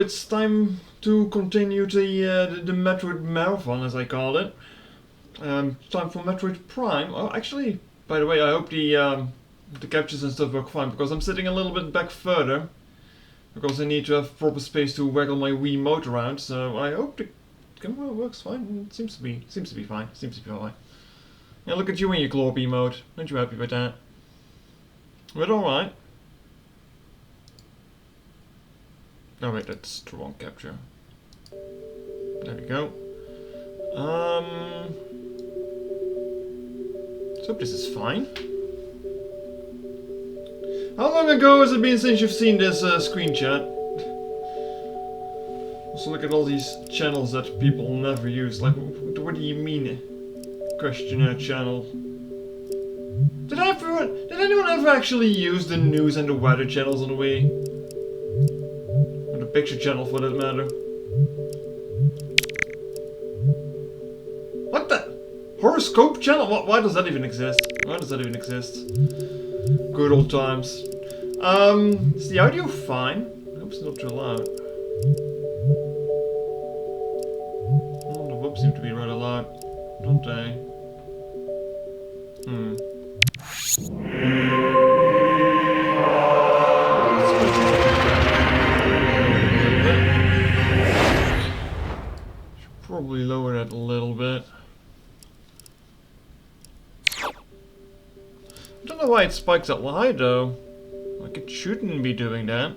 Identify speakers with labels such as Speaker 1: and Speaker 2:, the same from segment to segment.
Speaker 1: It's time to continue the Metroid marathon, as I call it. Time for Metroid Prime. Oh, actually, by the way, I hope the captures and stuff work fine because I'm sitting a little bit back further because I need to have proper space to waggle my Wii Wiimote around. So I hope the camera works fine. It seems to be fine. Seems to be fine. Yeah, look at you in your glory mode. Aren't you happy with that? But all right. Oh wait, that's the wrong capture. There we go. Let's hope this is fine. How long ago has it been since you've seen this screen chat? Also look at all these channels that people never use. Like, what do you mean? Questionnaire channel. Did anyone ever actually use the news and the weather channels on the Wii? Picture channel for that matter. What the? Horoscope channel? Why does that even exist? Why does that even exist? Good old times. Is the audio fine? I hope it's not too loud. Oh, the whoops seem to be rather loud, don't they? Probably lower that a little bit. I don't know why it spikes that high though. Like it shouldn't be doing that.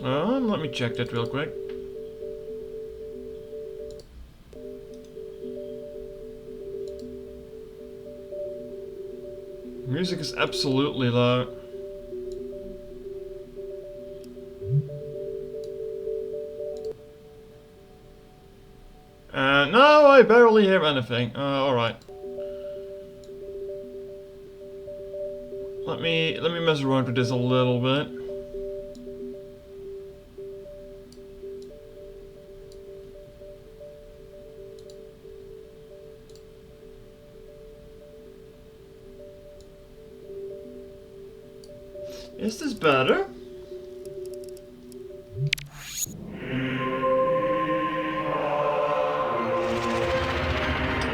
Speaker 1: Let me check that real quick. Music is absolutely loud. No, I barely hear anything. Alright. Let me mess around with this a little bit. Is this better?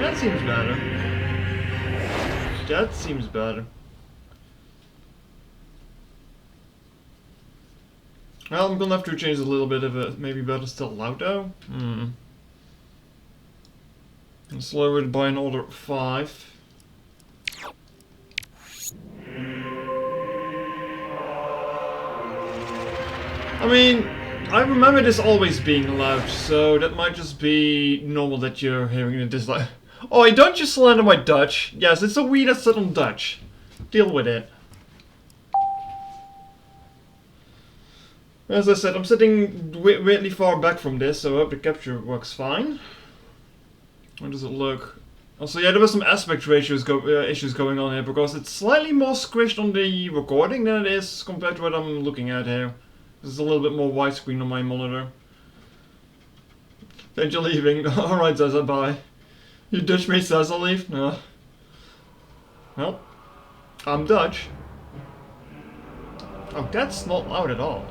Speaker 1: That seems better. That seems better. Well, I'm gonna have to change a little bit of it. Maybe better still loud though? Let's lower it by another 5. I mean, I remember this always being loud, so that might just be normal that you're hearing it this loud. Oh, don't you slander my Dutch? Yes, it's a Wii that's set on Dutch. Deal with it. As I said, I'm sitting weirdly far back from this, so I hope the capture works fine. How does it look? Also, yeah, there were some aspect ratios issues going on here, because it's slightly more squished on the recording than it is compared to what I'm looking at here. There's a little bit more widescreen on my monitor. Thanks for leaving. Alright, Zaza, bye. You Dutch made Zaza leave? No. Well, I'm Dutch. Oh, that's not loud at all.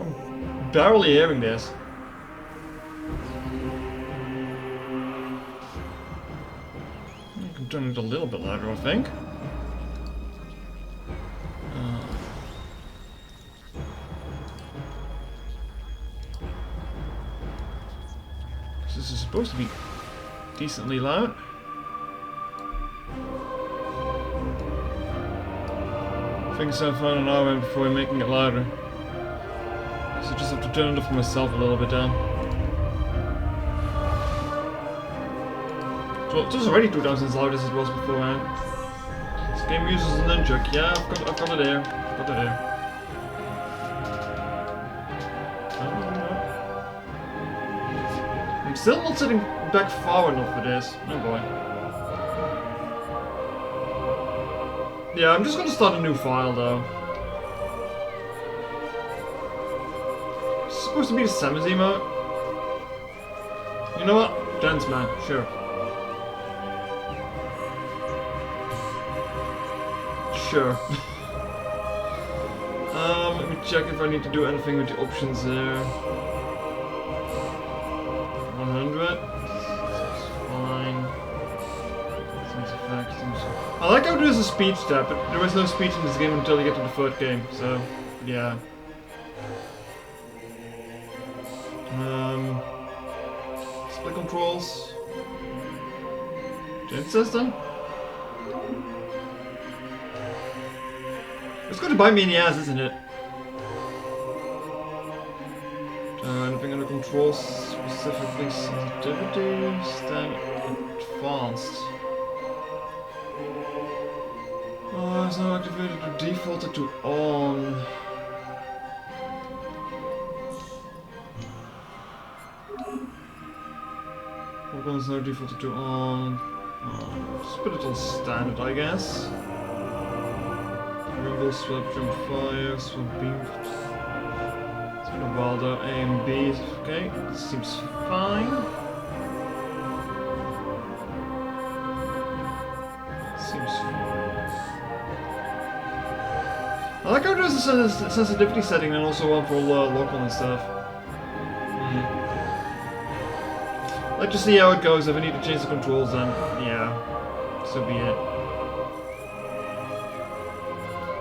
Speaker 1: I'm barely hearing this. I can turn it a little bit louder, I think. This is supposed to be decently loud. Things sound fine on our end before we're making it louder. So I just have to turn it up for myself a little bit down. So it's already 2 times as loud as it was beforehand. This game uses a nunchuck. Yeah, I've got it here. I've got it here. I'm still not sitting back far enough for this. Oh boy. Yeah, I'm just gonna start a new file though. It's supposed to be the Samus emote. You know what? Dance man, sure. Sure. Let me check if I need to do anything with the options there. 100. Seems fine. Seems effect. Seems... I like how there's a speed step, but there is no speed in this game until you get to the third game, so yeah. Split controls. Gen system. It's going to bite me in the ass, isn't it? Anything under control, specifically sensitivity, standard, advanced. Oh, it's now activated to defaulted to on. What one is now defaulted to on? Just put it on standard, I guess. Rumble, swap, jump, fire, swap, beam. It's been a while though. A and B. Okay, seems fine. Seems fine. I like how there's a sensitivity setting and also one for local and stuff. Like to see how it goes. If I need to change the controls, then yeah, so be it.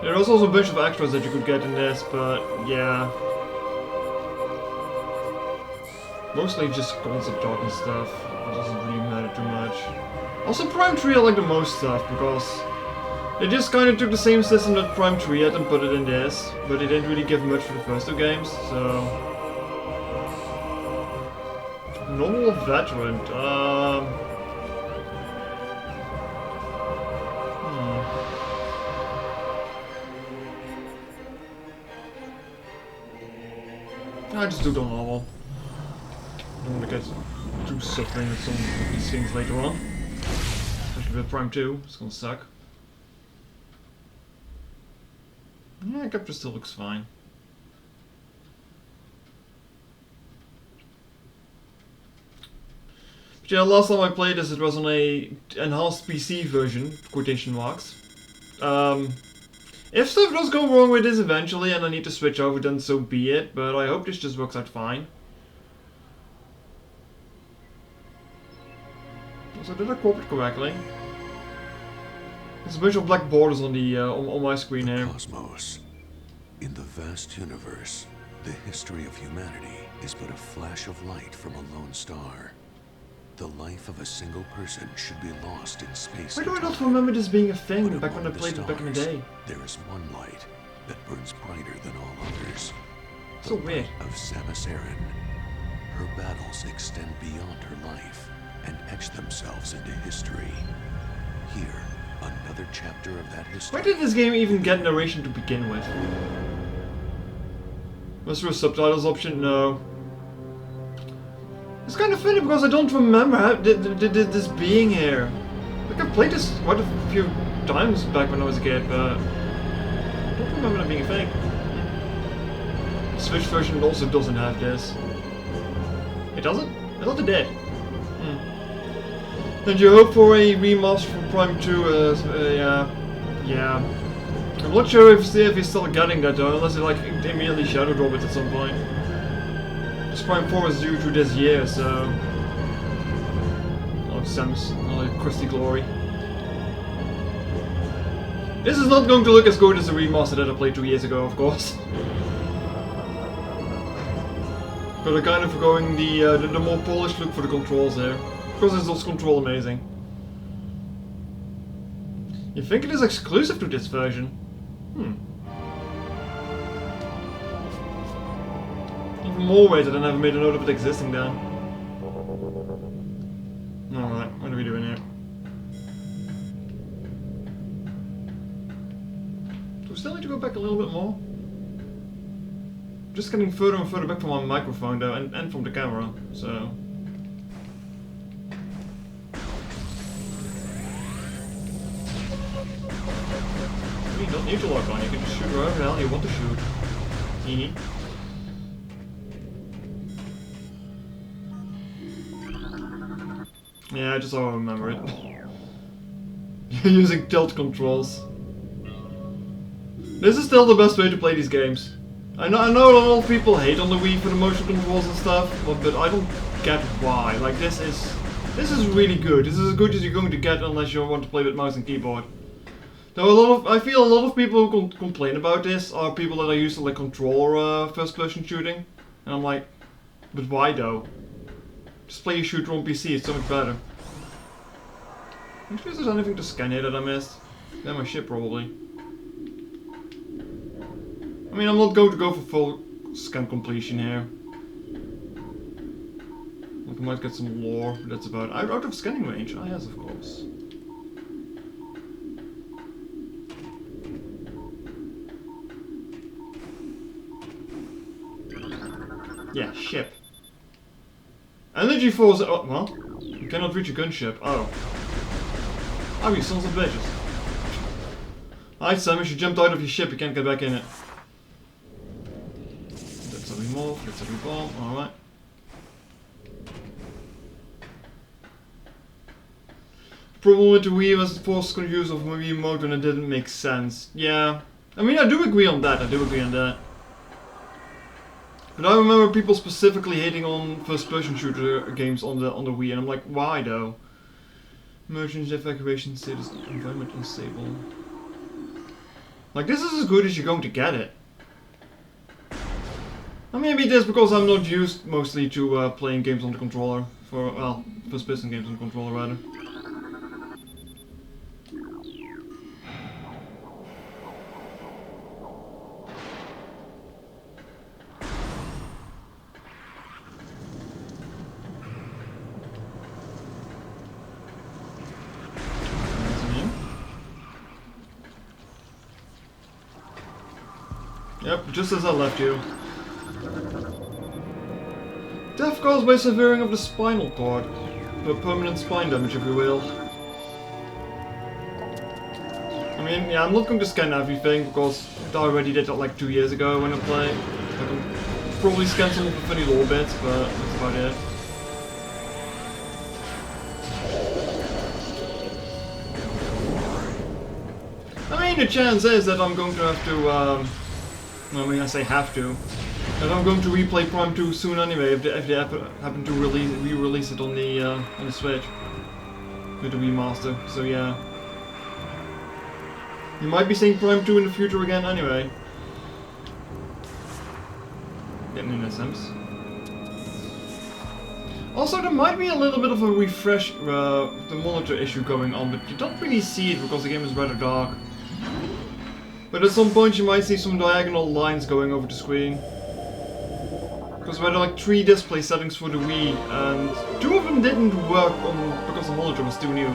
Speaker 1: There was also a bunch of extras that you could get in this, but yeah. Mostly just concept art and stuff. It doesn't really matter too much. Also Prime 3 I like the most stuff, because they just kind of took the same system that Prime 3 had and put it in this, but they didn't really give much for the first two games, so... Normal veteran, I just do the normal. I don't want to get too suffering with some of these things later on. Especially with Prime 2, it's gonna suck. Yeah, Capture still looks fine. But yeah, last time I played this it was on a enhanced PC version, quotation marks. If stuff does go wrong with this eventually and I need to switch over, then so be it, but I hope this just works out fine. So did I quote it correctly? There's a bunch of black borders on the on my screen here.
Speaker 2: Cosmos. In the vast universe, the history of humanity is but a flash of light from a lone star. The life of a single person should be lost in space.
Speaker 1: Why do I not remember this being a thing back when I played it back in the day?
Speaker 2: There is one light that burns brighter than all others.
Speaker 1: So weird.
Speaker 2: Of Samus Aran. Her battles extend beyond her life and etch themselves into history. Here, another chapter of that history.
Speaker 1: Why did this game even get narration to begin with? Was there a subtitles option? No. It's kind of funny because I don't remember how this being here. Like I played this quite a few times back when I was a kid, but I don't remember that being a thing. The Switch version also doesn't have this. It doesn't? I thought it did. And you hope for a remaster for Prime 2, yeah. I'm not sure if he's still getting that though, unless he like immediately shadow drop it at some point. This Prime 4 is due to this year, so... Oh, Samus, oh, crusty glory. This is not going to look as good as the remaster that I played 2 years ago, of course. But I'm kind of going the more polished look for the controls there. Because it does control amazing. You think it is exclusive to this version? Even more weird that I never made a note of it existing then. Alright, what are we doing here? Do we still need to go back a little bit more? Just getting further and further back from my microphone though, and from the camera, so... You don't need to lock on, you can just shoot wherever the hell you want to shoot. Hehe. Yeah, just so I remember it. You're using tilt controls. This is still the best way to play these games. I know a lot of people hate on the Wii for the motion controls and stuff, but I don't get why. Like this is really good. This is as good as you're going to get unless you want to play with mouse and keyboard. Though I feel a lot of people who complain about this are people that are used to like controller first-person shooting, and I'm like, but why though? Just play a shooter on PC. It's so much better. I'm sure there's anything to scan here that I missed. Yeah, my ship probably. I mean, I'm not going to go for full scan completion here. Like I might get some lore, but that's about it. I'm out of scanning range. Ah, yes, of course. Yeah, ship. Energy force. Oh, well, you cannot reach a gunship. Oh. Oh, you sons of bitches. Alright, Samus, you jumped out of your ship, you can't get back in it. Let's remove, let's revolve, alright. Problem with the Wii was the forced use of Wii mode when it didn't make sense. Yeah. I mean, I do agree on that, But I remember people specifically hating on first-person shooter games on the Wii, and I'm like, why though? Emergency evacuation status, environment unstable. Like, this is as good as you're going to get it. And maybe it is because I'm not used mostly to playing games on the controller. Well, first-person games on the controller rather. Yep, just as I left you. Death caused by severing of the spinal cord. But permanent spine damage, if you will. I mean, yeah, I'm not going to scan everything, because I already did that like 2 years ago when I played. I can probably scan some of the funny lore bits, but that's about it. I mean, the chance is that I'm going to have to, I mean, I say have to. And I'm going to replay Prime 2 soon anyway, if they happen to re-release it on the Switch. With the remaster, so yeah. You might be seeing Prime 2 in the future again anyway. Getting in a sense. Also, there might be a little bit of a refresh, the monitor issue going on, but you don't really see it because the game is rather dark. But at some point you might see some diagonal lines going over the screen. Because we had like 3 display settings for the Wii, and 2 of them didn't work because the monitor was too new.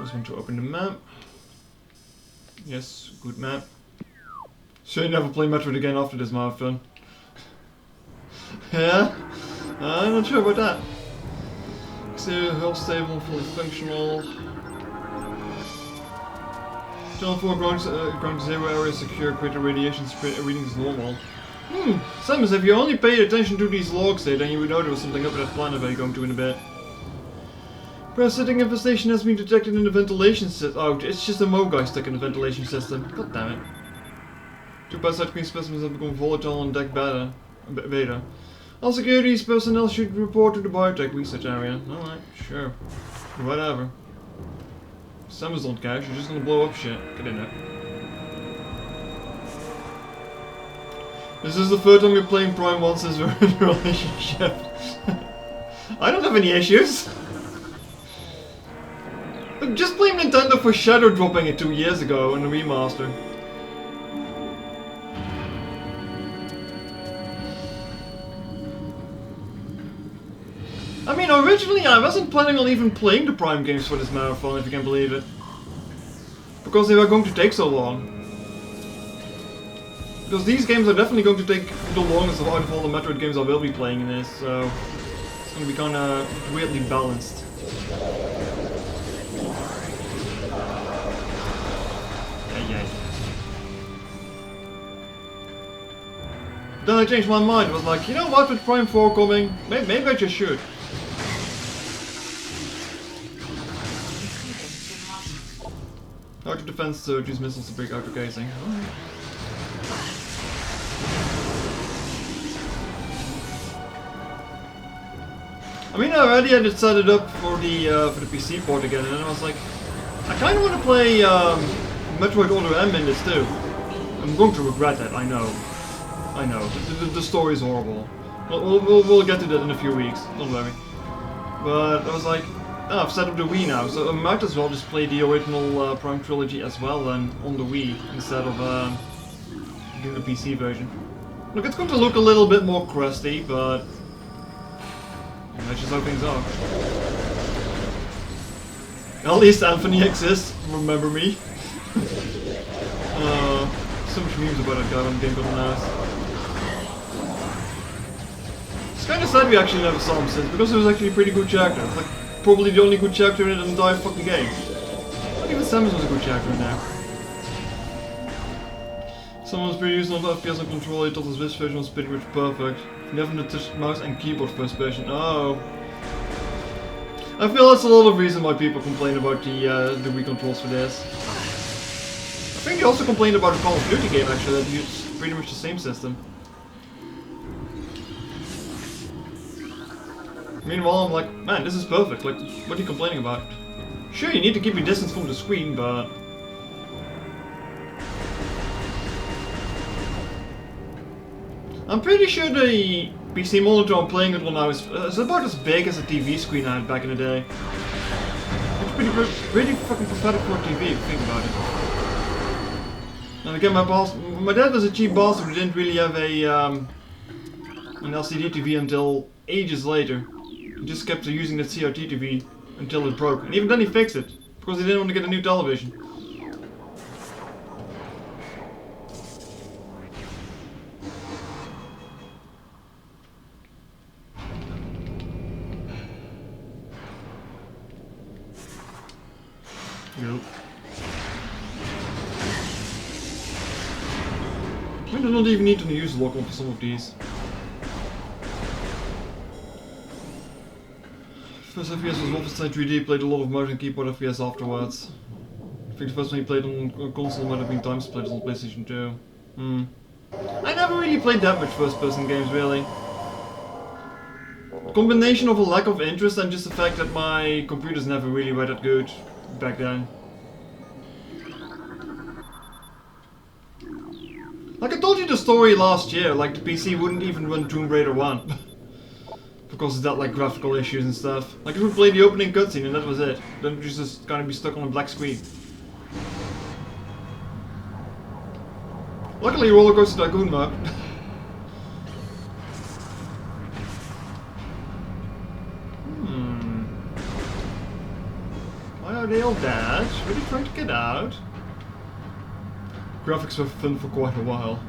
Speaker 1: Just want to open the map. Yes, good map. So you never play Metroid again after this marathon. Yeah? I'm not sure about that. Exterior health stable, fully functional. Channel 4 ground 0 area secure, greater radiation readings normal. Samus, if you only paid attention to these logs there, then you would know there was something up with that planet where you're going to in a bit. Parasitic infestation has been detected in the ventilation system. Oh, it's just a Mogai stuck in the ventilation system. God damn it. 2 parasite queen specimens have become volatile on deck beta. All securities personnel should report to the biotech research area. Alright, sure. Whatever. Samus don't care, she's just gonna blow up shit. Get in there. This is the 3rd time we're playing Prime 1 since we're in a relationship. I don't have any issues. Look, just blame Nintendo for shadow dropping it 2 years ago in the remaster. I mean, originally I wasn't planning on even playing the Prime games for this marathon, if you can believe it. Because they were going to take so long. Because these games are definitely going to take the longest out of all the Metroid games I will be playing in this, so it's going to be kind of weirdly balanced. Then I changed my mind. I was like, you know what, with Prime 4 coming, maybe I just should. Auto defense use missiles to break outer casing. Alright. I mean, I already had it set it up for the PC port again, and then I was like, I kind of want to play Metroid Other M in this too. I'm going to regret that, I know. I know. The story is horrible. We'll get to that in a few weeks, don't worry. But I was like, oh, I've set up the Wii now, so I might as well just play the original Prime Trilogy as well then on the Wii instead of doing the PC version. Look, it's going to look a little bit more crusty, but that's just how things are. At least Anthony exists, remember me. So much memes about that guy on Game Got Nice. It's kind of sad we actually never saw him since, because it was actually a pretty good character. It's like probably the only good character in the entire fucking game. Not even Samus was a good character in there. Someone was pretty used on FPS and controller, I thought the Swiss version was pretty much perfect. You haven't touched mouse and keyboard first person. Oh. I feel that's a lot of reason why people complain about the Wii controls for this. I think they also complained about the Call of Duty game actually, that used pretty much the same system. Meanwhile, I'm like, man, this is perfect. Like, what are you complaining about? Sure, you need to keep your distance from the screen, but I'm pretty sure the PC monitor I'm playing it on now is about as big as a TV screen I had back in the day. It's pretty fucking pathetic for a TV if you think about it. And again, my dad was a cheap bastard who didn't really have an LCD TV until ages later. He just kept using that CRT TV until it broke. And even then he fixed it, because he didn't want to get a new television. Nope. I don't even need to use lock-on for some of these. First FPS was Wolfenstein 3D, played a lot of mouse and keyboard FPS afterwards. I think the first one he played on console might have been Time Splitters on PlayStation 2. I never really played that much first-person games, really. Combination of a lack of interest and just the fact that my computers never really were that good back then. Like I told you the story last year, like the PC wouldn't even run Tomb Raider 1. Because of that, like, graphical issues and stuff. Like, it would play the opening cutscene and that was it. Then it would just kind of be stuck on a black screen. Luckily, Roller Coaster Tycoon mode. Why are they all dead? Were they trying to get out? Graphics were fun for quite a while.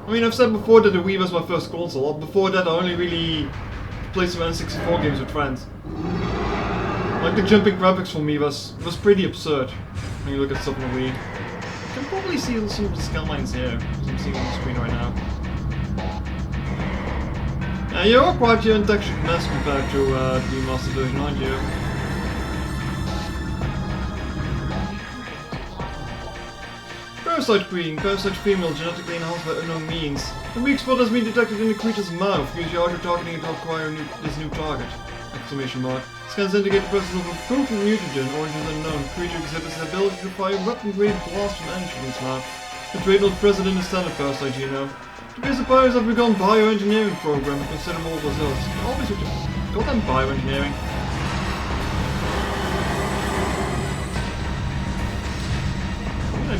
Speaker 1: I mean, I've said before that the Wii was my first console. Before that, I only really played some N64 games with friends. Like, the jumping graphics for me was pretty absurd when you look at stuff on the Wii. You can probably see some of the scan lines here, as I'm seeing on the screen right now. Yeah, you're quite an untextured mess compared to the remastered version, aren't you? Parasite Queen, parasite female, genetically enhanced by unknown means. A weak spot has been detected in the creature's mouth. Use your auto-targeting to acquire this new target. Exclamation mark. Scans indicate the presence of a potent mutagen, origin unknown. Creature exhibits the ability to fire weapon-grade blast from energy from its mouth. The trait not present in the standard parasite genome. The basic pirates have begun bioengineering program with considerable results. Always with your goddamn bioengineering. I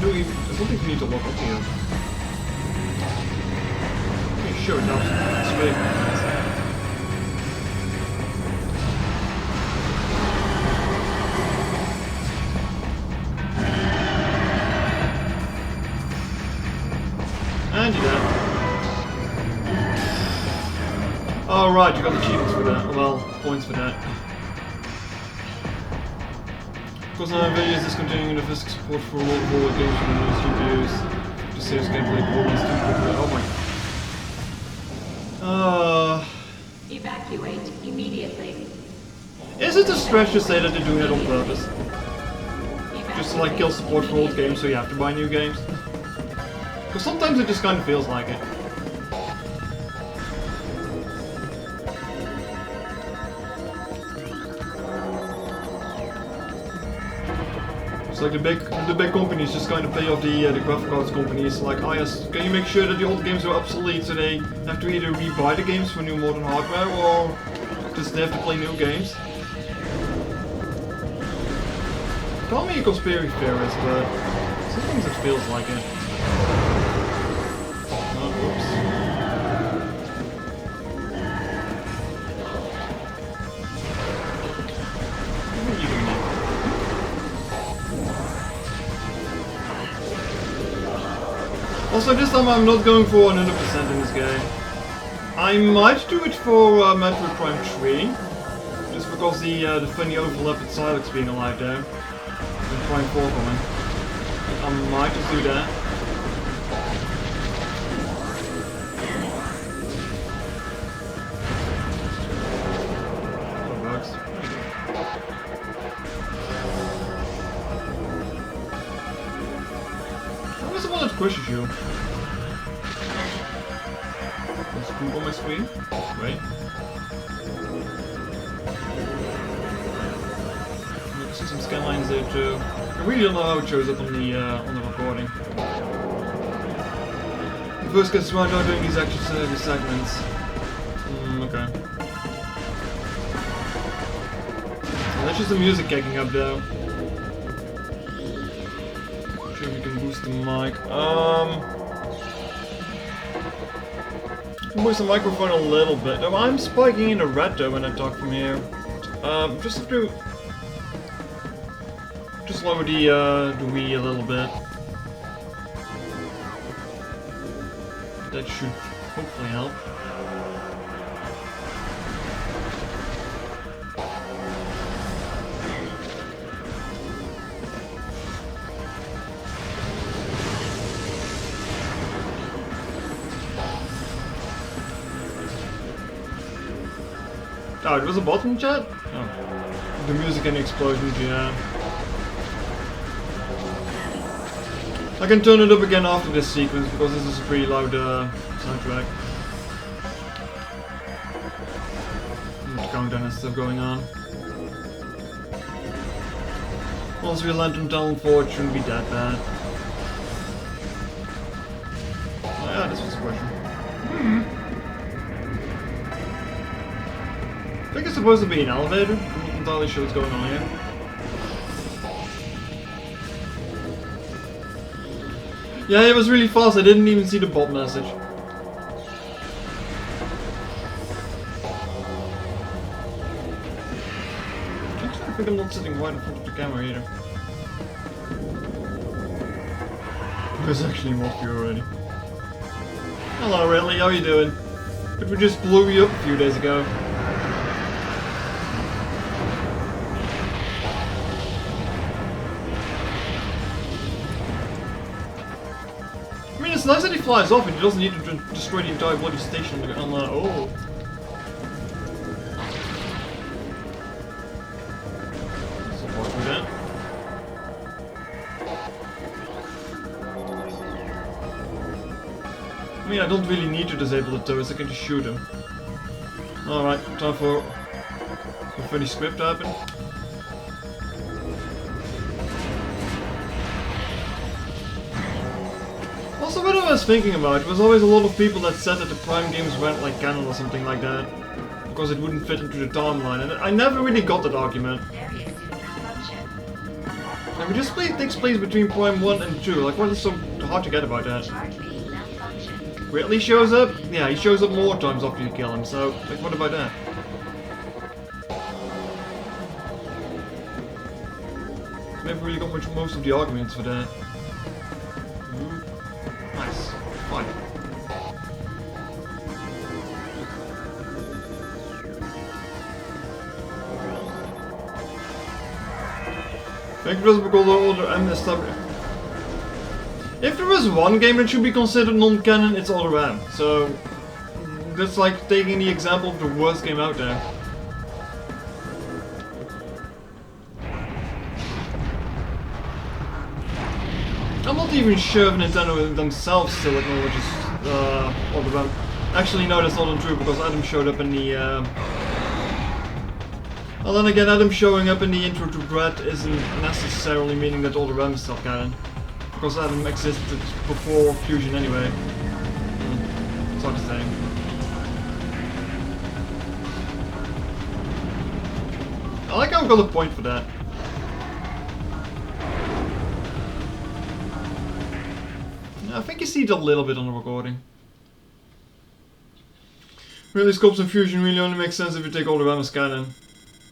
Speaker 1: don't think we need to lock up here. Okay, sure, it helps. That's great. And you're dead. Oh right, you got achievements for that. Well, points for that. Of course, now NVIDIA is discontinuing the physics support for low-power games from the CPUs. The serious gameplay performance too quickly. Oh my.
Speaker 3: Evacuate immediately.
Speaker 1: Is it a stretch to say that they're doing it on purpose? Just to like kill support for old games so you have to buy new games? Because sometimes it just kind of feels like it. It's like the big companies just kind of pay off the graphic cards companies. Like, oh yes, can you make sure that the old games are obsolete so they have to either rebuy the games for new modern hardware or just they have to play new games? Call me a conspiracy theorist, but sometimes it feels like it. Oh, oops. Also, this time I'm not going for 100% in this game. I might do it for Metroid Prime 3, just because the funny overlap with Silex being alive there, and Prime 4 coming. I might just do that. That works. What was the one that pushes you? There's poop on my screen. Wait. I can see some scan lines there too. I really don't know how it shows up on the recording. The first gets around now doing these extra these segments. Okay. So that's just the music kicking up though. Sure we can boost the mic. Boost the microphone a little bit. No, I'm spiking in the red though when I talk from here. Just have to just lower the Wii a little bit. That should hopefully help. Oh, it was a bottom chat? Oh. The music and the explosions, yeah. I can turn it up again after this sequence because this is a pretty loud soundtrack. Countdown and stuff going on. Once we land on Talent 4, it shouldn't be that bad. Oh yeah, this was a question. I think it's supposed to be an elevator. I'm not entirely sure what's going on here. Yeah, it was really fast. I didn't even see the bot message. Actually, I think I'm not sitting right in front of the camera either. There's actually more of you already. Hello, Ridley. How you doing? But we just blew you up a few days ago. I mean, it's nice that he flies off and he doesn't need to destroy the entire bloody station on oh. Support me then. I mean, I don't really need to disable the toes, I can just shoot him. Alright, time for a funny script to happen. Also, what I was thinking about, was always a lot of people that said that the Prime games weren't like canon or something like that, because it wouldn't fit into the timeline, and I never really got that argument. I mean, this takes place between Prime 1 and 2, like what is so hard to get about that? Ridley shows up? Yeah, he shows up more times after you kill him, so, like what about that? Never really got most of the arguments for that. Nice. Fine. Thank you for the older M established. If there was one game that should be considered non-canon, it's Other M. So that's like taking the example of the worst game out there. not even sure if Nintendo themselves still acknowledges Alderaan. Actually, no, that's not untrue because Adam showed up in the. Well, then again, Adam showing up in the intro to Dread isn't necessarily meaning that Alderaan is still canon, because Adam existed before Fusion anyway. It's hard to say. I like how I've got a point for that. I think you see it a little bit on the recording. Really, Sculpts and Fusion really only makes sense if you take all the Alderaan as canon.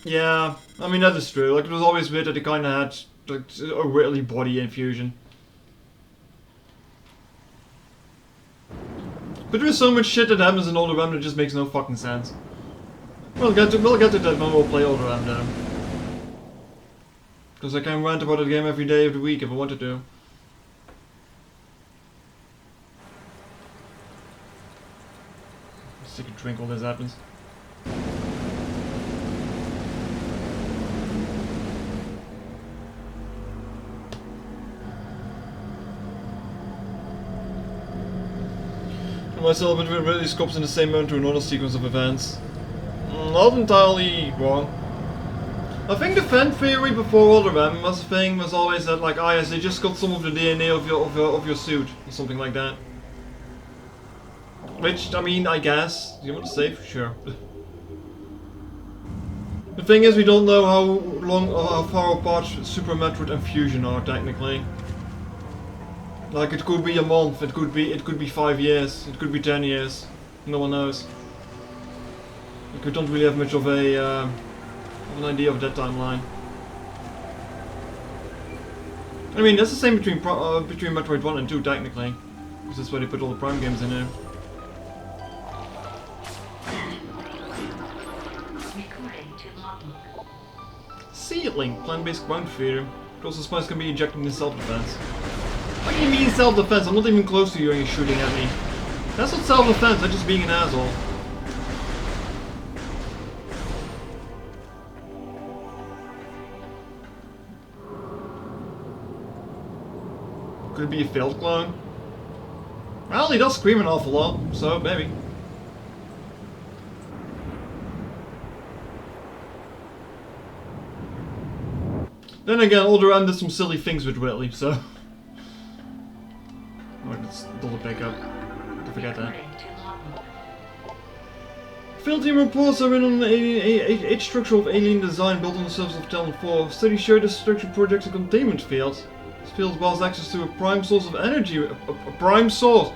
Speaker 1: Yeah, I mean that is true. Like, it was always weird that they kind of had like a Whitley body in Fusion. But there's so much shit that happens in Alderaan that just makes no fucking sense. We'll get to that when we'll play Alderaan then. Because I can rant about that game every day of the week if I wanted to. Just take a drink while this happens. Myself between Ridley Scott's in the same moment to another sequence of events. Not entirely wrong. I think the fan theory before Alderaan was always that, like, ah yes, they just got some of the DNA of your suit or something like that. Which, I mean, I guess you want to say for sure. The thing is, we don't know how far apart Super Metroid and Fusion are technically. Like, it could be a month, it could be 5 years, it could be 10 years. No one knows. Like, we don't really have much of an idea of that timeline. I mean, that's the same between Metroid 1 and 2 technically, because that's where they put all the Prime games in there. Sealing, plant-based ground feeder. It also spice can be ejected in self-defense. What do you mean self-defense? I'm not even close to you and you're shooting at me. That's not self-defense, that's just being an asshole. Could it be a failed clone? Well, he does scream an awful lot, so maybe. Then again, Alderaan did some silly things with Whitley, so... Alright, let's double pick up. Don't forget that. Field team reports are in on an age structure of alien design built on the surface of Talon 4. Studies show this structure projects a containment field. This field allows access to a prime source of energy. A prime source!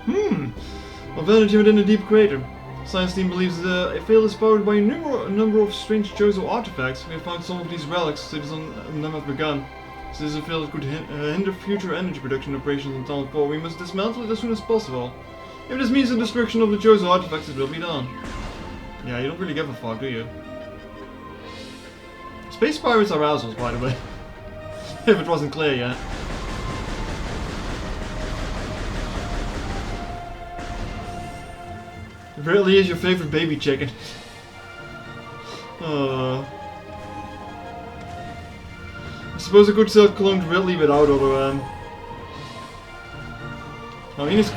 Speaker 1: Of energy within a deep crater. Science team believes the field is powered by a number of strange Chozo artifacts. We have found some of these relics, studies on them have begun. Since this is a field that could hinder future energy production operations on Talon 4, we must dismantle it as soon as possible. If this means the destruction of the Chozo artifacts, it will be done. Yeah, you don't really give a fuck, do you? Space pirates are assholes, by the way. If it wasn't clear yet. It really is your favorite baby chicken. I suppose I could still clone Ridley without Alderaan. I mean, he's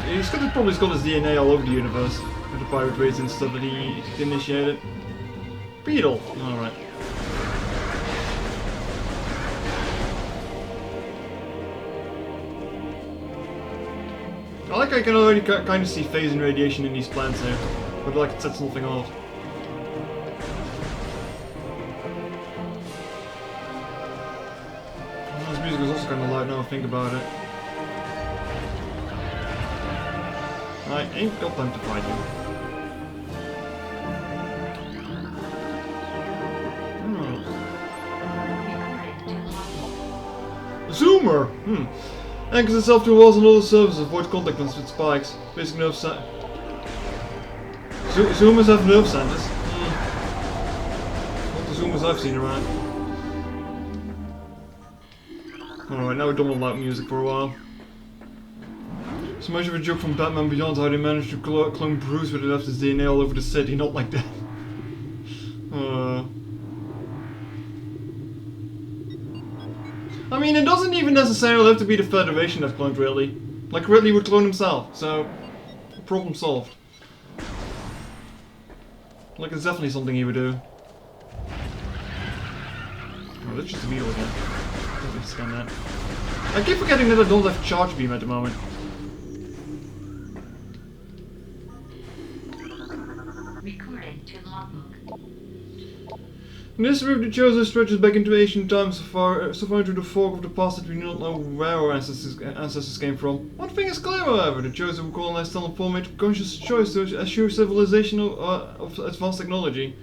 Speaker 1: probably got his DNA all over the universe. With the pirate raids and stuff that he initiated. Beetle! Alright. I can already kind of see phase and radiation in these plants here, but like it sets nothing off. This music is also kind of loud now I think about it. I ain't got time to fight you. Zoomer! Anchors itself to walls and other surfaces, avoid contact with spikes. Basic nerve center. Zoomers have nerve centers. Not the zoomers I've seen around. Alright, now we don't want loud music for a while. So much of a joke from Batman Beyond how they managed to clone Bruce but they left his DNA all over the city, not like that. I mean, it doesn't even necessarily have to be the Federation that cloned Ridley. Like, Ridley would clone himself, so... problem solved. Like, it's definitely something he would do. Oh, that's just a beetle again. Let me scan that. I keep forgetting that I don't have charge beam at the moment.
Speaker 3: Recording to logbook.
Speaker 1: In this route, the Chosen stretches back into ancient times, so far into the fog of the past that we do not know where our ancestors came from. One thing is clear, however: the Chosen were colonized Talonfall made a conscious choice to assure civilization of advanced technology.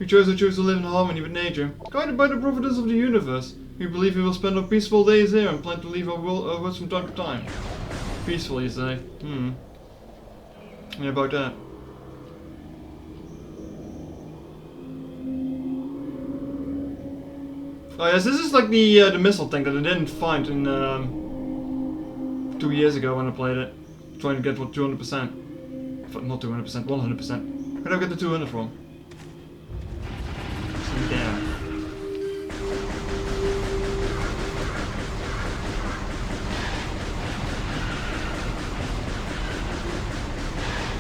Speaker 1: We chose to live in harmony with nature, guided by the providence of the universe. We believe we will spend our peaceful days here and plan to leave our worlds from time to time. Peaceful, you say? Yeah, about that. Oh yes, this is like the missile tank that I didn't find in 2 years ago when I played it. Trying to get what 200%. Not 200%, 100%. Where did I get the 200 from? Damn.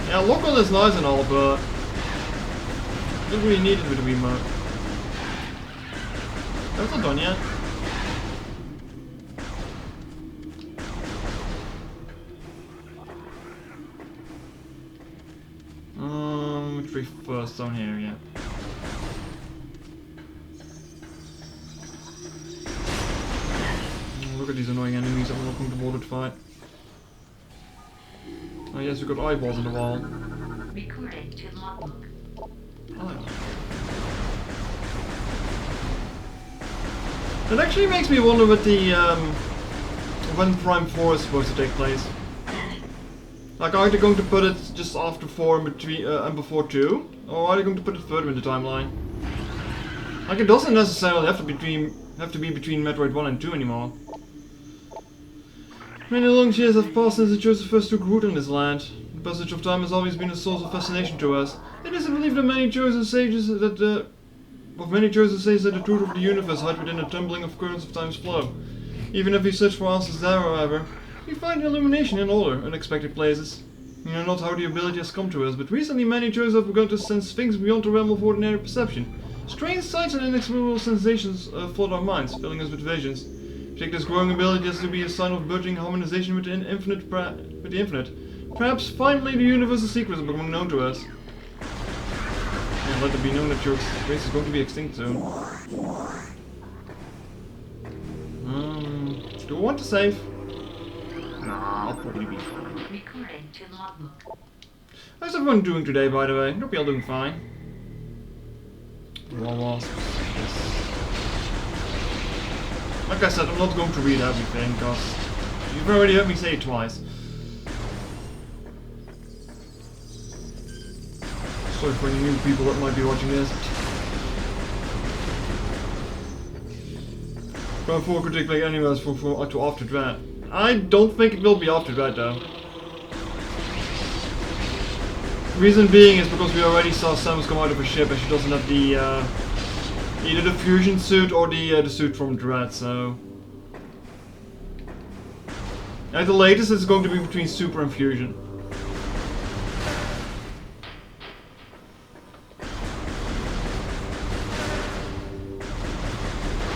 Speaker 1: Yeah, lock-on is nice and all, but I don't really need it with the remote. That's not done yet. Which we first down here, yeah. Look at these annoying enemies I'm not going to bother to fight. Oh yes, we've got eyeballs in the wall.
Speaker 3: Recording to logbook.
Speaker 1: Oh yeah. It actually makes me wonder what the when Prime 4 is supposed to take place. Like, are they going to put it just after 4 and between and before 2, or are they going to put it further in the timeline? Like, it doesn't necessarily have to be between Metroid 1 and 2 anymore. Many long years have passed since the Chosen first took root on this land. The passage of time has always been a source of fascination to us. It is a belief that many Chosen sages that the truth of the universe hides within a tumbling of currents of time's flow. Even if we search for answers there, however, we find illumination in other unexpected places. We know not how the ability has come to us, but recently many Chosen have begun to sense things beyond the realm of ordinary perception. Strange sights and inexplicable sensations flood our minds, filling us with visions. We take this growing ability as to be a sign of burgeoning harmonization with the infinite. Perhaps finally the universe's secrets are becoming known to us. Yeah, let it be known that your race is going to be extinct soon. Do I want to save? Nah, I'll probably be fine.
Speaker 3: Recording to logbook.
Speaker 1: How's everyone doing today, by the way? Hope you're all doing fine. Wasps. Like I said, I'm not going to read everything, because you've already heard me say it twice. Sorry for any new people that might be watching this. Round 4 could take like anywhere to after that. I don't think it will be after that though. Reason being is because we already saw Samus come out of a ship and she doesn't have the either the fusion suit or the suit from Dread, so at the latest it's going to be between Super and Fusion.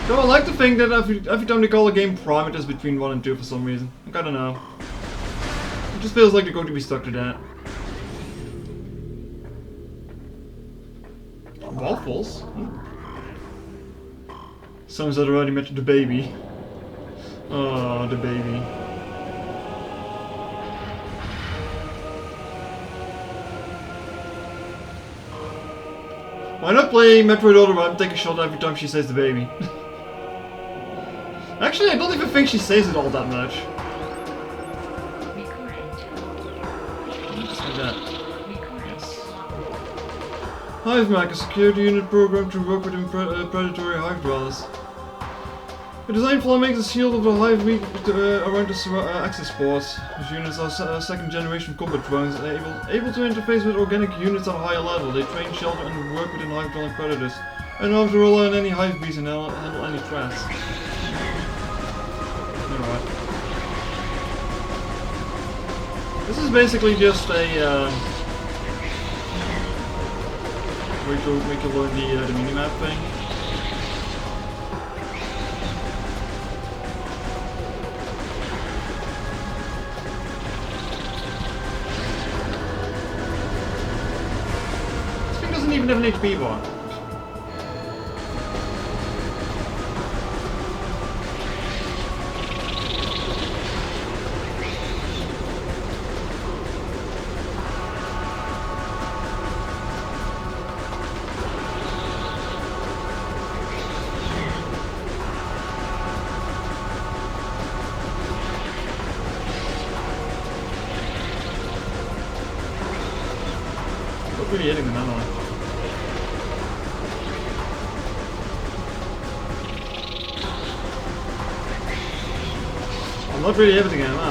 Speaker 1: So I like to think that every time they call a game Prime, it is between 1 and 2 for some reason. Like, I don't know. It just feels like they're going to be stuck to that. Waffles? Someone said already met the baby. Oh, the baby. Why not play Metroid Otherwise and take a shot every time she says the baby? Actually, I don't even think she says it all that much. Just like that. Yes. Hive Mech, a security unit programmed to work with predatory hive dwellers. The design flaw makes a shield of the hive weak around the access ports. These units are second generation combat drones, able to interface with organic units at a higher level. They train, shelter and work within hive dwelling predators, and don't have to rely on any hive bees and handle any threats. Alright. This is basically just a way to make you learn the minimap thing. This thing doesn't even have an HP bar. Not really hitting them, am I? I'm not really hitting him, am I?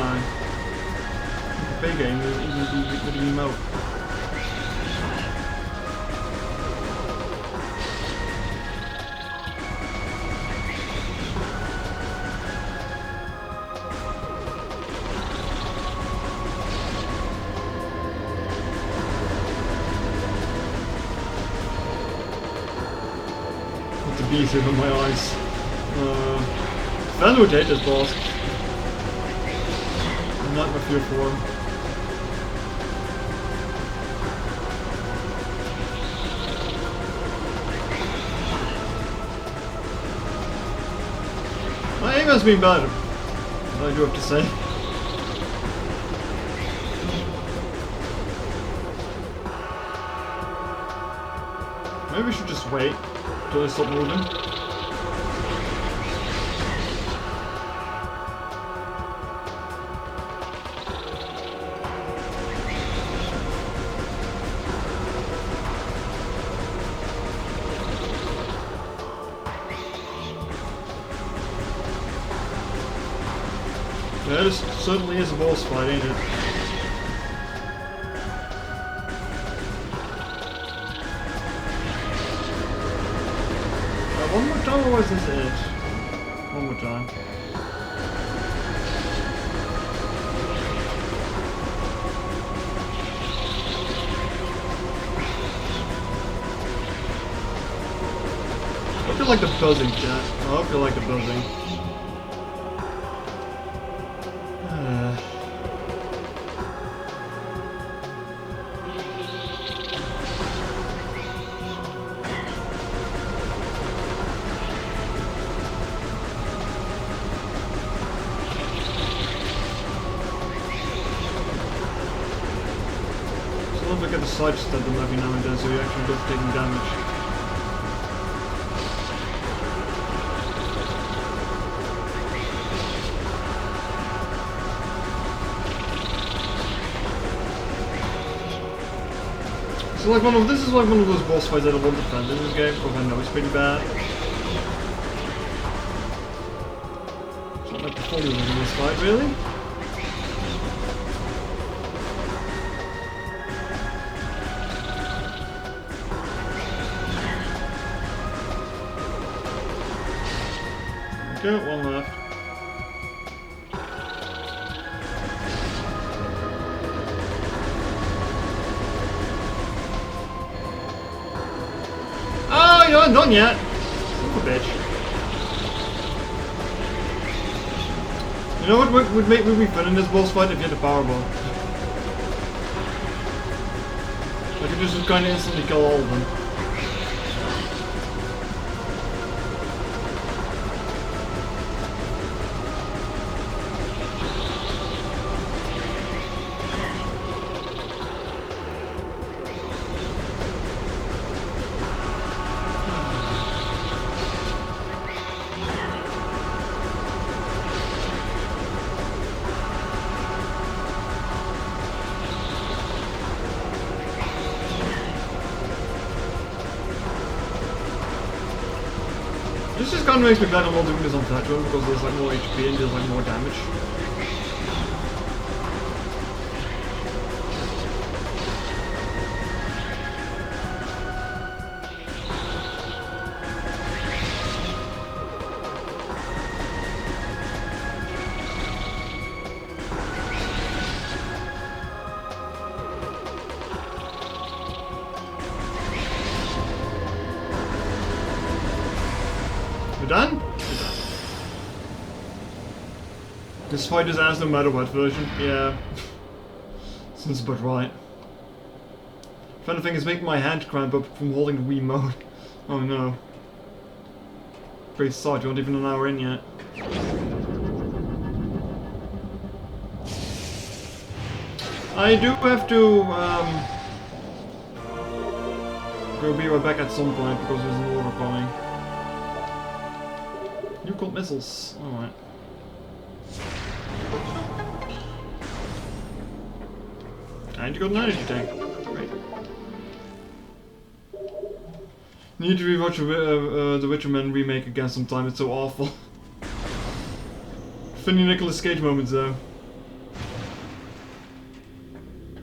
Speaker 1: The big game is even with the emote. The bees over my eyes. Fan would hate this boss. Not my fear for him. My aim has been better, I do have to say. Maybe we should just wait until they stop moving. Yeah, this certainly is a boss fight, ain't it? One more time, or was this it? One more time. I hope you like the buzzing, chat. I hope you like the buzzing. Look at the sidestep them every now and then so you actually don't taking damage. So like this is like one of those boss fights that I won't defend in this game because I know it's pretty bad. It's not like the fun in this fight really. Okay, one left. Oh, you're not done yet! Son of a bitch. You know what would make me fun in this boss fight if you had a power bomb? I could just kind of instantly kill all of them. This just kind of makes me glad I'm not doing this on that one because there's like more HP and there's like more damage. done? We're done. This fight is as no matter what version. Yeah. Sounds about right. If anything, it's making my hand cramp up from holding the Wii mode. Oh no. Great start, you're not even an hour in yet. I do have to go be right back at some point because there's an order coming. New cold missiles. Alright. And you got an energy tank. Great. Need to rewatch the Witcher Man remake again sometime, it's so awful. Funny Nicolas Cage moments though.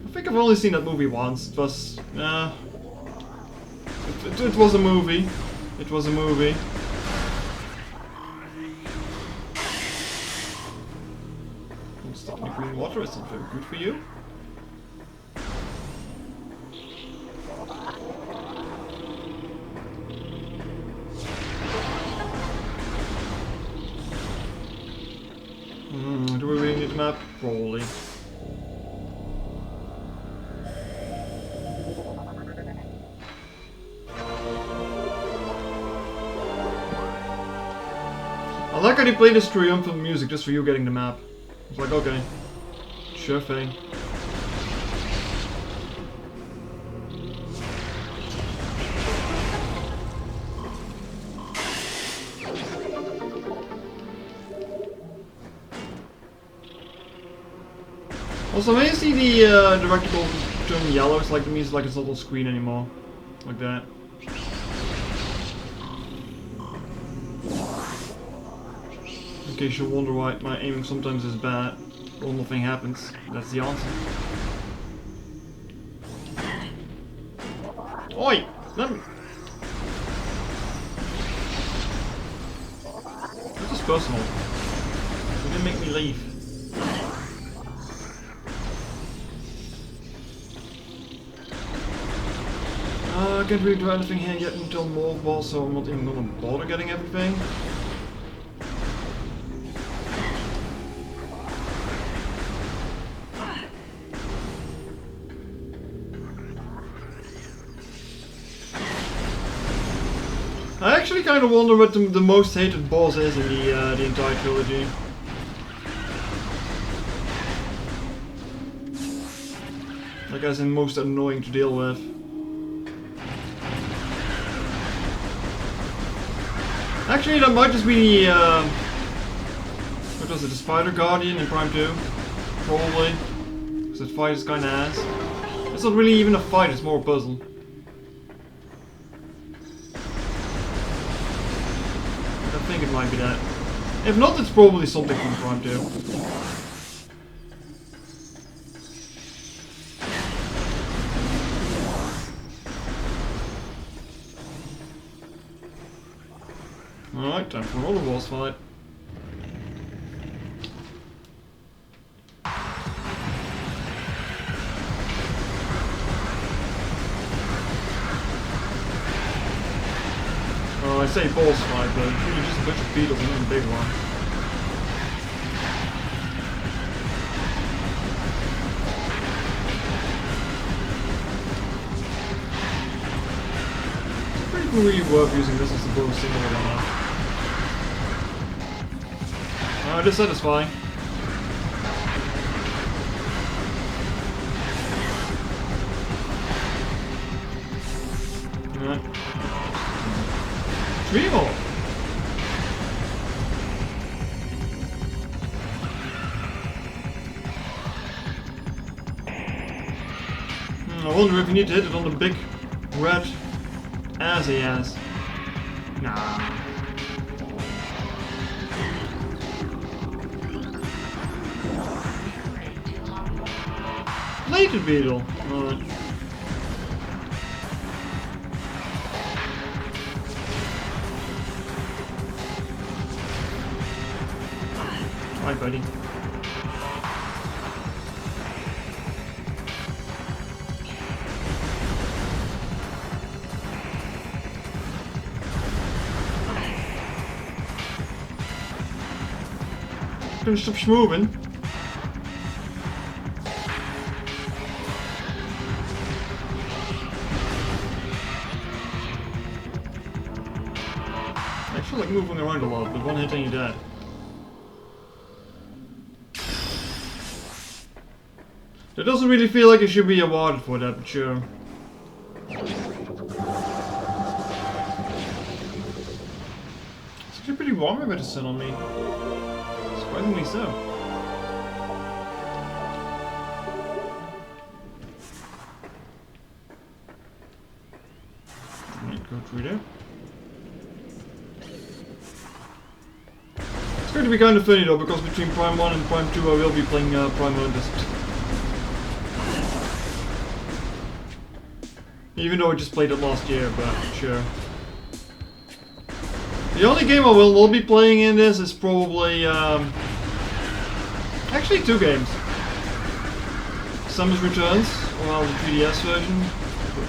Speaker 1: I think I've only seen that movie once. It was... it was a movie. It was a movie. Don't stop in the green water, it's not very good for you. Do we really need the map? Probably. I like how they play this triumphant music just for you getting the map. It's like, okay, sure thing. Also, when you see the rectangle turn yellow, it's like it means like it's not on screen anymore, like that. In case you wonder why my aiming sometimes is bad, or nothing happens, that's the answer. Oi! Let me... This is personal. You didn't make me leave. I can't really do anything here yet until Morph Ball, so I'm not even gonna bother getting everything. I actually kind of wonder what the most hated boss is in the entire trilogy. Like as in most annoying to deal with. Actually, that might just be the, what was it, the Spider Guardian in Prime 2? Probably. Because that fight is kinda ass. It's not really even a fight, it's more a puzzle. I think it might be that. If not, it's probably something from Prime 2. Alright, time for another boss fight. Oh, I say boss fight, but it's really just a bunch of beetles and then a big one. It's pretty really worth using this as a bonus single one. It is satisfying. Alright. 3 more! I wonder if you need to hit it on the big red ass he has. Nah. Plated beetle. Alright. Hi, buddy. gonna stop schmoving. I feel like moving around a lot, but one hit and you're dead. It doesn't really feel like it should be awarded for that, but sure. It's actually pretty warm about the sun on me. Surprisingly so. Alright, go through there. It's going to be kind of funny though, because between Prime 1 and Prime 2 I will be playing Prime Olympus. Even though I just played it last year, but sure. The only game I will be playing in this is probably, actually 2 games. Samus Returns, well, the 3DS version.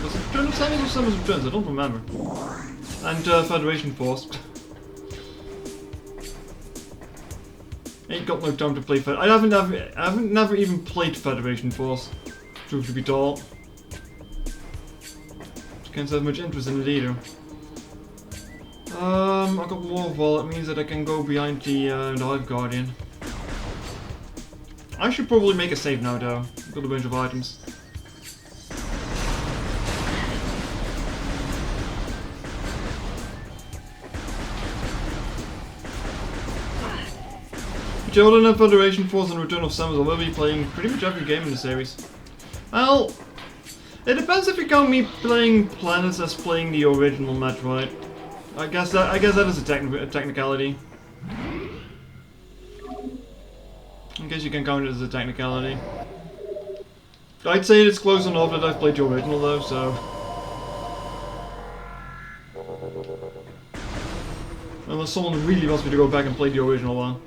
Speaker 1: Was it Return of Samus or Samus Returns? I don't remember. And Federation Force. Ain't got no time to play I haven't never even played Federation Force, truth to be told. Can't have much interest in it either. I got more Vol, it means that I can go behind the Hive Guardian. I should probably make a save now though. I've got a bunch of items. But other than Federation Force and Return of Samus, I will be playing pretty much every game in the series. Well, it depends if you count me playing planets as playing the original Metroid. I guess that is a technicality. I guess you can count it as a technicality. I'd say it's close enough that I've played the original though, so. Unless someone really wants me to go back and play the original one.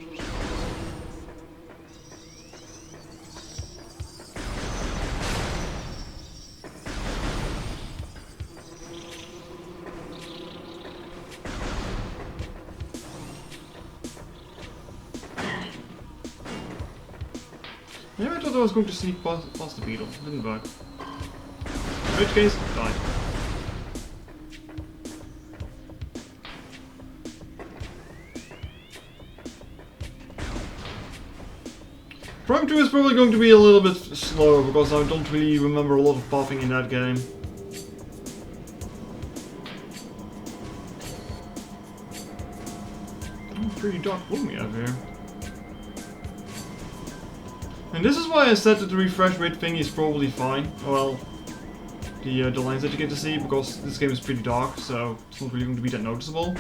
Speaker 1: Yeah, I thought I was going to sneak past the beetle. Didn't work. In which case, die. Prime 2 is probably going to be a little bit slower because I don't really remember a lot of pathing in that game. Pretty dark room we have here. And this is why I said that the refresh rate thing is probably fine. Well, the lines that you get to see, because this game is pretty dark, so it's not really going to be that noticeable.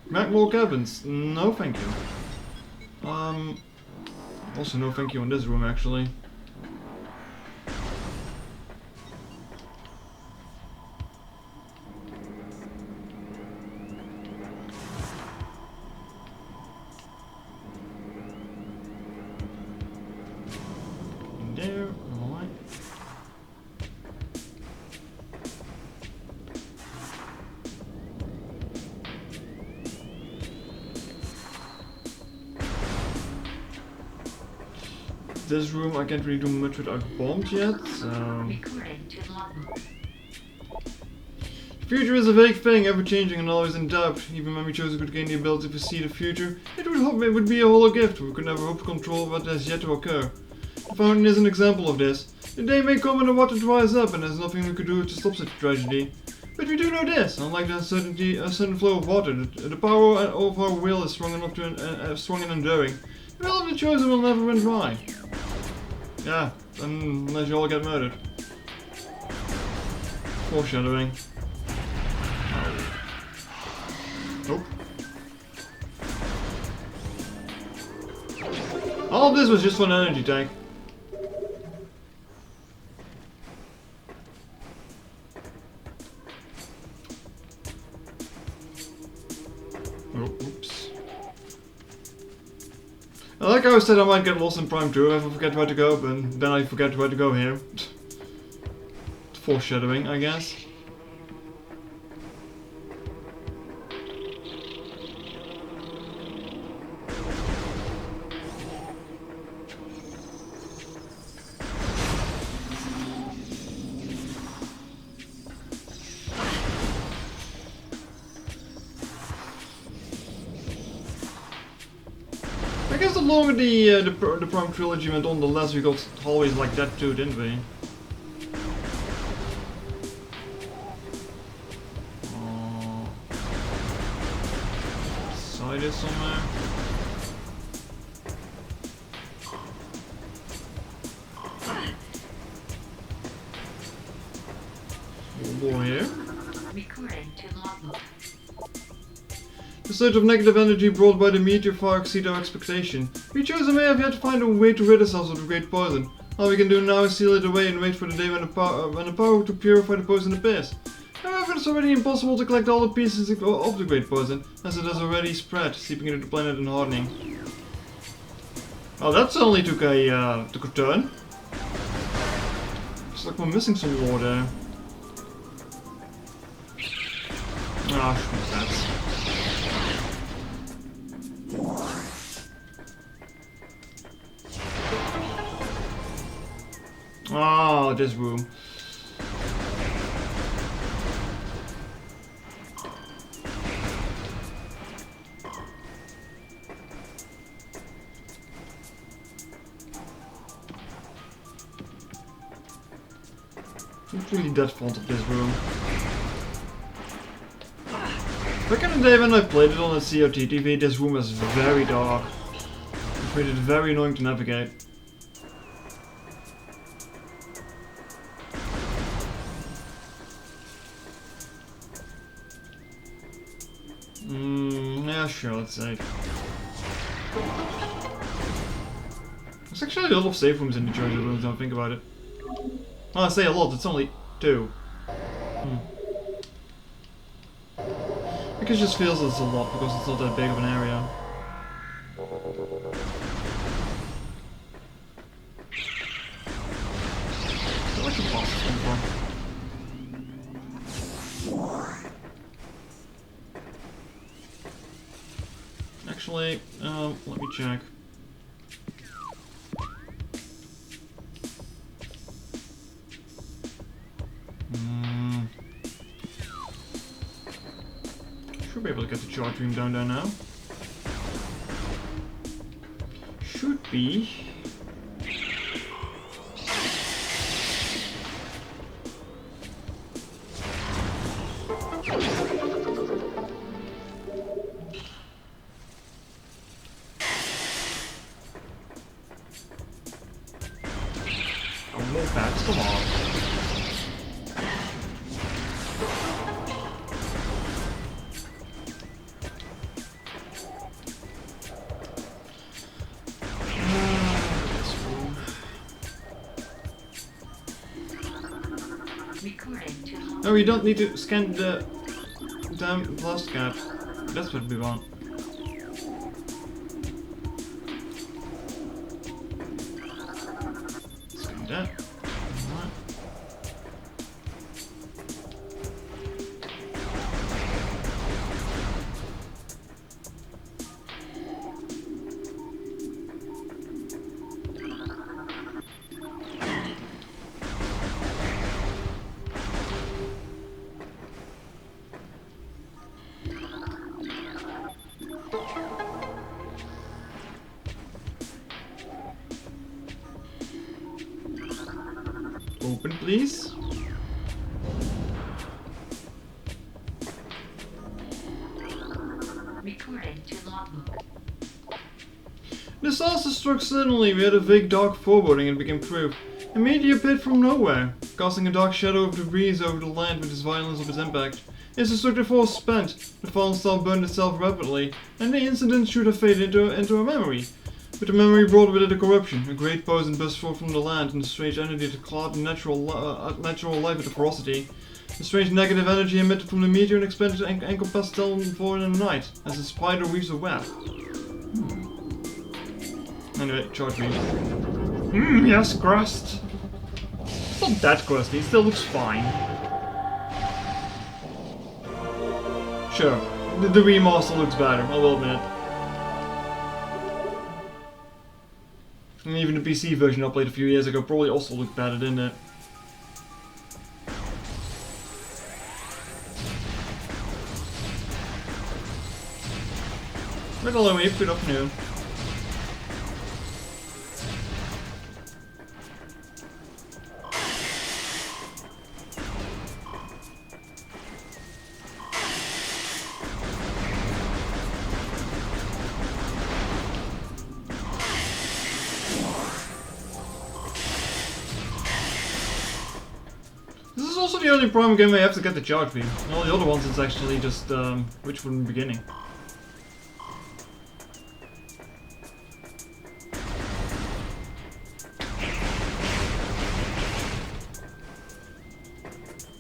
Speaker 1: Mac more cabins? No thank you. Also no thank you on this room actually. There, alright. This room I can't really do much without bombs yet, so...
Speaker 3: Recording to logbook.
Speaker 1: The future is a vague thing, ever changing and always in doubt. Even when we chose to gain the ability to see the future, it would be a hollow gift. We could never hope to control what has yet to occur. The fountain is an example of this. The day may come when the water dries up and there's nothing we could do to stop such a tragedy. But we do know this, unlike the sudden flow of water, the power of our will is strong enough to strong and enduring. The well of the chosen will never run dry. Yeah, unless you all get murdered. Foreshadowing. Nope. All of this was just for an energy tank. Oh, oops. Like I said, I might get lost in Prime 2 if I forget where to go, but then I forget where to go here. Foreshadowing, I guess. guess the longer the Prime Trilogy went on, the less we got hallways like that too, didn't we? Side is somewhere. More here.
Speaker 3: Recording to logbook.
Speaker 1: The surge of negative energy brought by the meteor far exceeded our expectation. We chose and may have yet to find a way to rid ourselves of the great poison. All we can do now is seal it away and wait for the day when the power to purify the poison appears. However, it's already impossible to collect all the pieces of the great poison, as it has already spread, seeping into the planet and hardening. Oh, that only took a turn. It's like we're missing some lore there. Ah, that's. Oh, this room. Not really that fond of this room. Back in the day when I played it on a CRT TV, this room was very dark. It made it very annoying to navigate. Yeah, sure, let's say. There's actually a lot of safe rooms in the Trilogy rooms, don't think about it. Oh, I say a lot, it's only 2. I guess it just feels it's a lot because it's not that big of an area. I like the boss this one. Actually, let me check. Should be able to get the charge beam down there now. Should be. More packs, come on. No, we don't need to scan the damn blast cap. That's what we want. Scan that. Alright. Open, please.
Speaker 3: Recording to logbook.
Speaker 1: This also struck suddenly. We had a vague dark foreboding and became proof. A meteor appeared from nowhere, casting a dark shadow of debris over the land with the violence of its impact. Its destructive force spent, the fallen star burned itself rapidly, and the incident should have faded into a memory. But the memory brought with it a corruption. A great poison burst forth from the land, and a strange energy that clouded natural life with a ferocity. The strange negative energy emitted from the meteor and expanded to encompass Stelfor in the night, as a spider weaves a web. Anyway, charge me. Yes, crust. It's not that crusty, it still looks fine. Sure, the remaster looks better, I will admit. And even the PC version I played a few years ago probably also looked better, didn't it? Met alle even goed opnieuw. also the only Prime game I have to get the charge beam. All the other ones it's actually just which from the beginning.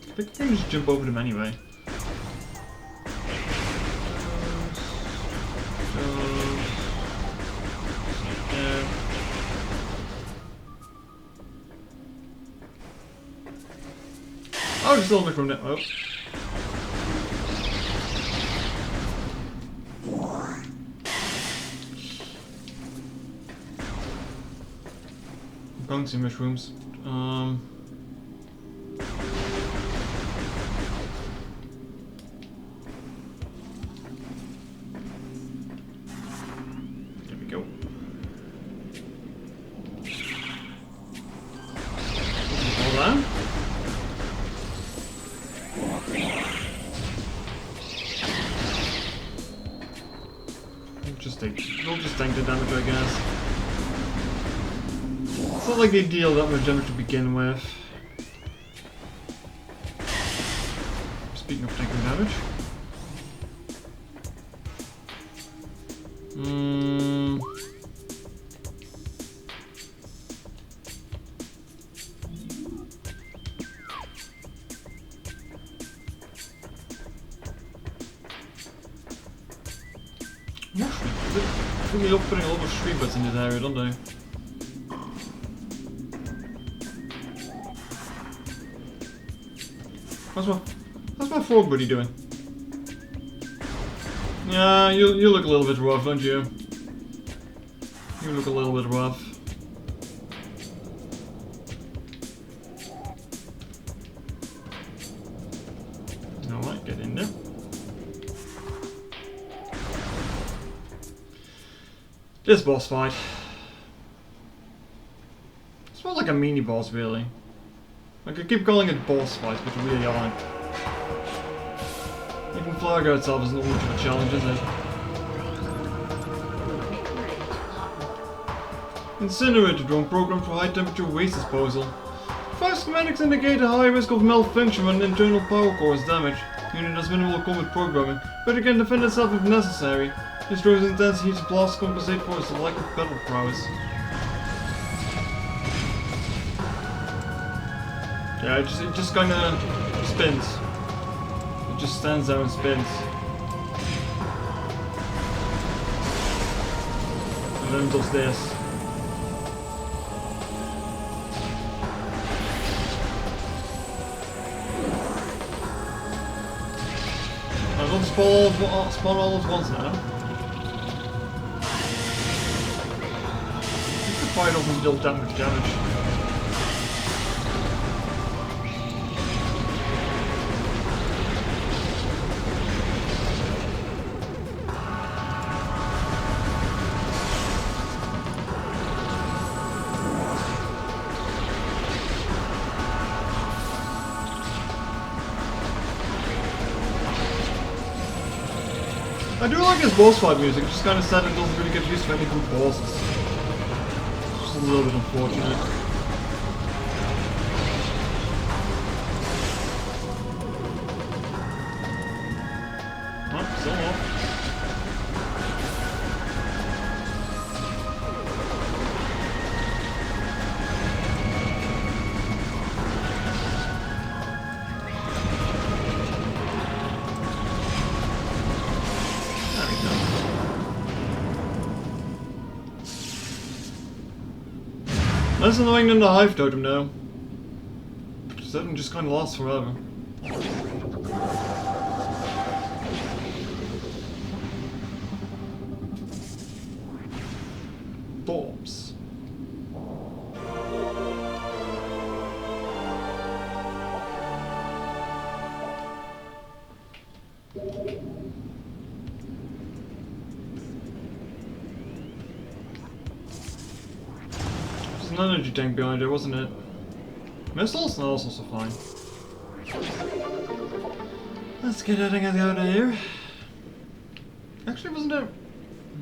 Speaker 1: I think I can just jump over them anyway. Oh, there's still from there. Oh. Bouncy mushrooms. There we go. All that. We'll just tank the damage, I guess. It's not like they deal that much damage to begin with. Speaking of tanking damage. I think they love putting a lot of street butts in this area, don't they? How's my frog buddy doing? Yeah, you look a little bit rough, don't you? You look a little bit rough. Alright, get in there. This boss fight. It's more like a mini boss, really. Like, I keep calling it boss fights, but they really aren't. Even Flargo itself isn't much of a challenge, is it? Incinerator drone programmed for high temperature waste disposal. Fast schematics indicate a high risk of malfunction when internal power core is damaged. Unit has minimal combat programming, but it can defend itself if necessary. This drone's intense heat blasts compensate for its lack of battle prowess. Yeah, it just kinda spins. It just stands there and spins. And then does this. I don't spawn all at once now. You could fight off and deal damage. I do like his boss fight music, just kind of sad and doesn't really get used to any good bosses. It's just a little bit unfortunate. Oh, still off. Less annoying than the hive totem now. Because that one just kind of lasts forever. Bombs. There's an energy tank behind it, wasn't it? Missiles? No, that's also fine. Let's get heading out of here. Actually, wasn't there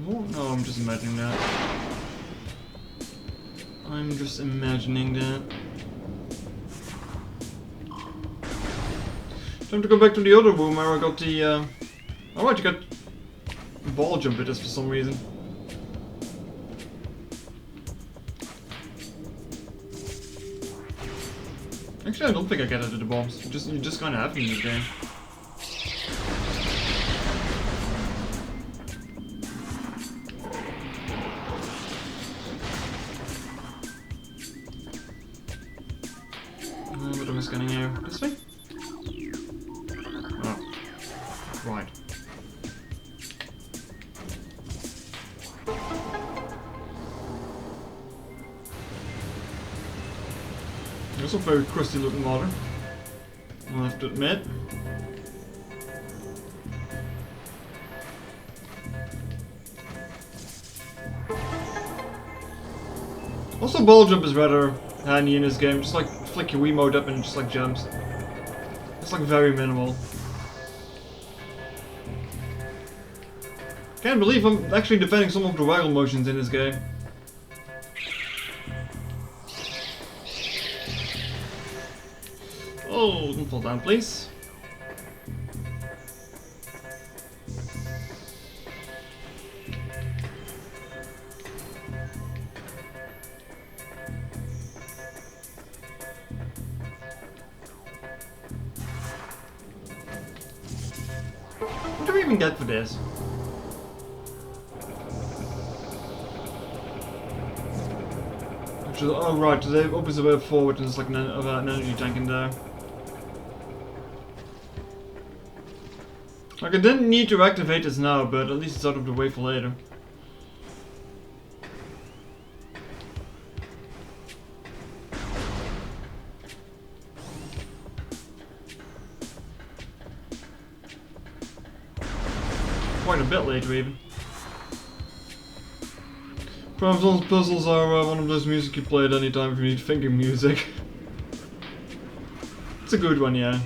Speaker 1: more? No, I'm just imagining that. I'm just imagining that. Time to go back to the other room where I got the... Alright, you got... ball jump at this for some reason. Actually, I don't think I get it at the bombs. You just kind of have them in this game. What am I scanning here? This way? Oh. Right. That's a very crusty looking water, I'll have to admit. Also, ball jump is rather handy in this game. Just like flick your Wiimote up and it just like jumps. It's like very minimal. Can't believe I'm actually defending some of the waggle motions in this game. Oh, don't fall down, please. What do we even get for this? Oh right, they opens a bit forward and there's like an energy tank in there. Like I didn't need to activate this now, but at least it's out of the way for later. Quite a bit later even. Perhaps those puzzles are one of those music you play at any time if you need thinking music. It's a good one, yeah.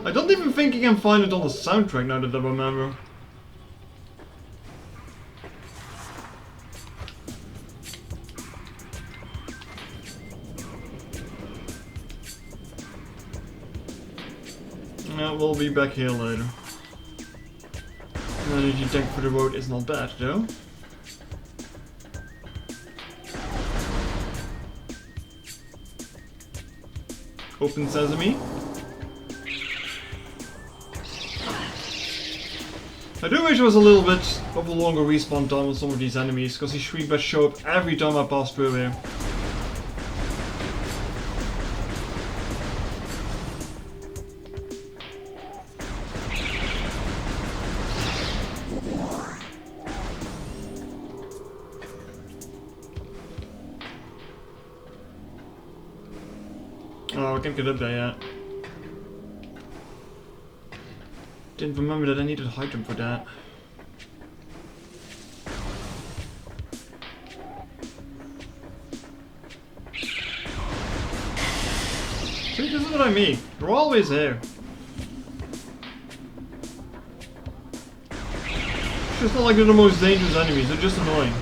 Speaker 1: I don't even think you can find it on the soundtrack now that I remember. Yeah, we'll be back here later. The energy tank for the road is not bad though. Open sesame. I do wish there was a little bit of a longer respawn time on some of these enemies, because these shriek bats show up every time I pass through here. Oh, I can't get up there yet. Didn't remember that I needed high jump for that. See, this is what I mean. They're always here. It's just not like they're the most dangerous enemies, they're just annoying.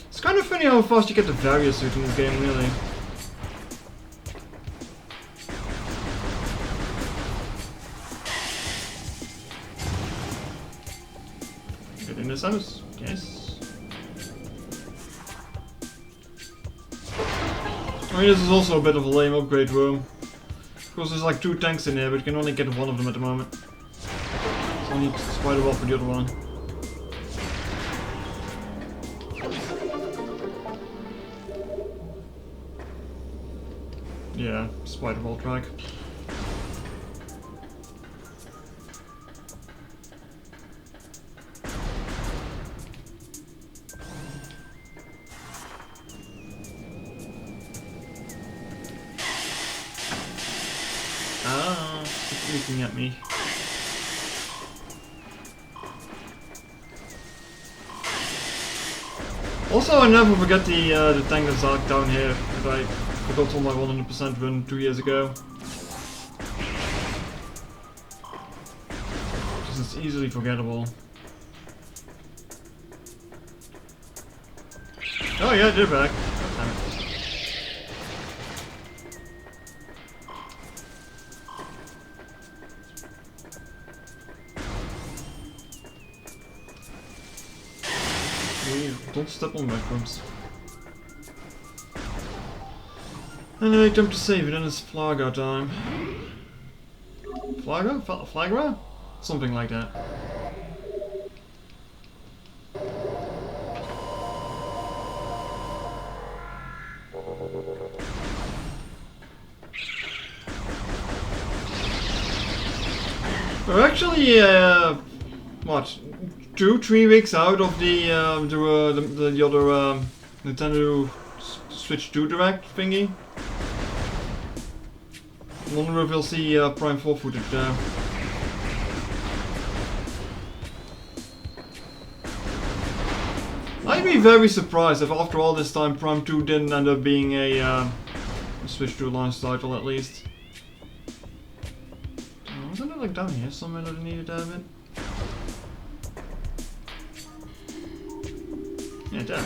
Speaker 1: It's kind of funny how fast you get the various suit in this game, really. Get in this house, yes. I mean, this is also a bit of a lame upgrade room. Of course, there's like 2 tanks in here, but you can only get one of them at the moment. So I need spider wall for the other one. Yeah, spider wall track. Ah, it's looking at me. Also, I never forget the tank that's down here that I forgot on my 100% run 2 years ago. is easily forgettable. Oh yeah, they're back. Damn it. Ooh, don't step on breadcrumbs. Anyway, time to save it, and it's Flaga time. Flaga? Flagra? Something like that. We're actually, what, 2-3 weeks out of the other Nintendo Switch 2 Direct thingy. I wonder if we'll see Prime 4 footage there. I'd be very surprised if after all this time Prime 2 didn't end up being a Switch 2 launch title at least. Wasn't it like down here somewhere that I needed to have it? Yeah, there.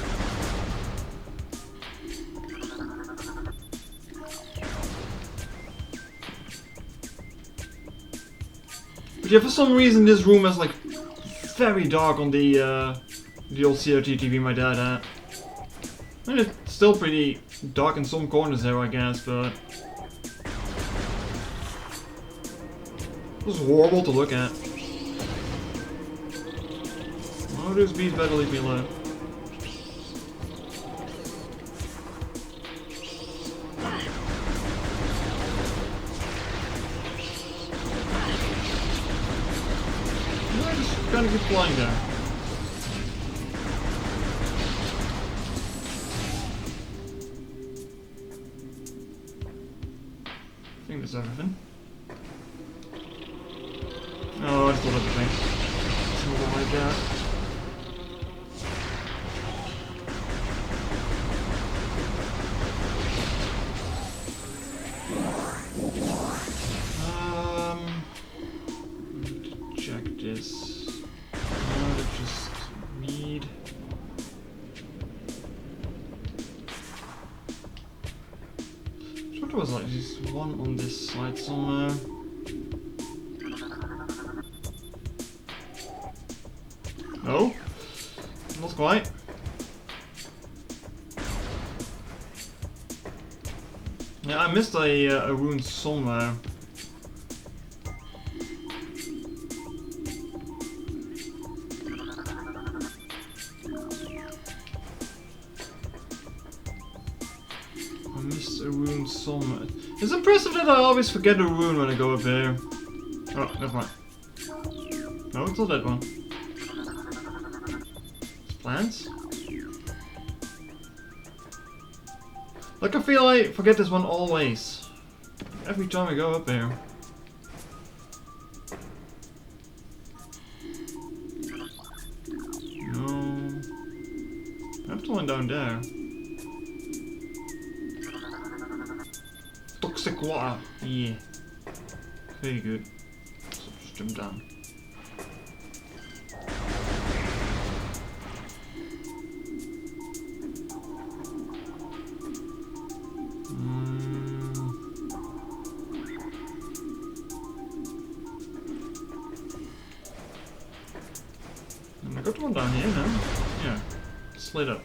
Speaker 1: But yeah, for some reason this room is like very dark on the old CRT TV my dad had. I mean, it's still pretty dark in some corners there, I guess, but it was horrible to look at. Oh, those bees better leave me alone. I just gotta keep flying there. I think that's everything. Oh, I just love everything. Something like that. Check this. I just need. I thought there was like just one on this side somewhere. No, not quite. Yeah, I missed a rune somewhere. I missed a rune somewhere. It's impressive that I always forget a rune when I go up here. Oh, never mind. No, it's not that one. Plants? Like I feel I forget this one always. Every time I go up there. No. I have to one down there. Toxic water. Yeah. Very good. So just jump down. I got one down here now. Yeah. Slid up.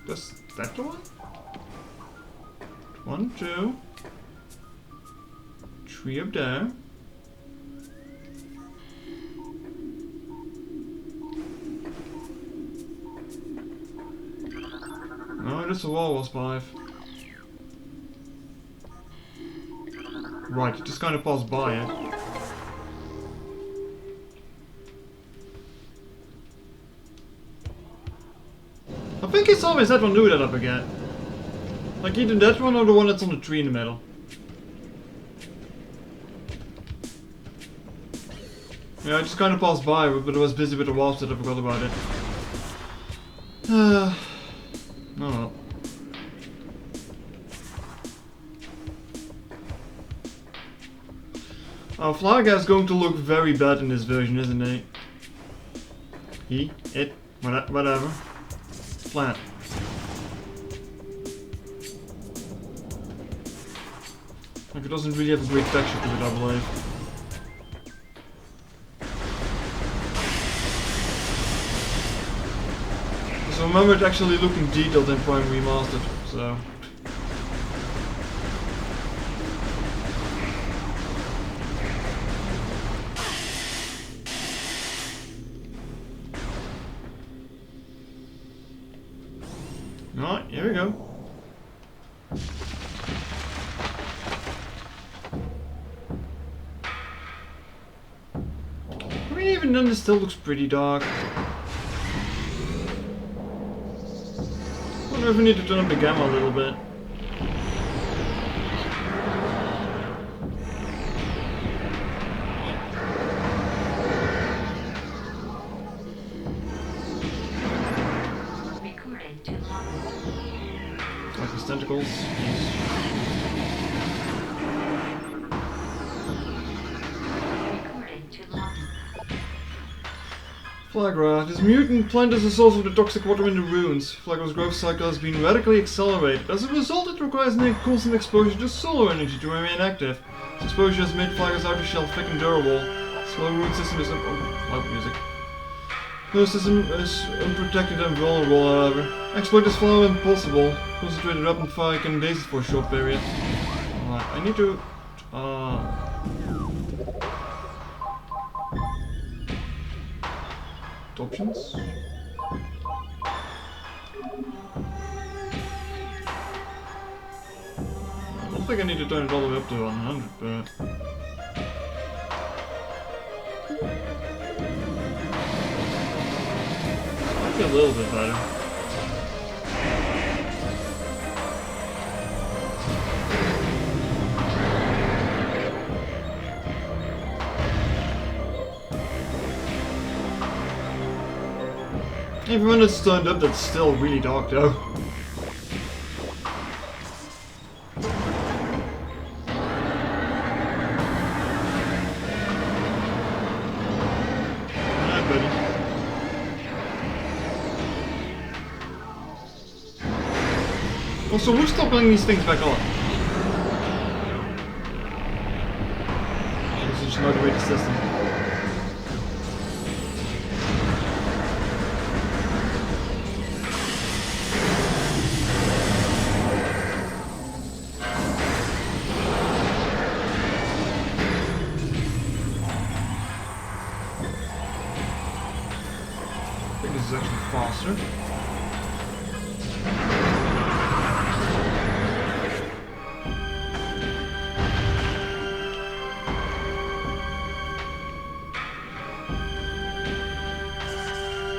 Speaker 1: That's that the one? 1, 2. 3 up there. No, that's a walrus hive. Right, just kind of passed by it. I think it's always that one do that up again. Like either that one or the one that's on the tree in the middle. Yeah, I just kind of passed by, but I was busy with the wasp that I forgot about it. Oh well. Our fly guy's going to look very bad in this version, isn't he? It, whatever. Flat. Like, it doesn't really have a great texture to it, I believe. So remember it actually looking detailed in Prime Remastered, so... Alright, here we go. I mean, even then, this still looks pretty dark. I wonder if we need to turn up the gamma a little bit.
Speaker 3: Recording to logbook.
Speaker 1: Like his tentacles.
Speaker 3: Recording to logbook.
Speaker 1: Flagra. This mutant plant is the source of the toxic water in the ruins. Flagra's growth cycle has been radically accelerated. As a result, it requires constant exposure to solar energy to remain active. This exposure has made Flagra's outer shell thick and durable. Slow root system is loud music. The system is unprotected and vulnerable, however. Exploit this flower when possible. Concentrated rapid fire can daze it for a short period. Alright, I need to... options? I don't think I need to turn it all the way up to 100, but... might be a little bit better. Even when it's turned up, that's still really dark though. Alright, buddy. Also, who's toggling these things back on? This is just not the way the system. I think this is actually faster.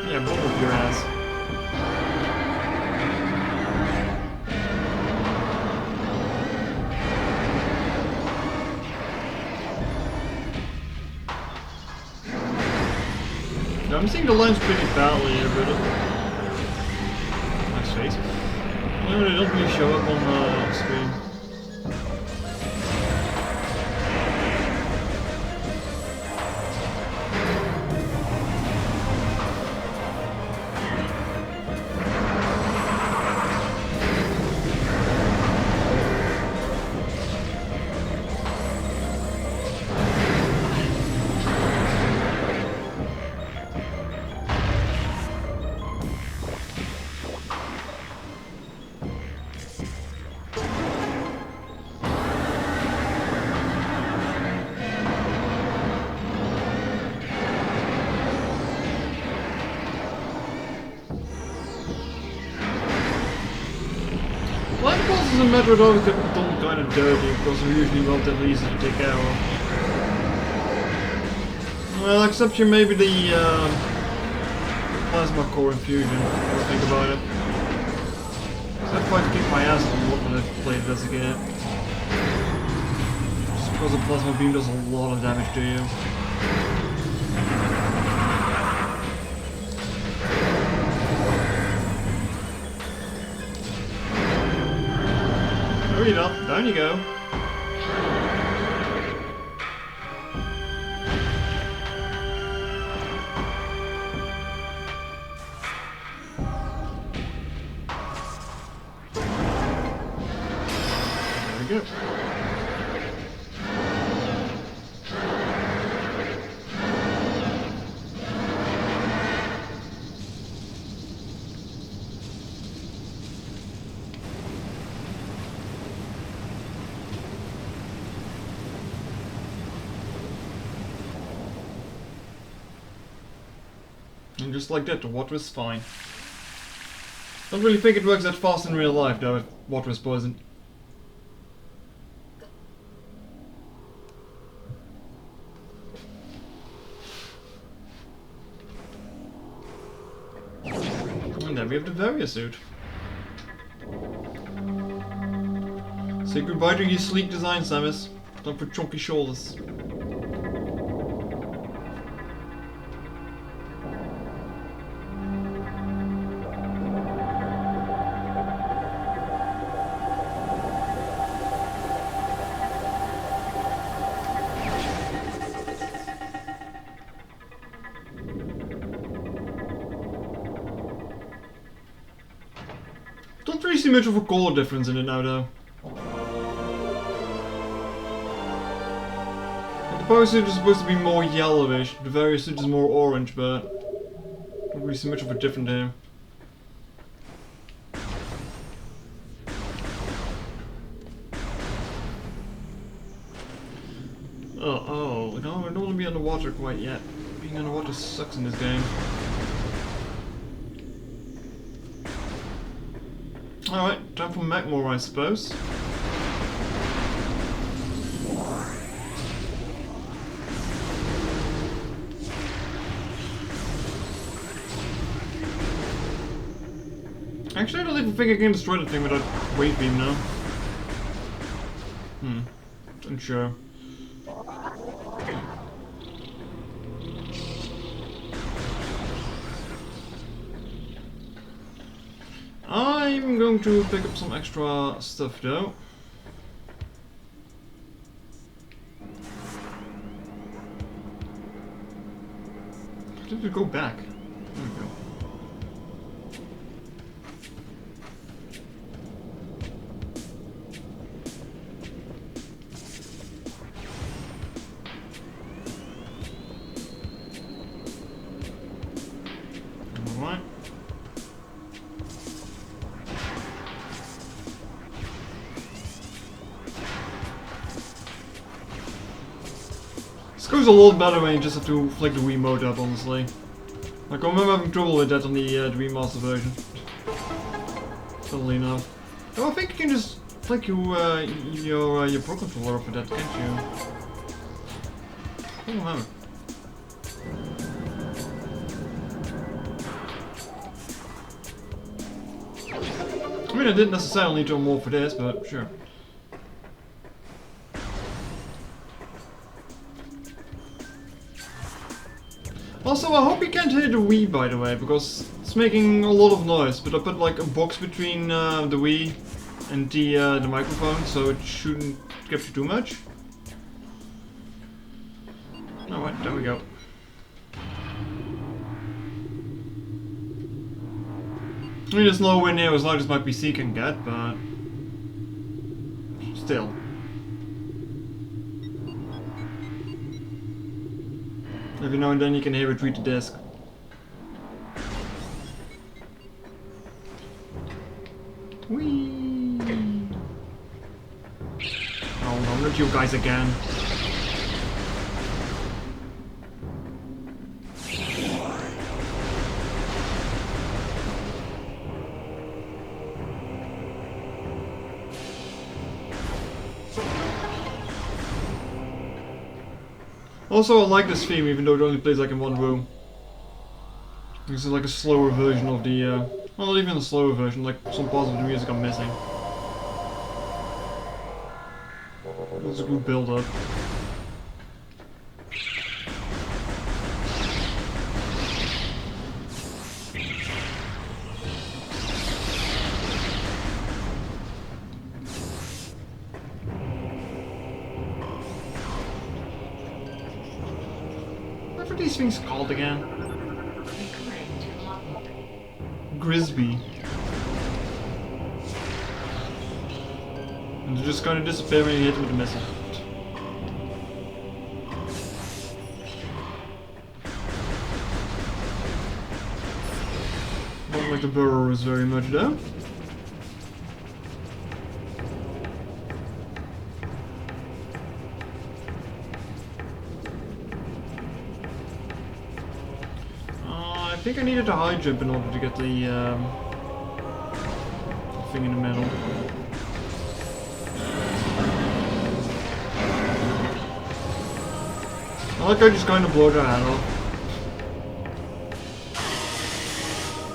Speaker 1: Yeah, both of your ass. Yeah, I'm seeing the lines pretty badly here, but nice face. No, they don't really show up on the screen. Line bosses in Metroid always get done kind of dirty because they're usually relatively easy to take care of. Well, except you maybe the plasma core infusion, if you think about it. That fight kicked my ass a lot when I played it as a kid. Just because the plasma beam does a lot of damage to you. Hurry up, down you go. There we go. And just like that, the water is fine. Don't really think it works that fast in real life, though, if water is poisoned. And then we have the Varia suit. Say goodbye to your sleek design, Samus. Time for chunky shoulders. Don't really see much of a color difference in it now, though. The power suit is supposed to be more yellowish, the Varia suit is more orange, but don't really see much of a difference here. Oh, no, I don't want to be underwater quite yet. Being underwater sucks in this game. Alright, time for Magmore, I suppose. Actually, I don't even think I can destroy the thing without Wave Beam now. Unsure. I'm going to pick up some extra stuff though. How did it go back? There we go. Alright. This goes a lot better when you just have to flick the Wiimote up, honestly. Like, I remember having trouble with that on the Remaster version. Funnily enough. Oh, I think you can just flick your Pro Controller up for that, can't you? I don't remember. I mean, I didn't necessarily need to more for this, but sure. Also, I hope you can't hear the Wii, by the way, because it's making a lot of noise. But I put like a box between the Wii and the microphone, so it shouldn't capture too much. Alright, there we go. I mean, it's nowhere near as loud as my PC can get, but still. Every now and then you can hear it read the disc. Whee! Oh no, not you guys again. Also, I like this theme, even though it only plays like in one room. This is like a slower version of the, well, not even a slower version, like some parts of the music I'm missing. That's a good build up. What are these things called again?
Speaker 3: Returning to lobby.
Speaker 1: Grisby. And they're just kind of disappear when you hit them with a missile. Don't like the burrowers very much though. I think I needed a high jump in order to get the thing in the middle. I like I just kind of blow their head off.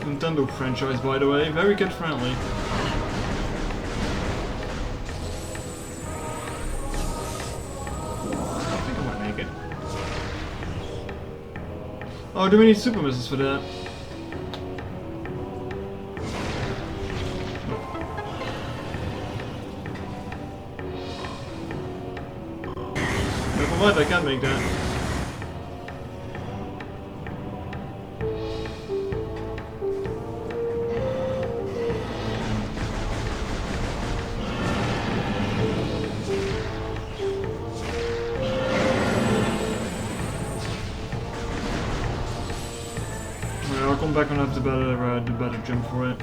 Speaker 1: Nintendo franchise, by the way, very kid friendly. I think I might make it. Oh, do we need super missiles for that? Never mind, I can't make that. I'll come back when I have the better jump for it.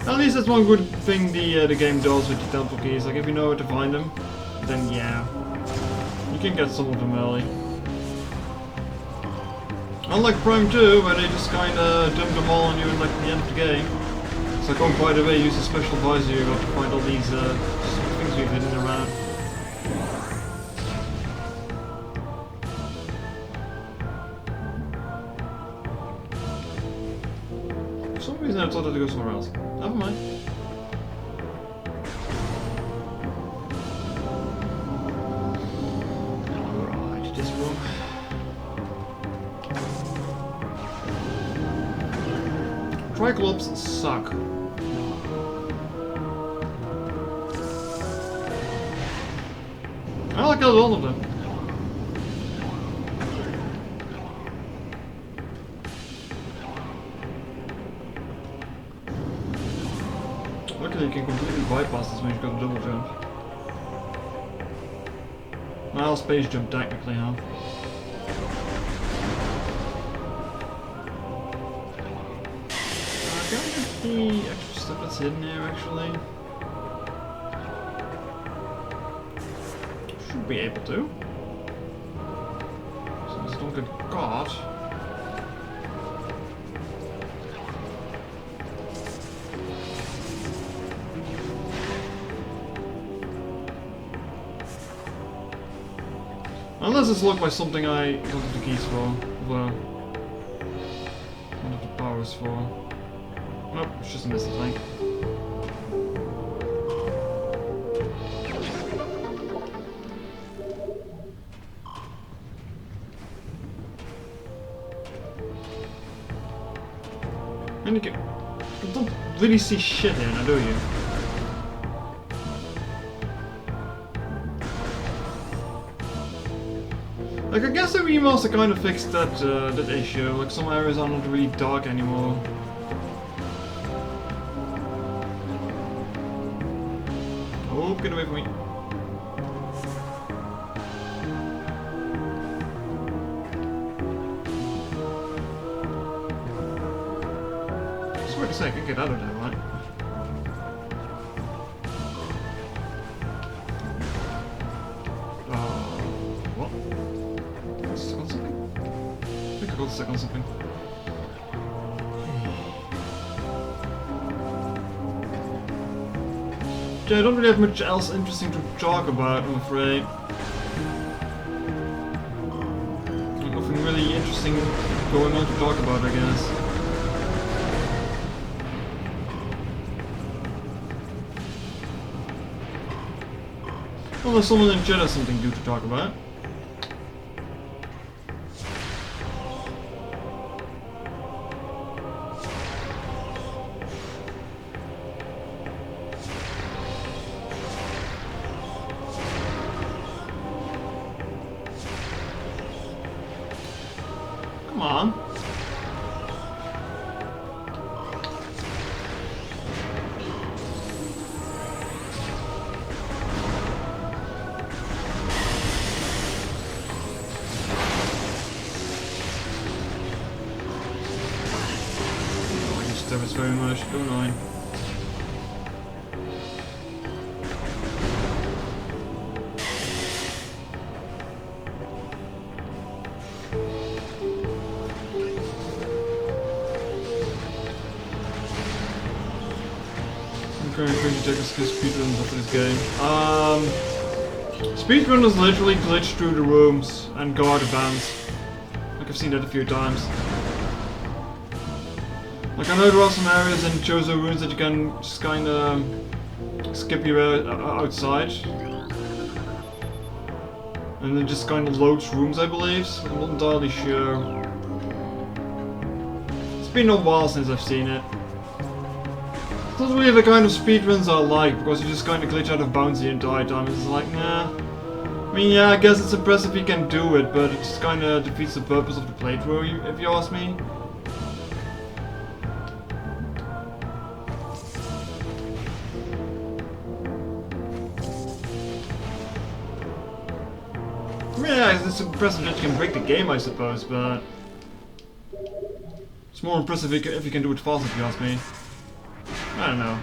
Speaker 1: At least that's one good thing the game does with the temple keys. Like if you know where to find them, then yeah, you can get some of them early. Unlike Prime 2, where they just kind of dump them all on you at like the end of the game. It's like, oh by the way, use a special advisor, you got to find all these things we've hidden around. For some reason I thought I'd go somewhere else. Never mind. Alright, this room. Triclops suck. I like all of them. Luckily you can completely bypass this when you've got a double jump. Well, space jump technically, huh? Can I get the extra stuff that's hidden here actually? Should be able to. So I don't get caught. Unless it's locked by something I wanted the keys for. Well, wanted the powers for. Nope, it's just a missile tank. And you don't really see shit here now, do you? Like, I guess the remaster kind of fixed that that issue. Like, some areas are not really dark anymore. Oh, get away from me. I swear to say, I can get out of there, right? What? Stuck on something? I think I got stuck on something. Yeah, I don't really have much else interesting to talk about, I'm afraid. Nothing really interesting going on to talk about, I guess. Unless someone in chat has something good to talk about. this very much. Go 9. I'm trying to take a speedruns for this game. Speedrunners literally glitch through the rooms and go out of bounds. Like I've seen that a few times. Like I know there are some areas in Chozo ruins that you can just kind of skip your outside. And it just kind of loads rooms, I believe. So I'm not entirely sure. It's been a while since I've seen it. It's not really the kind of speedruns I like, because you just kind of glitch out of bounds the entire time. It's like, nah. I mean, yeah, I guess it's impressive you can do it, but it just kind of defeats the purpose of the playthrough, if you ask me. Yeah, it's impressive that you can break the game, I suppose, but it's more impressive if you can do it fast, if you ask me. I don't know.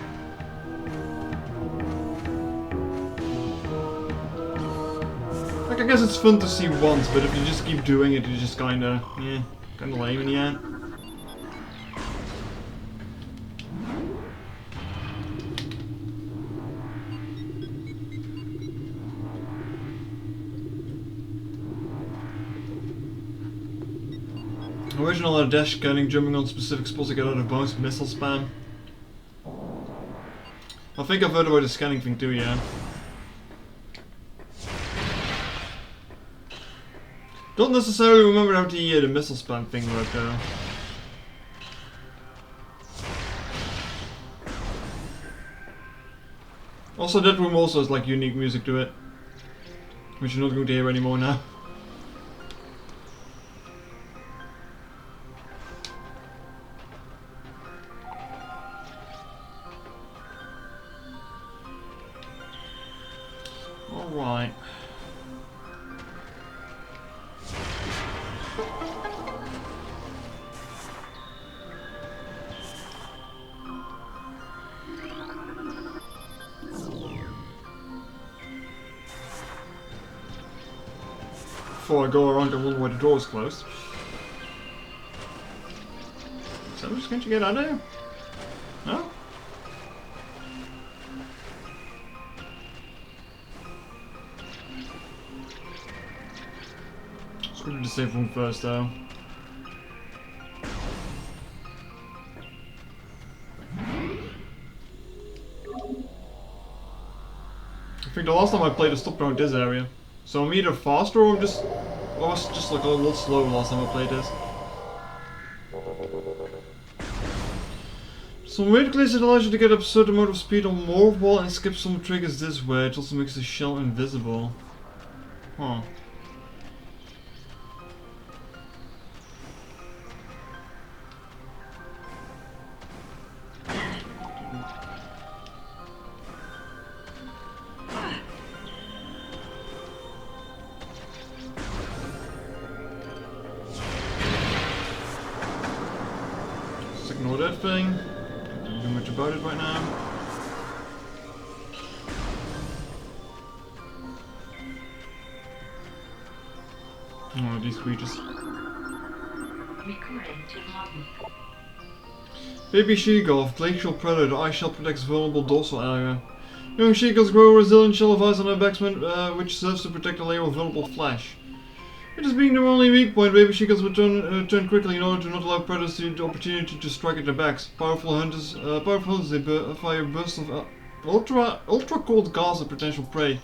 Speaker 1: Like, I guess it's fun to see once, but if you just keep doing it, you just kinda, yeah, kinda lame in the end. Original dash scanning, jumping on specific spots to get out of bounds, missile spam. I think I've heard about the scanning thing too, yeah. Don't necessarily remember how the missile spam thing worked though. Also, that room also has like unique music to it, which you're not going to hear anymore now. Alright. Before I go around and wonder why the door is closed. So I'm just going to get out of here? No? Let's go to the safe room first though. I think the last time I played I stopped around this area. So I'm either faster or I was just like a little slow last time I played this. Some weird glitch allows you to get up a certain amount of speed on morph wall and skip some triggers this way. It also makes the shell invisible. Huh. Just ignore that thing. Don't do much about it right now. Oh, these creatures.
Speaker 3: Recording to lobby.
Speaker 1: Baby she-gull, glacial predator, ice shell protects vulnerable dorsal area. Young she-gulls grow a resilient shell of ice on their backs, which serves to protect a layer of vulnerable flesh. It is being their only weak point, baby she-gulls will turn quickly in order to not allow predators the opportunity to strike at their backs. Powerful hunters, they fire bursts of ultra cold gas at potential prey,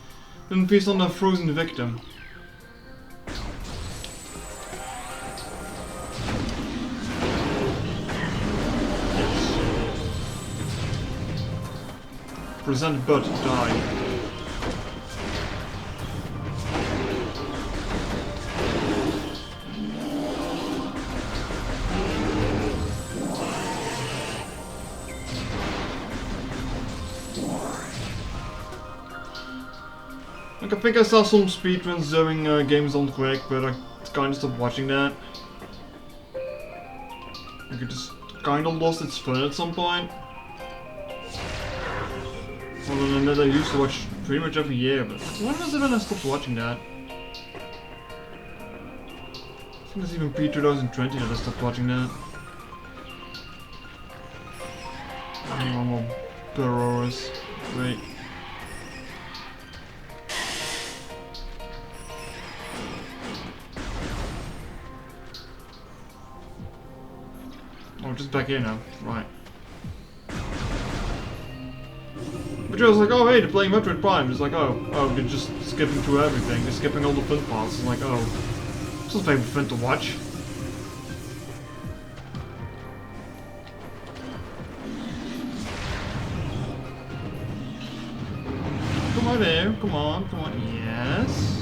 Speaker 1: then feast on their frozen victim. Present but die. Like, I think I saw some speedruns doing games on quick, but I kind of stopped watching that. I could just kind of lost its fun at some point. Other than that, I used to watch pretty much every year, but when was it when I stopped watching that? I think it's even pre-2020 that I stopped watching that. Normal burrowers. Great. Oh, just back here now. Right. But I was like, oh hey, they're playing Metroid Prime. It's like, oh, they're just skipping through everything. They're skipping all the fun parts. It's like, oh, it's not very fun to watch. Come on there, come on, yes.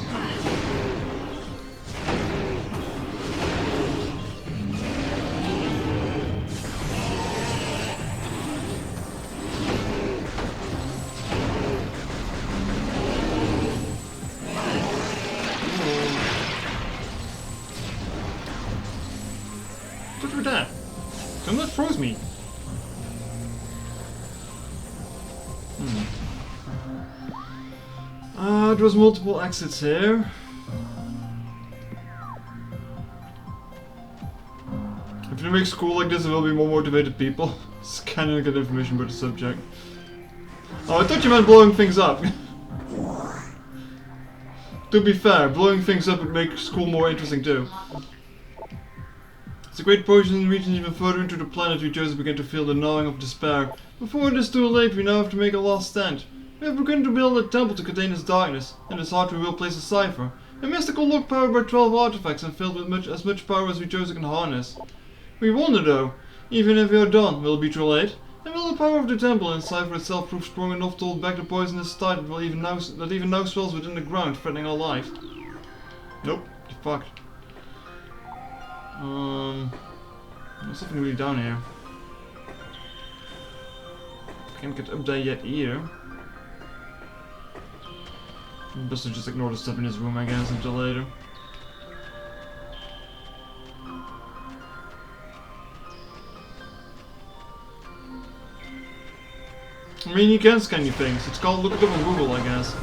Speaker 1: What's with that? Don't that froze me. There was multiple exits here. If you make school like this, there will be more motivated people. Scanning and get information about the subject. Oh, I thought you meant blowing things up. To be fair, blowing things up would make school more interesting too. As the great poison reaches even further into the planet, we Joseph began to feel the gnawing of despair. Before it is too late, we now have to make a last stand. We have begun to build a temple to contain its darkness. In its heart we will place a cipher. A mystical lock powered by 12 artifacts and filled with as much power as we Joseph can harness. We wonder though, even if we are done, will it be too late? And will the power of the temple and cipher itself prove strong enough to hold back the poisonous tide that even now swells within the ground, threatening our life? Nope, you're fucked. There's nothing really down here. Can't get up there yet either. Best to just ignore the stuff in his room, I guess, until later. I mean, you can scan your things. It's called look it up on Google, I guess.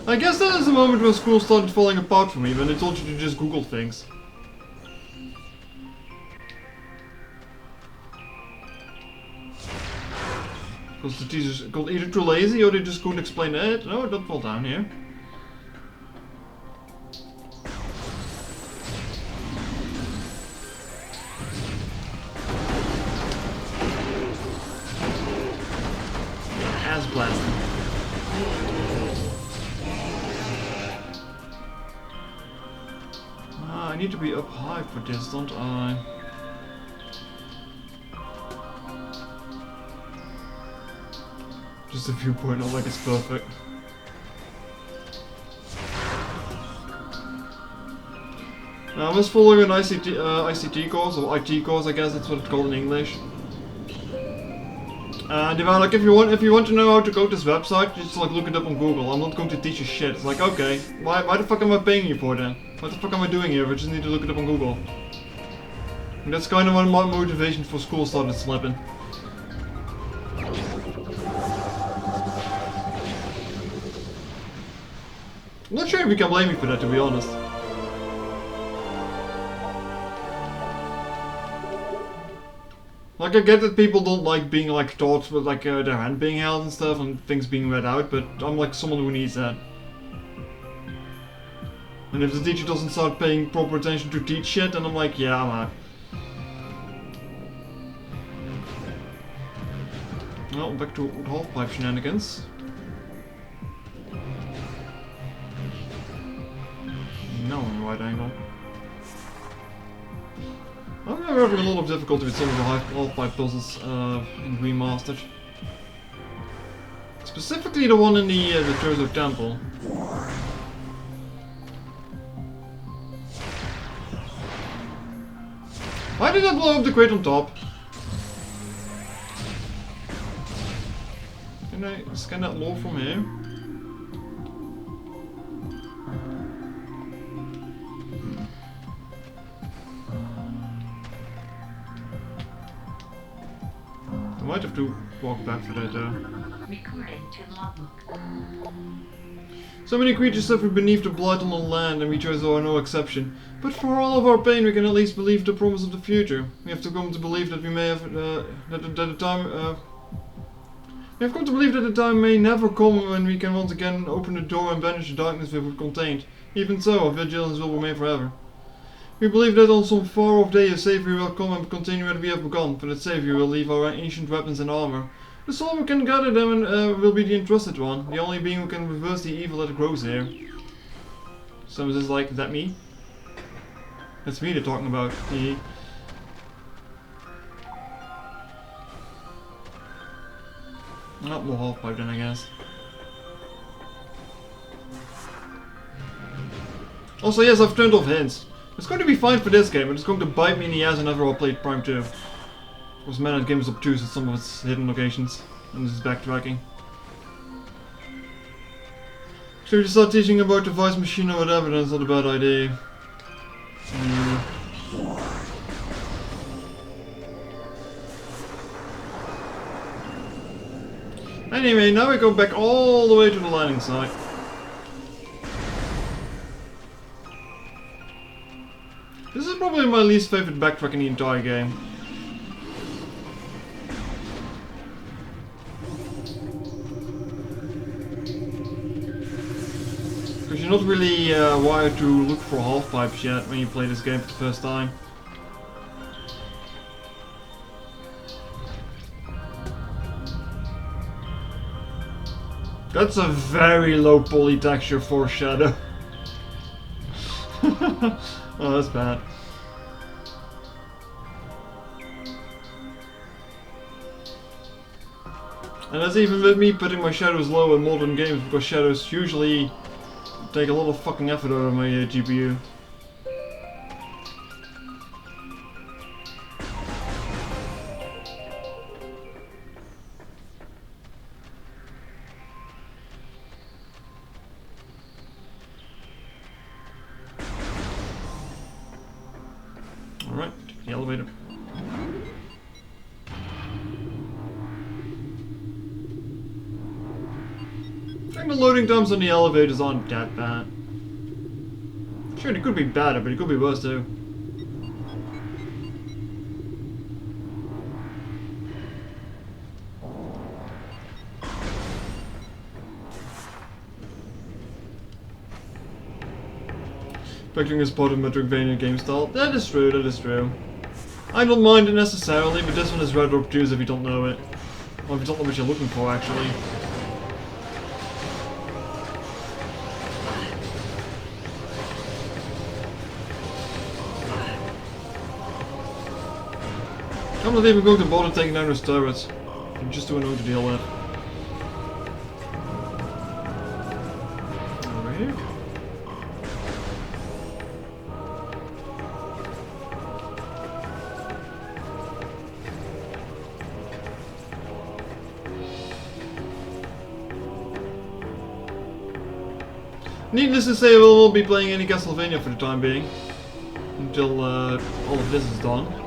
Speaker 1: I guess that is the moment when school started falling apart for me, when they told you to just Google things. Because the teachers got either too lazy or they just couldn't explain it. No, don't fall down here. Ass blasting. I need to be up high for this, don't I? Just a viewpoint, not like it's perfect. Now I was following an ICT course, or IT course, I guess that's what it's called in English. And they were like, if you want to know how to go to this website, just like look it up on Google. I'm not going to teach you shit. It's like, okay, why the fuck am I paying you for then? What the fuck am I doing here if I just need to look it up on Google? And that's kind of when my motivation for school started slipping. I'm not sure if you can blame me for that, to be honest. Like, I get that people don't like being like taught with like their hand being held and stuff and things being read out, but I'm like someone who needs that. And if the teacher doesn't start paying proper attention to teach shit, then I'm like, yeah, I'm out. Well, back to half-pipe shenanigans. Now I'm right angle. I'm having a lot of difficulty with some of the half-pipe puzzles in Remastered. Specifically the one in the Chozo Temple. Why did I blow up the crate on top? Can I scan that lore from here? I might have to walk back for that though.
Speaker 3: Recording to logbook.
Speaker 1: So many creatures suffer beneath the blight on the land, and we chosen are no exception. But for all of our pain, we can at least believe the promise of the future. We have to come to believe that we may have that the time. We have come to believe that the time may never come when we can once again open the door and banish the darkness we have contained. Even so, our vigilance will remain forever. We believe that on some far-off day a Savior will come and continue where we have begun, for that Savior will leave our ancient weapons and armor. The soul who can gather them will be the entrusted one, the only being who can reverse the evil that grows here. Someone says like, is that me? That's me they're talking about. Not more half-pipe then, I guess. Also, yes, I've turned off hints. It's going to be fine for this game, but it's going to bite me in the ass whenever I played Prime 2. Because man, that game is obtuse at some of its hidden locations. And this is backtracking. Should we start teaching about the Vice Machine or whatever? That's not a bad idea. Anyway, now we go back all the way to the landing site. This is probably my least favorite backtrack in the entire game. Because you're not really wired to look for half-pipes yet when you play this game for the first time. That's a very low poly texture for Shadow. Oh, that's bad. And that's even with me putting my shadows low in modern games, because shadows usually take a lot of fucking effort out of my GPU. Alright, the elevator. I think the loading times on the elevators aren't that bad. Sure, it could be better, but it could be worse too. Vectoring is part of Metroidvania game style. That is true, that is true. I don't mind it necessarily, but this one is rather obtuse if you don't know it. Or if you don't know what you're looking for, actually. I'm not even going to bother taking down those turrets. I'm just too annoying to deal with. Over here. Needless to say, we won't be playing any Castlevania for the time being. Until all of this is done.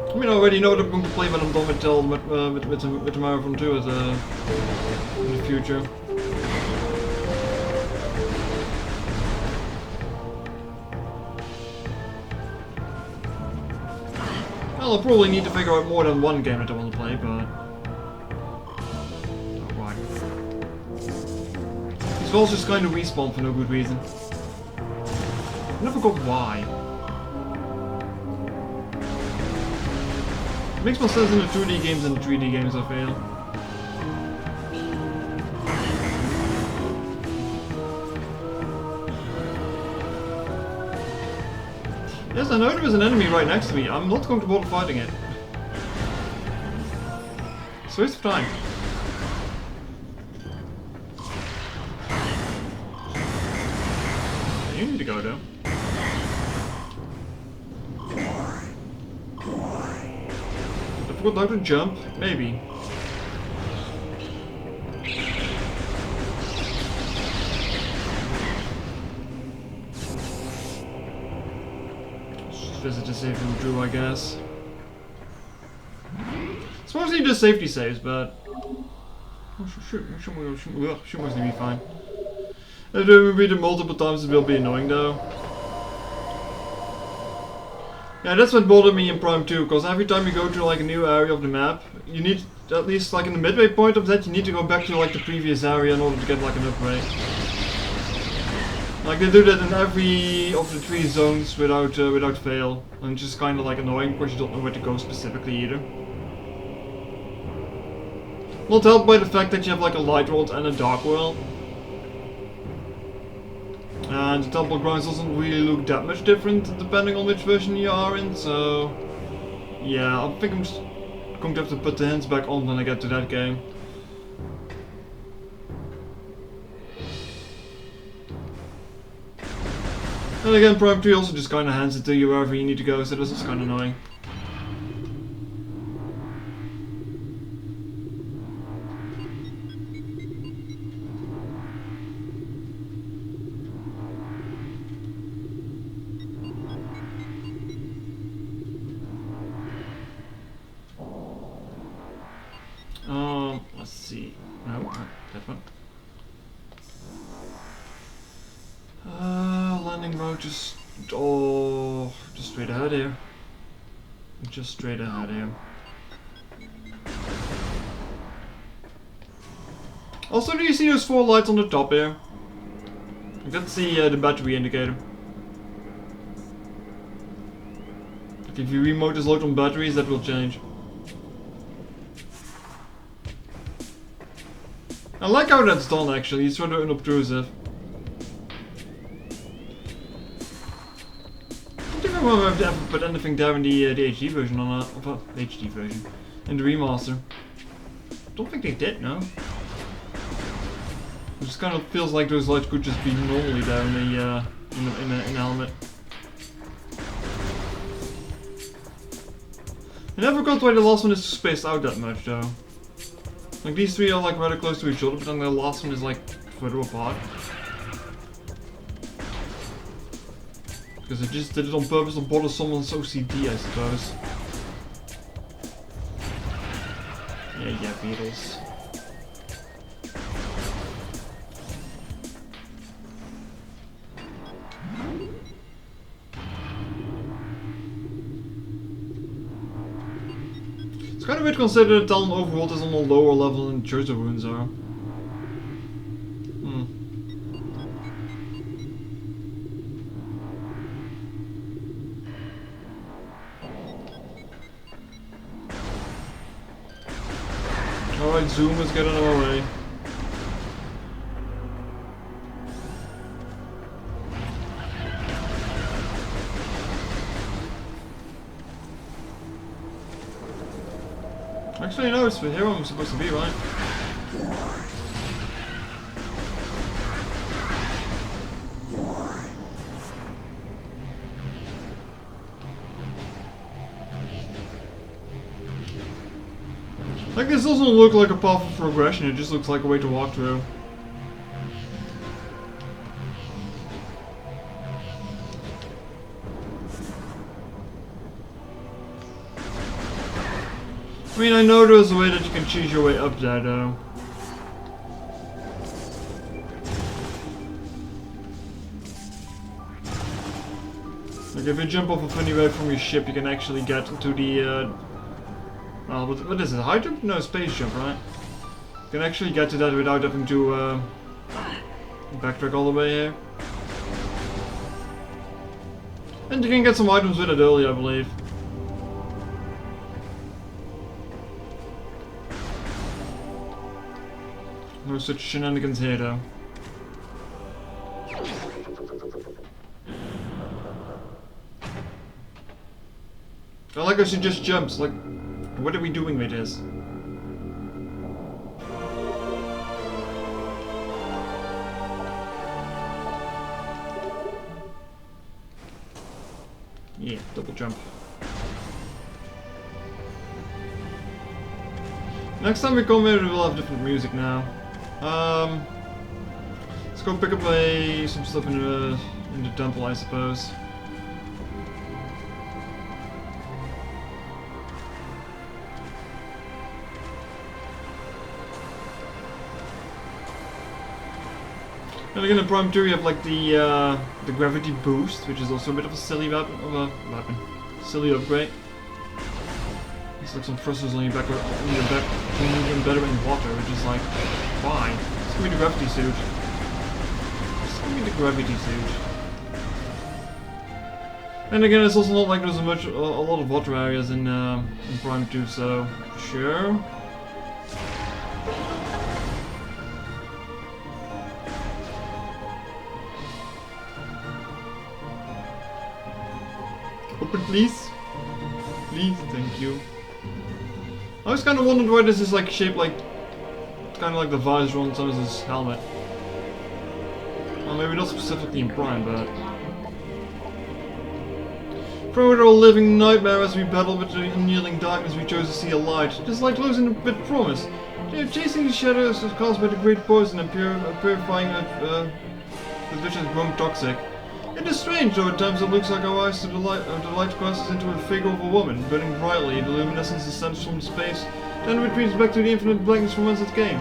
Speaker 1: I mean, I already know what I'm going to play when I'm done with the Marathon 2 in the future. Well, I'll probably need to figure out more than one game that I want to play, but... Oh, why? These walls just kind of respawn for no good reason. I never got why. It makes more sense in the 2D games than the 3D games, I feel. Yes, I know there was an enemy right next to me. I'm not going to bother fighting it. It's a waste of time. You need to go, though. I forgot how to jump? Maybe. visit the safe room too, I guess. It's mostly just safety saves, but should mostly be fine. If they repeat it multiple times, it will be annoying though. Yeah, that's what bothered me in Prime 2, because every time you go to like a new area of the map, you need, at least like in the midway point of that, you need to go back to like the previous area in order to get like an upgrade. Like they do that in every of the 3 zones without fail, and it's just kind of like annoying because you don't know where to go specifically either. Not helped by the fact that you have like a light world and a dark world. And the temple grounds doesn't really look that much different depending on which version you are in, so yeah, I think I'm just going to have to put the hints back on when I get to that game. And again, Prime 3 also just kinda hands it to you wherever you need to go, so this is kinda annoying. Let's see. No, that one. Landing mode just straight ahead here. Just straight ahead here. Also, do you see those 4 lights on the top here? That's the battery indicator. Like if you remote this load on batteries, that will change. I like how that's done actually, it's rather unobtrusive. I don't think I remember if they ever put anything there in the HD version on that, or the HD version, in the remaster. Don't think they did, no. It just kind of feels like those lights could just be normally there in the helmet. I never got why the last one is spaced out that much though. Like these 3 are like rather close to each other, but then the last one is like further apart. Because they just did it on purpose to bother someone's OCD, I suppose. Yeah, Beatles. It's kind of weird considering the town overworld is on a lower level than Church of Ruins are. Alright, Zoom is getting in our way. Actually, no, it's for here I'm supposed to be, right? Like, this doesn't look like a path of progression, it just looks like a way to walk through. I mean, I know there's a way that you can choose your way up there, though. Like, if you jump off a funny way from your ship, you can actually get to the, well, what is it? High jump? No, space jump, right? You can actually get to that without having to, backtrack all the way here. And you can get some items with it early, I believe. No such shenanigans here, though. I like how she just jumps, like, what are we doing with this? Yeah, double jump. Next time we come here, we'll have different music now. Let's go pick up some stuff in the temple, I suppose. And again, in Prime 2 you have like the gravity boost, which is also a bit of a silly silly upgrade. It's like some thrusters on your back, even better in water, which is like, why? Just give me the gravity suit. Just give me the gravity suit. And again, it's also not like there's a lot of water areas in Prime 2, so sure. Open, please. Please, thank you. I was kind of wondering why this is like shaped like, kind of like the visor on Samus's helmet. Well, maybe not specifically in Prime, but. Through it all living nightmare as we battle with the unyielding darkness, we chose to see a light. Just like losing a bit of promise. Chasing the shadows is caused by the great poison and purifying the which has grown toxic. It is strange, though at times it looks like our eyes to the light crosses into a figure of a woman, burning brightly, the luminescence descends from space, then retreats back to the infinite blackness from whence it came.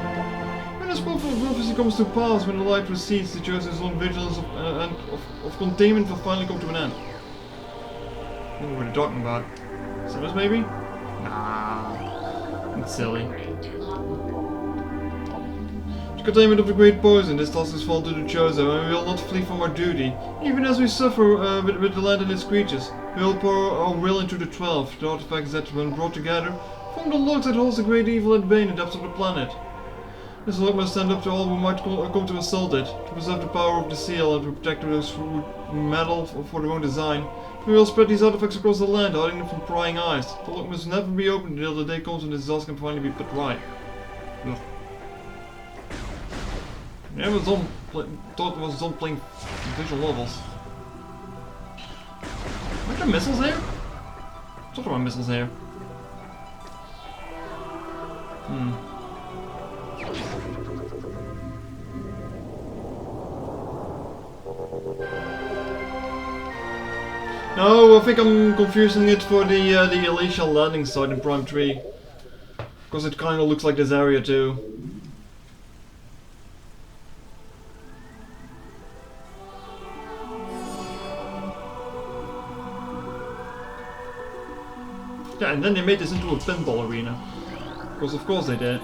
Speaker 1: When this prophecy comes to pass, when the light recedes, the chosen's long vigilance of containment will finally come to an end. What were they talking about? Samus, maybe? Nah. It's silly. The containment of the great poison, this task is fall to the chosen, and we will not flee from our duty. Even as we suffer with the land and its creatures, we will pour our will into the 12, the artifacts that, when brought together, form the logs that holds the great evil at bay in the depths of the planet. This log must stand up to all who might come to assault it, to preserve the power of the seal and to protect those who meddle for their own design. We will spread these artifacts across the land, hiding them from prying eyes. The lock must never be opened until the day comes when this task can finally be put right. Ugh. I was done thought I was done playing visual novels. Are there missiles here? I thought there were missiles here. No, I think I'm confusing it for the Alicia landing site in Prime 3. Because it kinda looks like this area too. Yeah, and then they made this into a pinball arena. Because of course they did.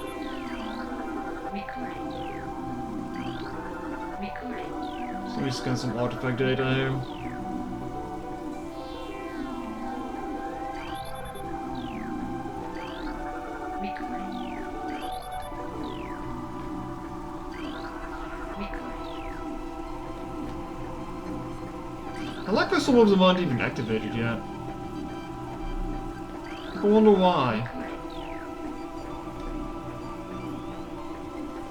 Speaker 1: So we scan some artifact data here. I like how some of them aren't even activated yet. I wonder why.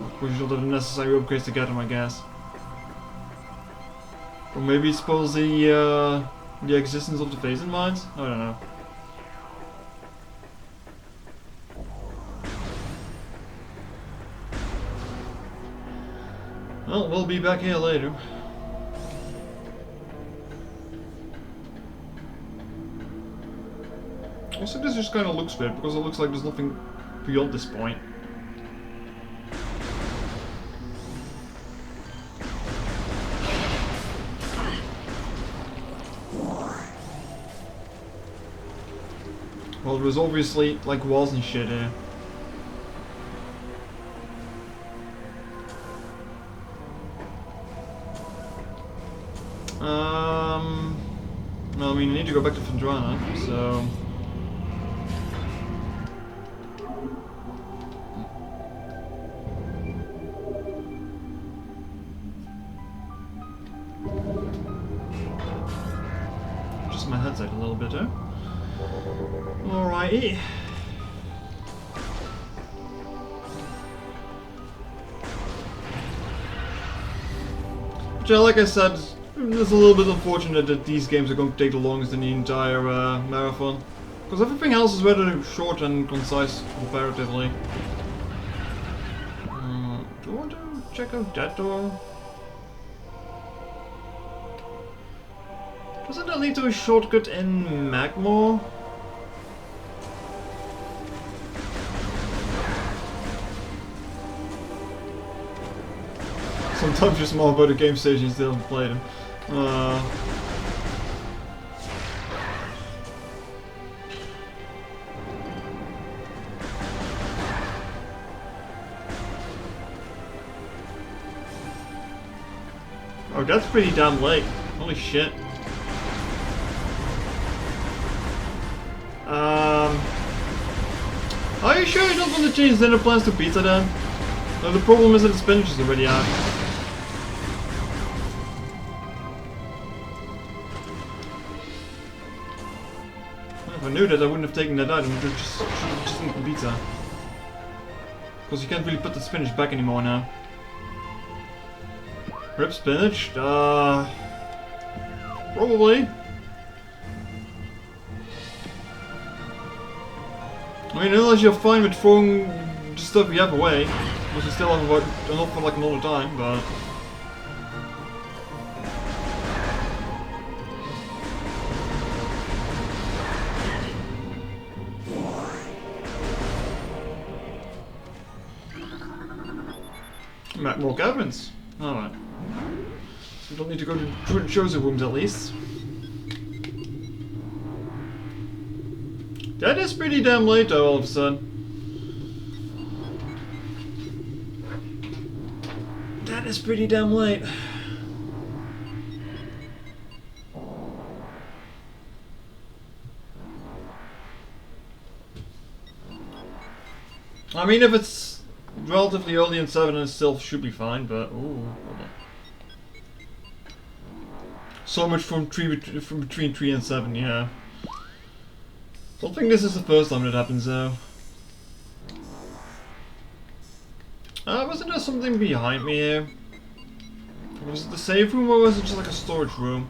Speaker 1: Of course, you'll have the necessary upgrades to get them, I guess. Or maybe it's supposed the existence of the phasing mines? I don't know. Well, we'll be back here later. Also, this just kind of looks weird because it looks like there's nothing beyond this point. Well, there was obviously like walls and shit here. Well, I mean, I need to go back to Phendrana, so. Just my headset a little bit, huh? Alrighty. Which, like I said, it's a little bit unfortunate that these games are going to take the longest in the entire marathon. Because everything else is rather short and concise comparatively. Do I want to check out that door? Doesn't that lead to a shortcut in Magmore? I'm just more about the game stage and still haven't played them. Oh, that's pretty damn late. Holy shit. Are you sure you don't want to change dinner plans to pizza then? No, the problem is that the spinach is already out. If I knew that, I wouldn't have taken that out. I would have just eaten pizza. Because you can't really put the spinach back anymore now. Rip spinach? Probably. I mean, unless you're fine with throwing the stuff you have away, which you still have enough for like another time, but... More cabins. Alright. So we don't need to go to the chosen rooms at least. That is pretty damn late though, all of a sudden. That is pretty damn late. I mean, if it's relatively early in 7, it still should be fine, but... Ooh, hold on. So much from between 3 and 7, yeah. Don't think this is the first time that happens though. Wasn't there something behind me here? Was it the save room or was it just like a storage room?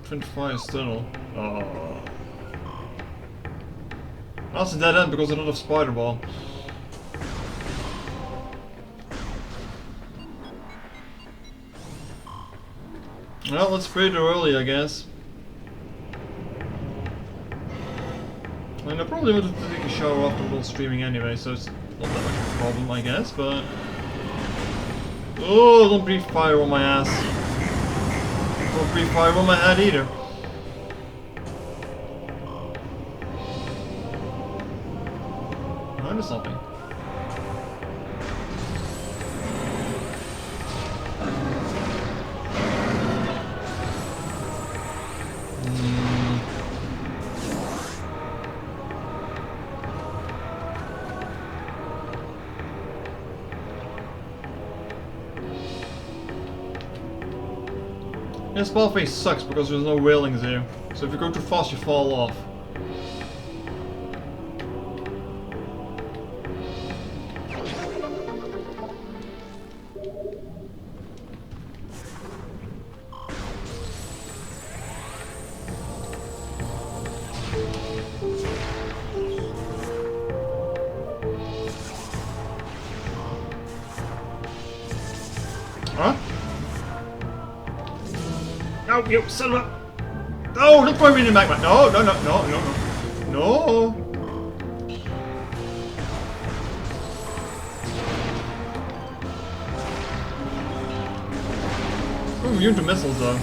Speaker 1: Twin Fire's tunnel. Oh. That's a dead end because I don't have spider ball. Well, let's pray too early, I guess. I mean, I probably wanted to take a shower after while streaming anyway, so it's not that much of a problem, I guess, but... Oh, don't breathe fire on my ass. Don't breathe fire on my head either. Oh, there's something. This pathway sucks because there's no railings here, so if you go too fast you fall off. Huh? No, you son of a... Oh, don't throw me in the magma. No, no, no, no, no, no. No. I'm immune to missiles though.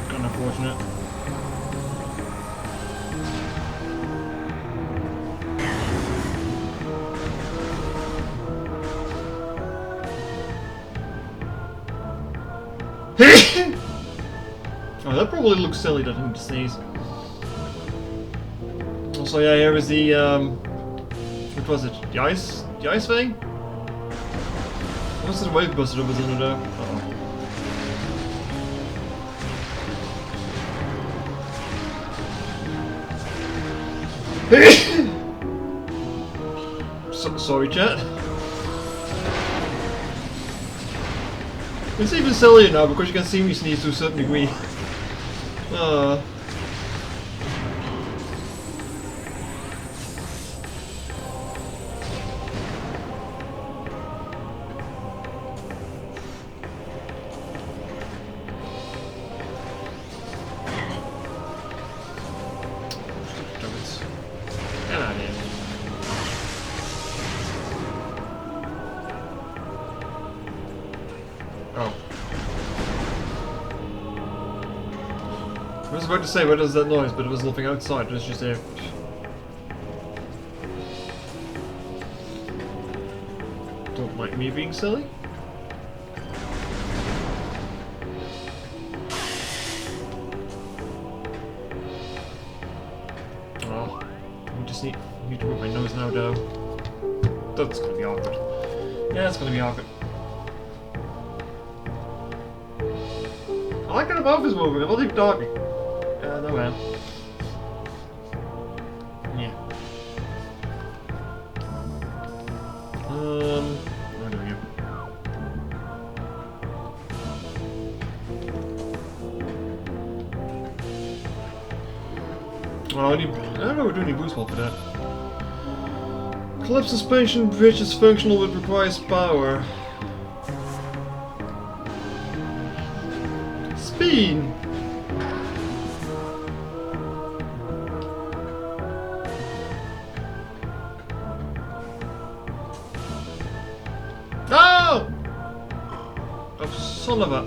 Speaker 1: Kind of unfortunate. Oh, that probably looks silly that I need to sneeze. Also, yeah, here is the, what was it? The ice thing? What was the wave buster that was in there? Uh-oh. Sorry, chat. It's even sillier now because you can see me sneeze to a certain degree. Get out of here. Oh. I was about to say, what is that noise? But it was nothing outside, it was just there. Don't like me being silly. Oh, I just need to rub my nose now, though. That's gonna be awkward. Yeah, it's gonna be awkward. I like that the mouth is moving, I'm not even talking. No man. Yeah. Where do you? Oh, I don't know, we do need boost ball for that. Collapse suspension bridge is functional but requires power. Speed! Oh! Oh, son of a...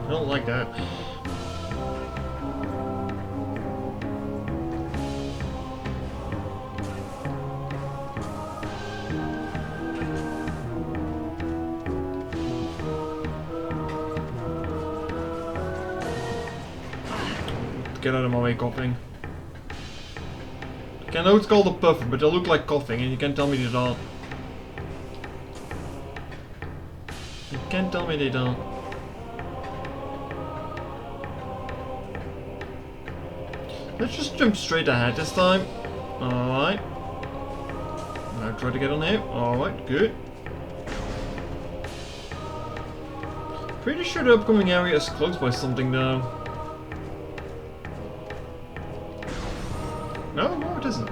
Speaker 1: I don't like that. Get out of my way, coughing. I know it's called a puffer, but they look like coughing, and you can't tell me they don't. You can't tell me they don't. Let's just jump straight ahead this time. Alright. Now try to get on here. Alright, good. Pretty sure the upcoming area is close by something though. No, it isn't.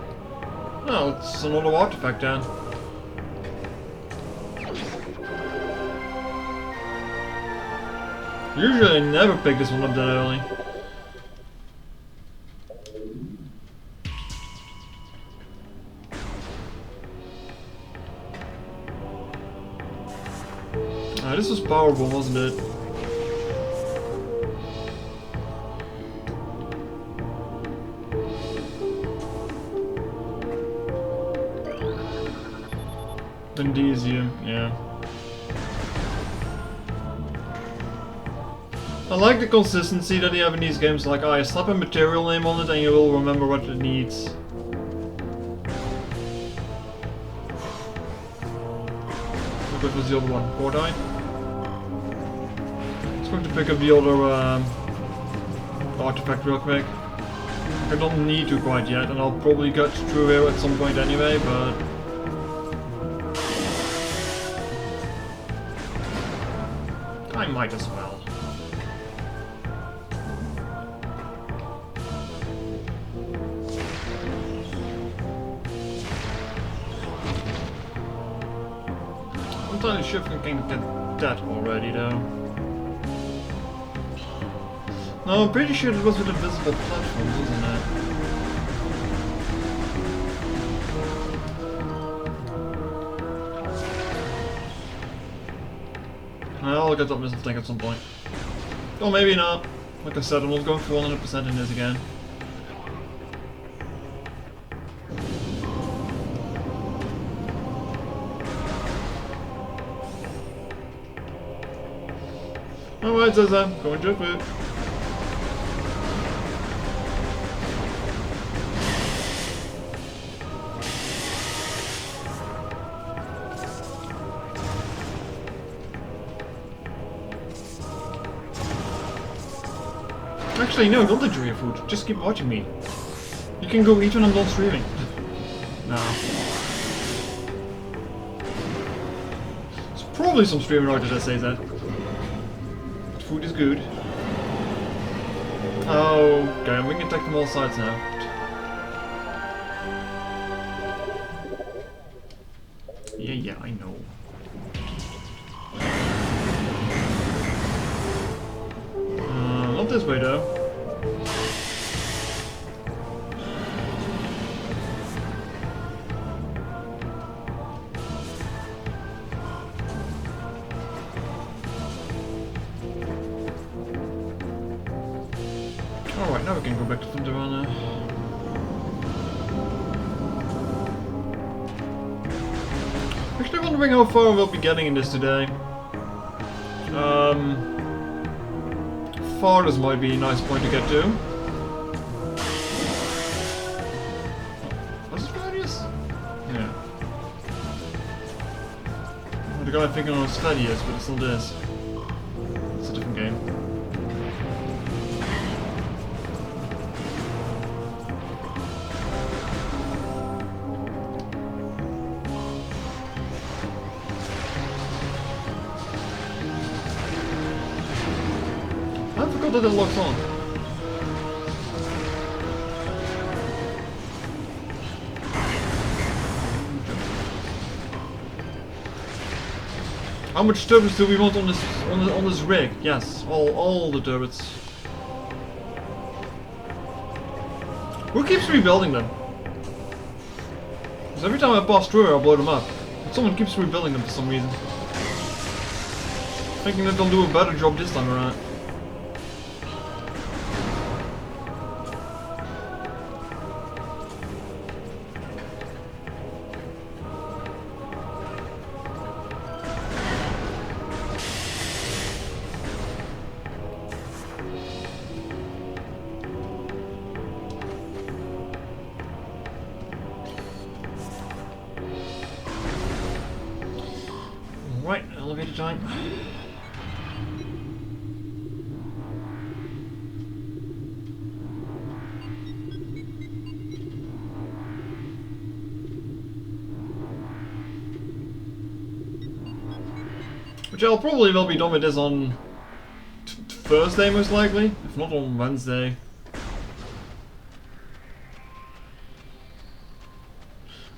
Speaker 1: No, it's another artifact then. Usually I never pick this one up that early. This was powerful, wasn't it? Indesium, yeah. I like the consistency that they have in these games, like, I slap a material name on it and you will remember what it needs. What was the other one? Cordite? Let's go to pick up the other artifact real quick. I don't need to quite yet, and I'll probably get through here at some point anyway, but... I might as well. I'm entirely sure if I can get that already though. No, I'm pretty sure it was with invisible platforms, wasn't it? I'll get that missile tank at some point. Or maybe not. Like I said, I'm not going for 100% in this again. Alright, Zaza, go and jump it. Actually, no, don't enjoy your food. Just keep watching me. You can go eat when I'm done streaming. No. There's probably some streamer out there that says that. But food is good. Oh, okay, we can attack from all sides now. Yeah, I know. Not this way though. Right, now we can go back to Thunderana. Actually wondering how far we'll be getting in this today. Farthest might be a nice point to get to. Was it Radius? Yeah. The guy thinking on Stadius, but it's not this. It's a different game. I forgot that it locks on. How much turrets do we want on this rig? Yes, all the turrets. Who keeps rebuilding them? Because every time I pass through, I'll blow them up. But someone keeps rebuilding them for some reason. Thinking that they'll do a better job this time around. Right, elevator time. Which I'll probably will be done with this on Thursday most likely, if not on Wednesday.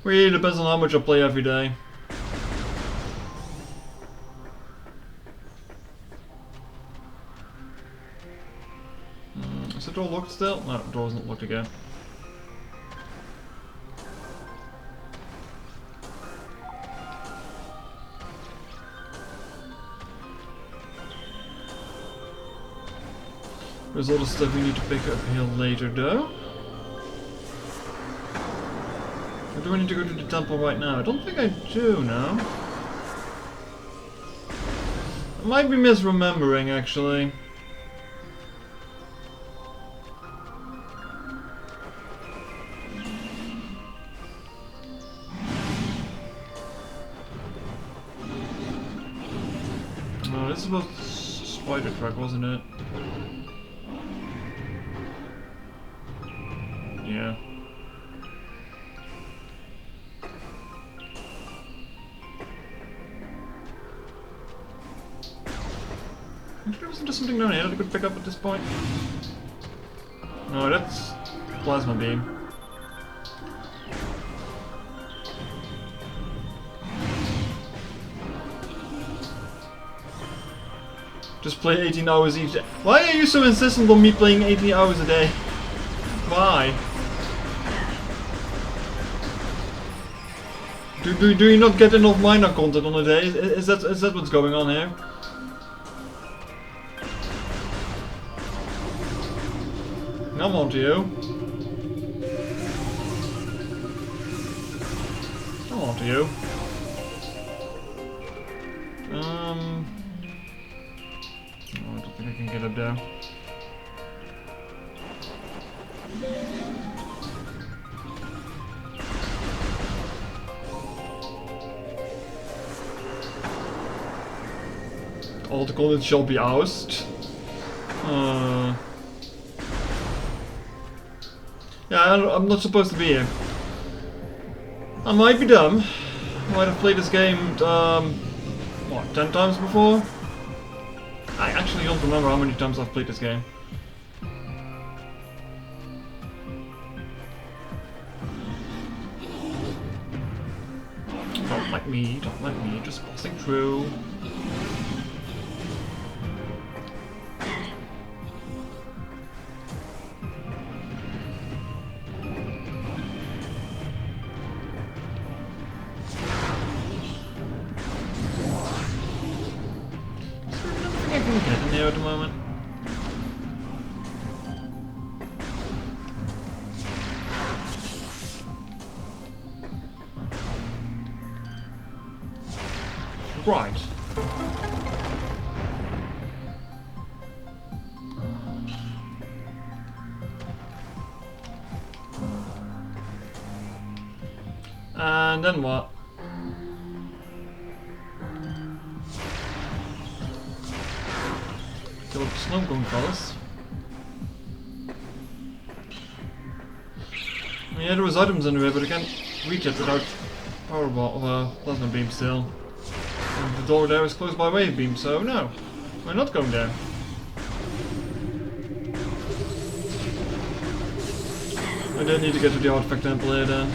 Speaker 1: Really depends on how much I play every day. Is the door locked still? No, the door isn't locked again. There's all the stuff we need to pick up here later though. Or do I need to go to the temple right now? I don't think I do now. I might be misremembering actually. No, this was Spider Truck, wasn't it? Yeah. Actually, wasn't there something down here that I could pick up at this point? No, that's plasma beam. Just play 18 hours each day. Why are you so insistent on me playing 18 hours a day? Why? Do you not get enough minor content on a day? Is that what's going on here? I'm on to you. I'm on to you. Oh, I don't think I can get up there. All the content shall be ousted. Yeah, I'm not supposed to be here. I might be dumb. I might have played this game, what, 10 times before? I actually don't remember how many times I've played this game. Don't like me, just passing through. At the moment. Right. And then what? Kill the snow going fellas. Yeah, there was items anyway, but I can't reach it without plasma beam still. And the door there is closed by wave beam, so no, we're not going there. I did need to get to the artifact temple here then.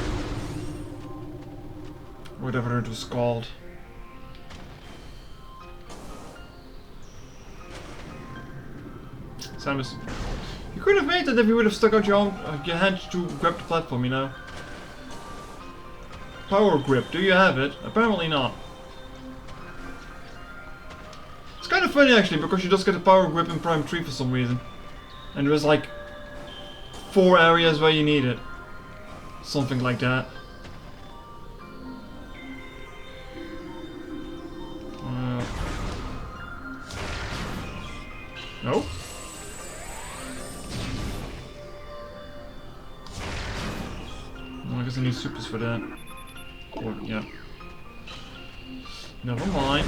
Speaker 1: Whatever it was called. Samus, you could have made it if you would have stuck out your hand to grab the platform, you know. Power grip, do you have it? Apparently not. It's kind of funny actually, because you just get a power grip in Prime 3 for some reason. And there's like 4 areas where you need it. Something like that. No? Well, I guess I need supers for that. Or, yeah. Never mind.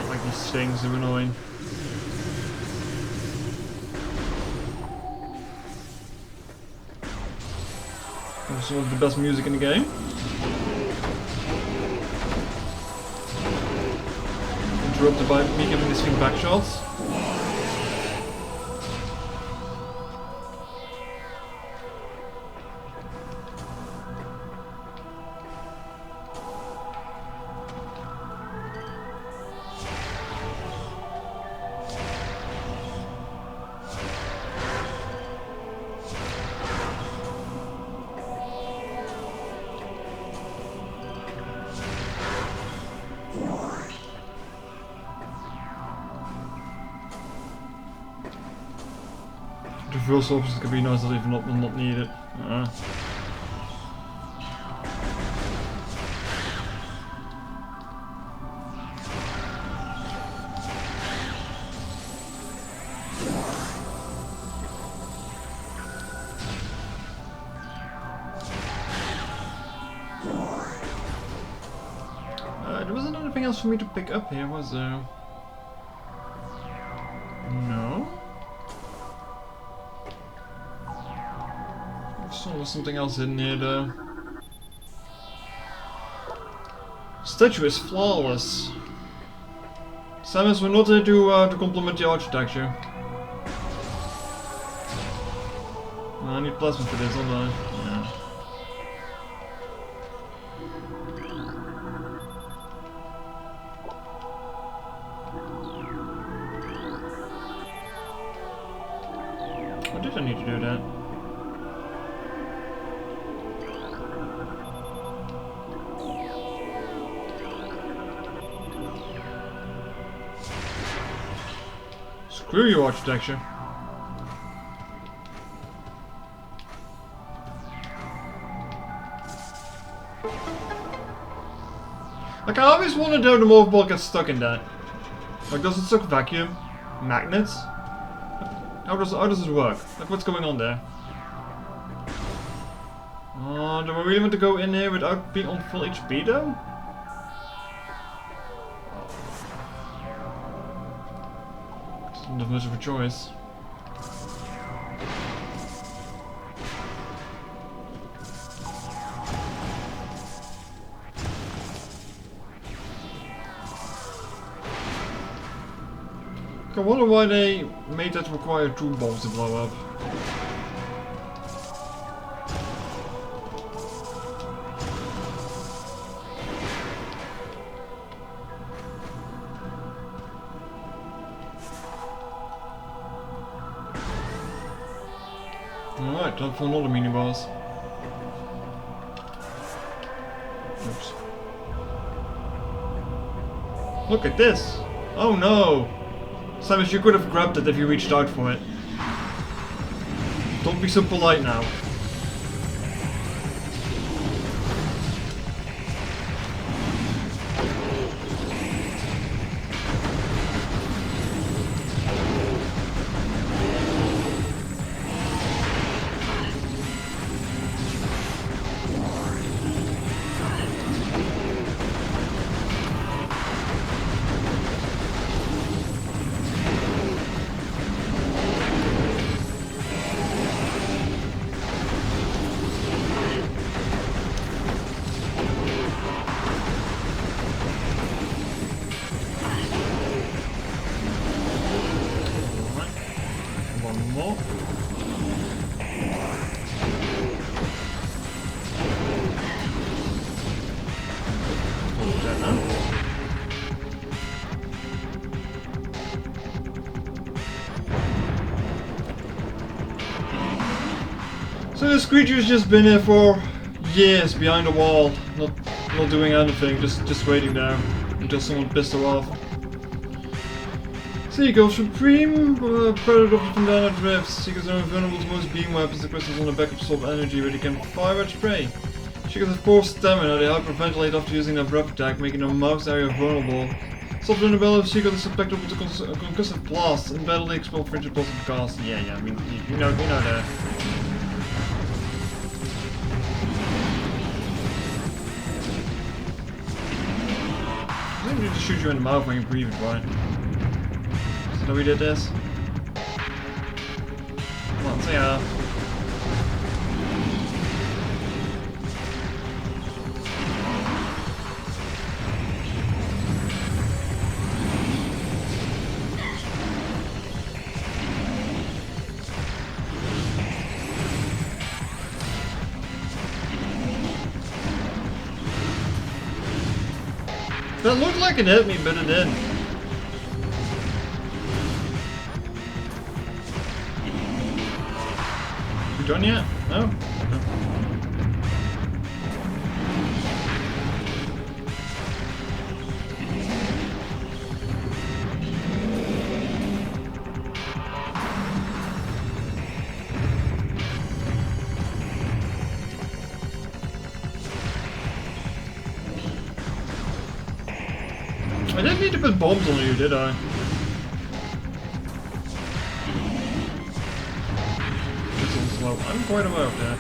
Speaker 1: Like these things are annoying. Some of the best music in the game. Interrupted by me giving this thing back shots. The first options could be nice that even not needed. There wasn't anything else for me to pick up here, was there? No? There was something else in here though. Statue is flawless. Samus, we're not here to compliment the architecture. I need plasma for this, don't I? Yeah. Why did I need to do that? Screw you, architecture. Like, I always wondered how the morph ball gets stuck in that. Like, does it suck vacuum? Magnets? How does it work? Like, what's going on there? Oh, do I really want to go in here without being on full HP though? Don't have much of a choice. I wonder why they made that require 2 bombs to blow up. Alright, time for another mini boss. Oops. Look at this! Oh no! Samus, you could have grabbed it if you reached out for it. Don't be so polite now. So this creature's just been here for years behind a wall, not doing anything, just waiting there until someone pissed her off. Seagull Supreme, Predator from down at drifts. Seagulls are invulnerable to most beam weapons. The crystals on the back absorb energy, but they can fire at prey. Seagulls have poor stamina. They hyperventilate after using their breath attack, making their mouth area vulnerable. Soft in the belly of Seagull is susceptible to concussive blasts and badly expel frigid positive gas. Yeah, I mean, you know that. I think we just shoot you in the mouth when you breathe it, right? So we did this. Come on, say yeah. That looked like it hit me, but it didn't. You done yet? No? No. I didn't need to put bombs on you, did I? It's on slow. I'm quite aware of that.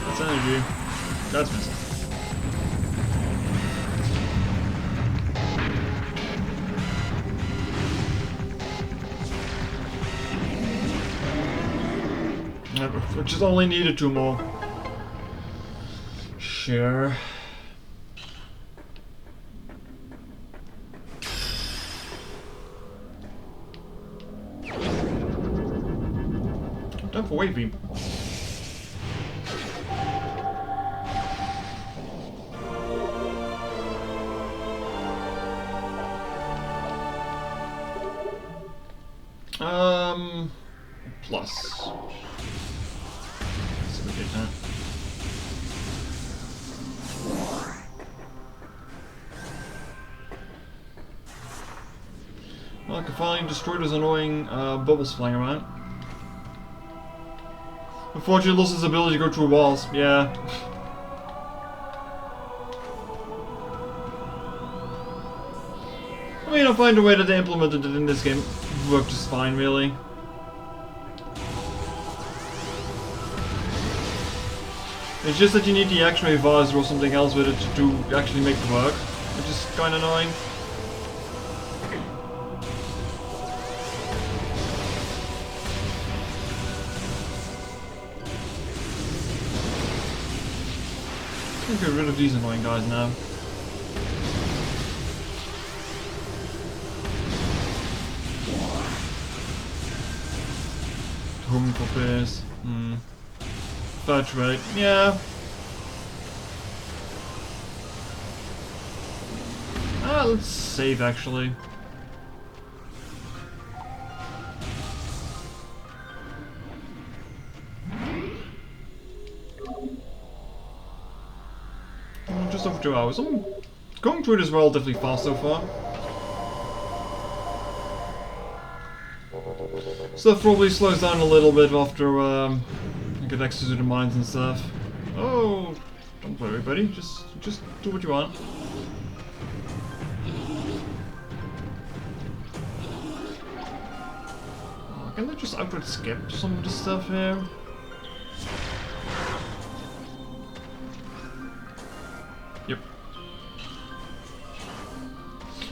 Speaker 1: That's energy. That's missing. I just only needed 2 more. Sure. Time for wave beam. Plus. So we get that. Well, I can finally destroy those annoying bubbles flying around. Unfortunately, lost his ability to go through walls. Yeah. I mean, I find the way that they implemented it in this game worked just fine, really. It's just that you need the X-ray visor or something else with it to actually make it work, which is kind of annoying. Let's get rid of these annoying guys now. Home for this. Fudge rate. Yeah. Let's save actually. Just over 2 hours. I'm going through this relatively fast so far. Stuff probably slows down a little bit after I get access to the mines and stuff. Oh, don't worry, buddy. Just do what you want. Oh, can I just outright skip some of the stuff here? Yep.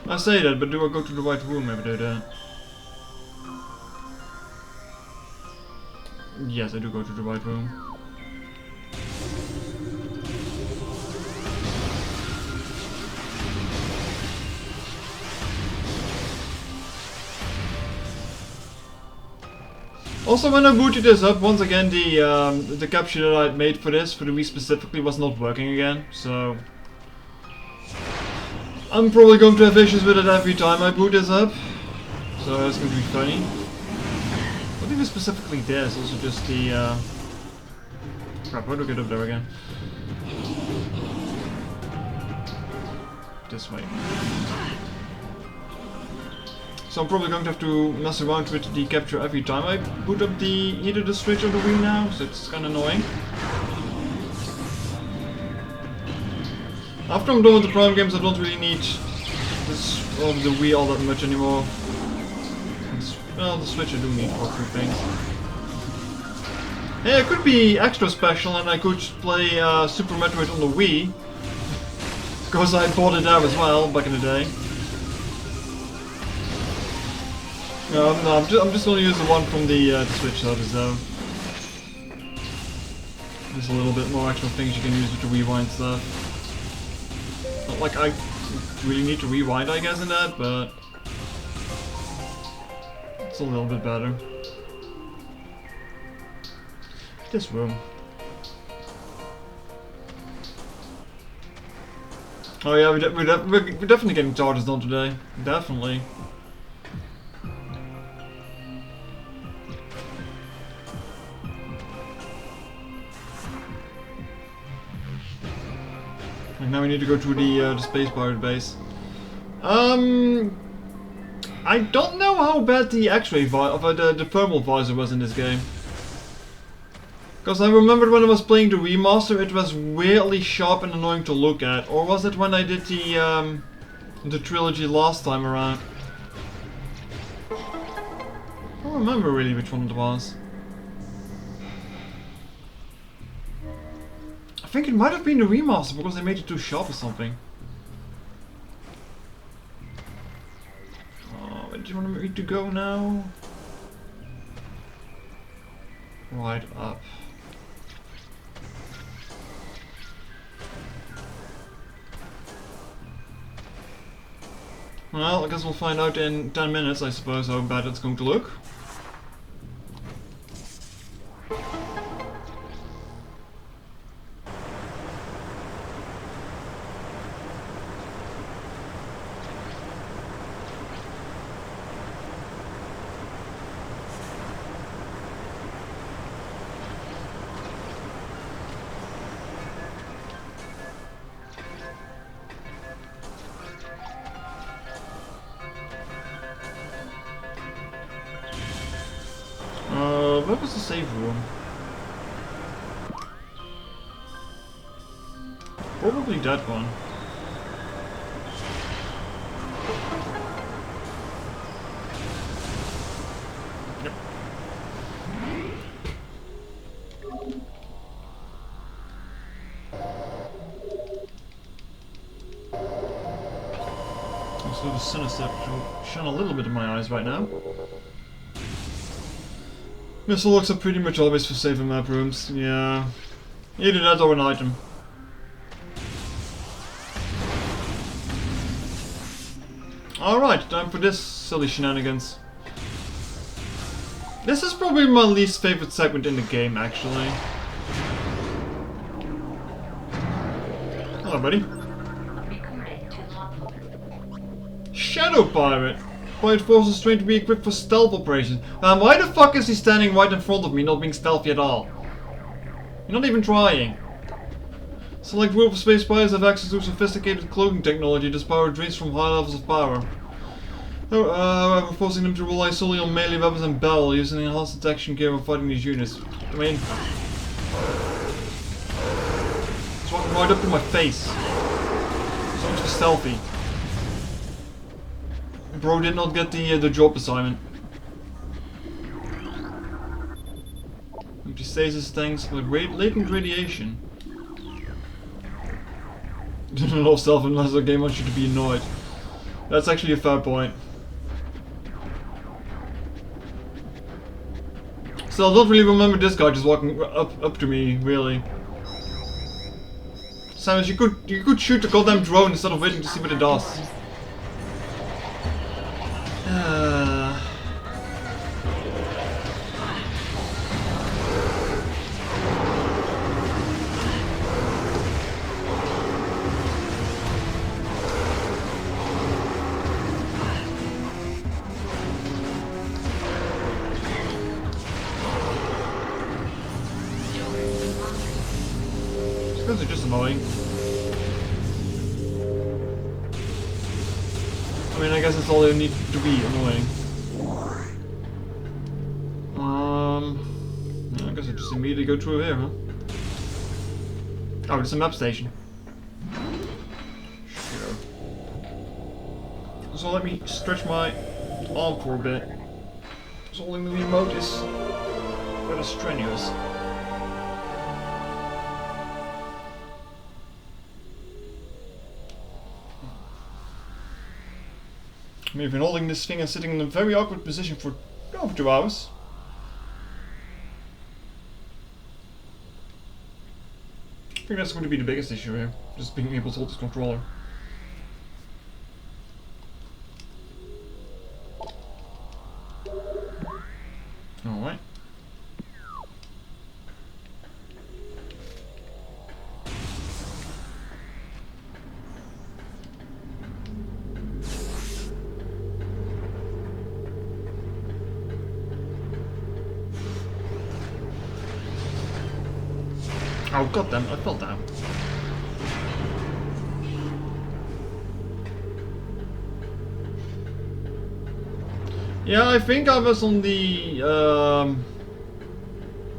Speaker 1: I say that, but do I go to the right room if I do that? Yes, I do go to the right room. Also, when I booted this up, once again the capture that I made for this, for the Wii specifically, was not working again, so... I'm probably going to have issues with it every time I boot this up, so it's going to be funny. Not even specifically this, also just the... Crap, how do I get up there again? This way. So I'm probably going to have to mess around with the capture every time I boot up either the Switch or the Wii now, so it's kind of annoying. After I'm done with the Prime games, I don't really need this or the Wii all that much anymore. Well, the Switch I do need for a few things. Hey, it could be extra special and I could play Super Metroid on the Wii. Because I bought it there as well, back in the day. No, I'm just gonna use the one from the Switch though. There's a little bit more extra things you can use with the rewind stuff. Not like I really need to rewind, I guess, in that, but it's a little bit better. This room. Oh yeah, we're definitely getting charges done today. Definitely. And now we need to go to the Space Pirate base. I don't know how bad the X-ray the thermal visor was in this game. Because I remembered when I was playing the remaster, it was weirdly sharp and annoying to look at. Or was it when I did the trilogy last time around? I don't remember really which one it was. I think it might have been the remaster because they made it too sharp or something. Oh, where do you want me to go now? Right up. Well, I guess we'll find out in 10 minutes, I suppose, how bad it's going to look. Where was the save room? Probably that one. Yep. Also the sinister shine a little bit in my eyes right now. Missile locks are pretty much always for saving map rooms, yeah. Either that or an item. Alright, time for this silly shenanigans. This is probably my least favorite segment in the game, actually. Hello, buddy. Shadow Pirate! Pirate Force is trained to be equipped for stealth operations. Why the fuck is he standing right in front of me, not being stealthy at all? You're not even trying. Select group of space pirates have access to sophisticated cloaking technology. This power drains from high levels of power. However, forcing them to rely solely on melee weapons and battle, using enhanced detection gear when fighting these units. I mean, it's walking right up to my face. So much for stealthy. Bro did not get the job assignment. Empty stasis tanks with latent radiation. Didn't love self unless the game wants you to be annoyed. That's actually a fair point. Still, I don't really remember this guy just walking up to me, really. Samus, you could shoot the goddamn drone instead of waiting to see what it does. Those are just annoying. I mean, I guess that's all they need to be annoying. Yeah, I guess I just immediately go through here, huh? Oh, it's a map station. Sure. So let me stretch my arm for a bit. So holding the remote is rather strenuous. I mean, I've been holding this thing and sitting in a very awkward position for over 2 hours. I think that's going to be the biggest issue here, just being able to hold this controller. Alright. Oh goddamn, I fell down. Yeah, I think I was on the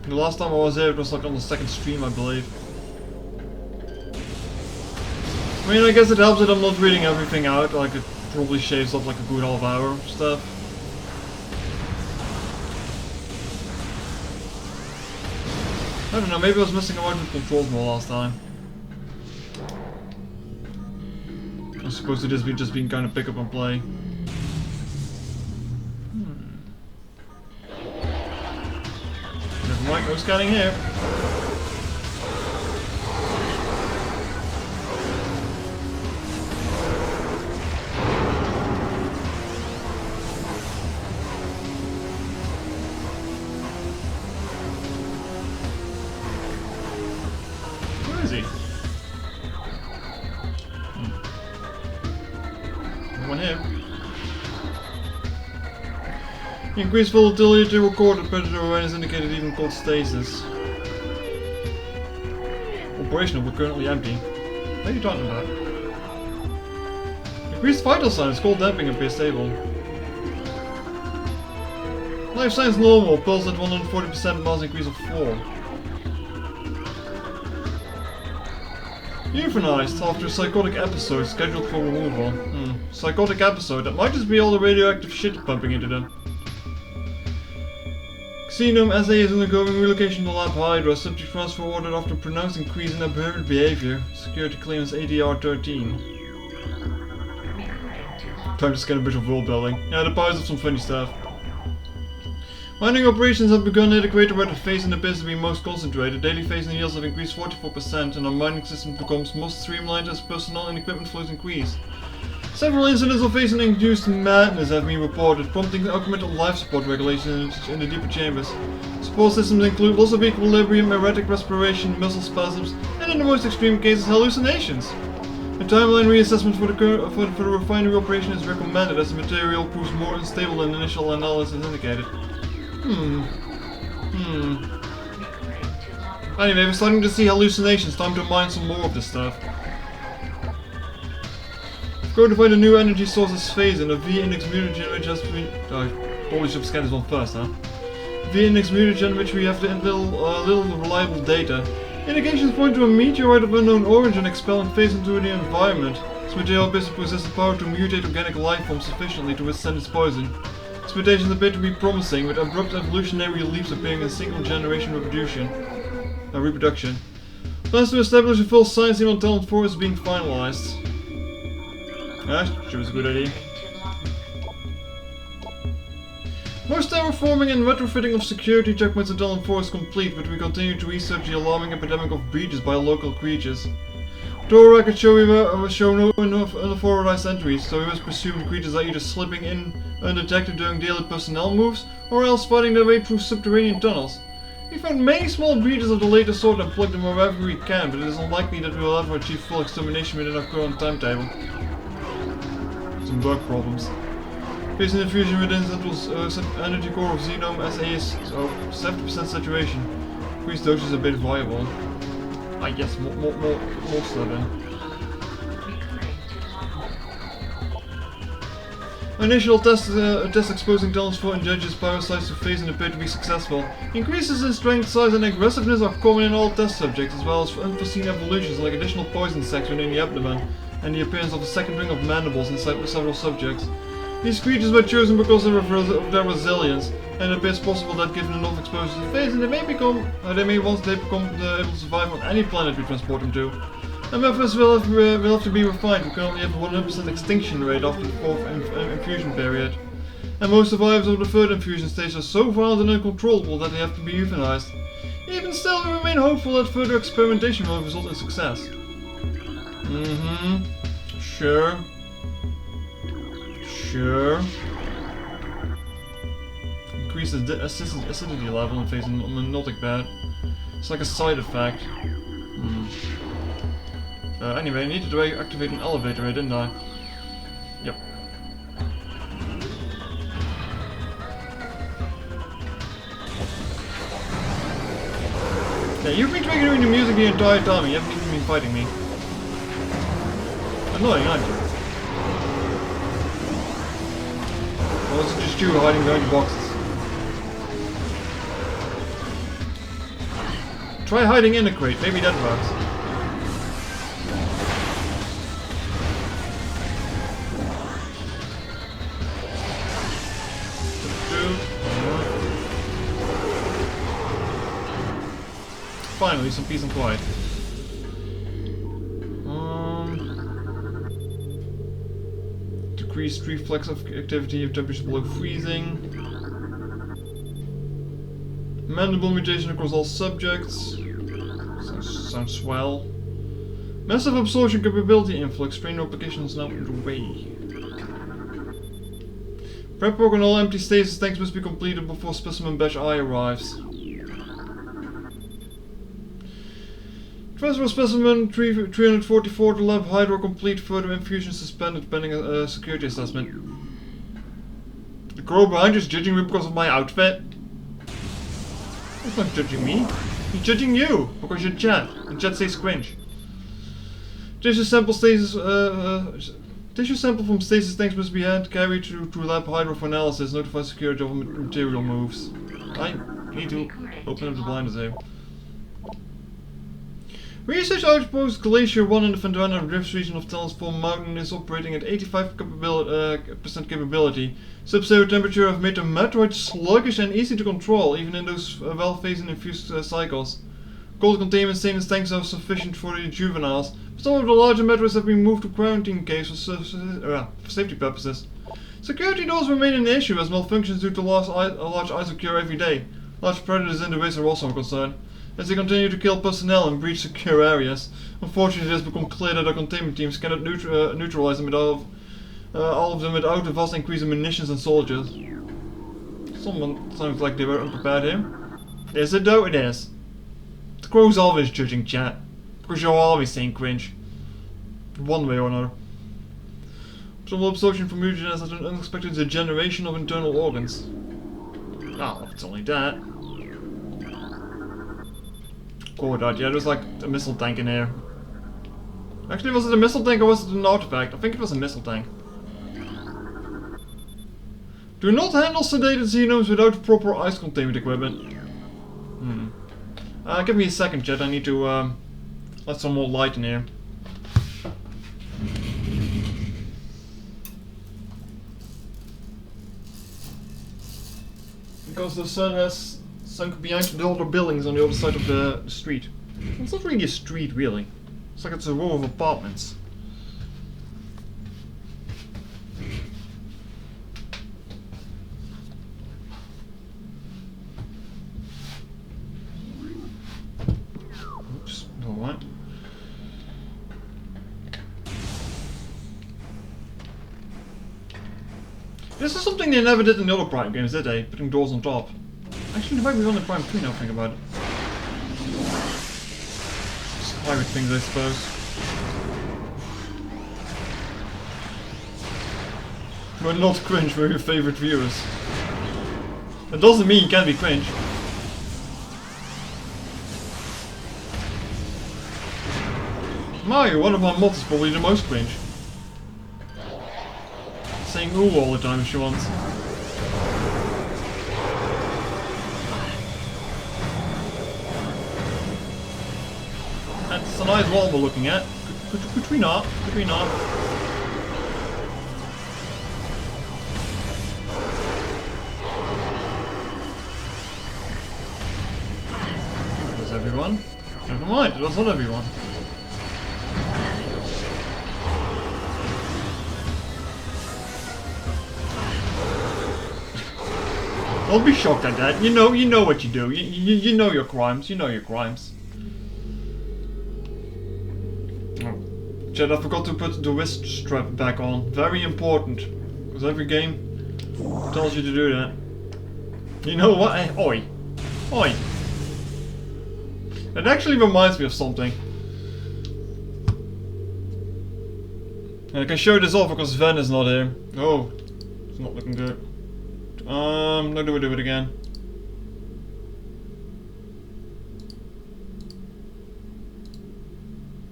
Speaker 1: last time I was there, it was like on the second stream, I believe. I mean, I guess it helps that I'm not reading everything out, like it probably shaves up like a good half hour of stuff. I don't know, maybe I was messing around with controls more last time. I'm supposed to just be kind of pick up and play. Never mind, no scanning here. Where is he? No one here. Increased volatility to record the predator when is indicated even called stasis. Operational but currently empty. What are you talking about? Increased vital signs, cold damping appears stable. Life signs normal, pulse at 140%, mass increase of 4. Euthanized after a psychotic episode scheduled for removal. Psychotic episode, that might just be all the radioactive shit pumping into them. Xenome assay is undergoing relocation to Lab Hydra, subject transfer ordered after pronounced increase in aberrant behavior. Security clearance ADR 13. Time to scan a bit of world building. Yeah, the powers of some funny stuff. Mining operations have begun at a crater where the phase and appears to be most concentrated. Daily phase and yields have increased 44% and our mining system becomes most streamlined as personnel and equipment flows increase. Several incidents of phase and induced madness have been reported, prompting augmented life support regulations in the deeper chambers. Support systems include loss of equilibrium, erratic respiration, muscle spasms, and in the most extreme cases, hallucinations. A timeline reassessment for the refinery operation is recommended as the material proves more unstable than initial analysis indicated. Anyway, we're starting to see hallucinations. Time to mine some more of this stuff. Of Go to find a new energy source's phase in a V-index mutagen which has been... probably should scan this one first, huh? V-index mutagen which we have little reliable data. Indications point to a meteorite of unknown origin expelling phase into the environment. This material appears to possess the power to mutate organic life forms sufficiently to withstand its poison. Its mutations appear to be promising, with abrupt evolutionary leaps appearing in single generation reproduction. Plans to establish a full science team on Talent 4 is being finalized. Yeah, sure was a good idea. Most terraforming and retrofitting of security checkpoints on Talent 4 is complete, but we continue to research the alarming epidemic of breaches by local creatures. Door records show no unauthorized entries, so we must presume the creatures are either slipping in undetected during daily personnel moves, or else fighting their way through subterranean tunnels. We found many small breaches of the latest sort and plugged them wherever we can, but it is unlikely that we will ever achieve full extermination within our current timetable. Some bug problems. Facing infusion within central energy core of Xenome SA is 70% saturation. Increased doses are a bit viable. Ah yes, more stuff. Initial test exposing Talents 4 and Judge's parasites to phase and appear to be successful. Increases in strength, size and aggressiveness are common in all test subjects, as well as unforeseen evolutions like additional poison sacs within the abdomen, and the appearance of a second ring of mandibles inside several subjects. These creatures were chosen because of their resilience, and it appears possible that given enough exposure to the phase, they may once they become able to survive on any planet we transport them to. And methods will have to be refined. We currently have a 100% extinction rate after the 4th infusion period. And most survivors of the 3rd infusion stage are so violent and uncontrollable that they have to be euthanized. Even still, we remain hopeful that further experimentation will result in success. Sure. Increase the acidity level in phase of hypnotic bed. It's like a side effect. Anyway, I needed to activate an elevator here, didn't I? Yep. Yeah, you've been triggering the music the entire time and you haven't even been fighting me. Annoying, aren't you? Or was it just you hiding behind the boxes? Try hiding in a crate, maybe that works. Finally, some peace and quiet. Decreased reflex activity if temperature below freezing. Mandible mutation across all subjects. Sounds swell. Massive absorption capability influx. Train applications now underway. Prep work on all empty stasis tanks must be completed before specimen batch I arrives. Transfer specimen 344 to lab hydro complete, further infusion suspended pending a security assessment. The crow behind you is judging me because of my outfit. He's not judging me. He's judging you because you're chat. And chat says cringe. Tissue sample from stasis tanks must be hand carried to lab hydro for analysis. Notify security of material moves. I need to open up the blinders here. Research Outpost Glacier 1 in the Vendana Drifts region of Talents 4 Mountain is operating at 85% capability. Sub-zero temperature have made the Metroid sluggish and easy to control, even in those well-phased and infused cycles. Cold containment stainless tanks are sufficient for the juveniles, but some of the larger Metroids have been moved to quarantine caves for safety purposes. Security doors remain an issue as malfunctions due to large ice occur every day. Large predators in the base are also a concern, as they continue to kill personnel and breach secure areas. Unfortunately, it has become clear that our containment teams cannot neutralize them all of them without a vast increase in munitions and soldiers. Someone sounds like they were unprepared here. Is it though? It is. The crow's always judging chat, because you're always saying cringe. One way or another. Trouble absorption from mutagen has an unexpected degeneration of internal organs. Oh, if it's only that. Cool, yeah, there's like a missile tank in here. Actually, was it a missile tank or was it an artifact? I think it was a missile tank. Do not handle sedated xenomes without proper ice containment equipment. Give me a second, chat. I need to let some more light in here. Because the sun has sunk behind the other buildings on the other side of the street. It's not really a street, really. It's like it's a row of apartments. Oops, alright. This is something they never did in the other Prime games, did they? Putting doors on top. Actually, the way we on the Prime 3 now, think about it. Just pirate things, I suppose. But not cringe for your favorite viewers. That doesn't mean you can't be cringe. Mario, one of my mods is probably the most cringe. Saying ooh all the time if she wants. That's a nice wall we're looking at. Could we not? Could we not? It was everyone. Never mind, it was not everyone. Don't be shocked at that. You know what you do. You know your crimes. You know your crimes. Oh. Chad, I forgot to put the wrist strap back on. Very important. Because every game tells you to do that. You know what? Hey, oi. Oi. It actually reminds me of something. And I can show this off because Van is not here. Oh. It's not looking good. No, do it again.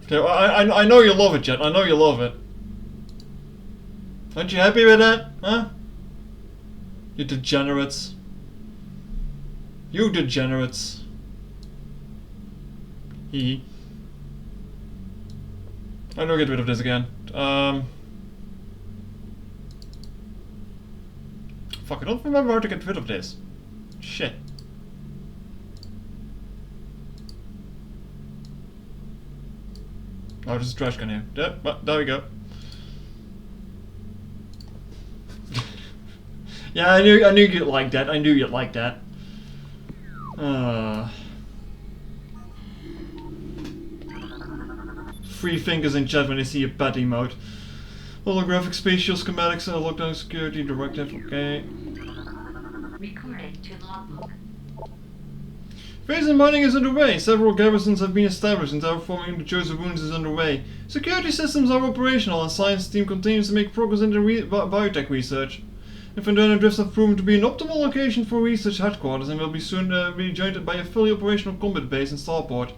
Speaker 1: Okay, I know you love it, Jet. I know you love it. Aren't you happy with that? Huh? You degenerates. You degenerates. Hee. I'm gonna get rid of this again. Fuck, I don't remember how to get rid of this. Shit. Oh, there's a trash can here. Yep, well, there we go. Yeah, I knew you'd like that. I knew you'd like that. Three fingers in chat when they see a pet emote. Holographic spatial schematics and lockdown security directive, okay.
Speaker 3: Recording to logbook.
Speaker 1: Phase and mining is underway. Several garrisons have been established and terraforming the chosen wounds is underway. Security systems are operational and science team continues to make progress in the biotech research. Inferno Drifts have proven to be an optimal location for research headquarters and will be soon be joined by a fully operational combat base in Starport.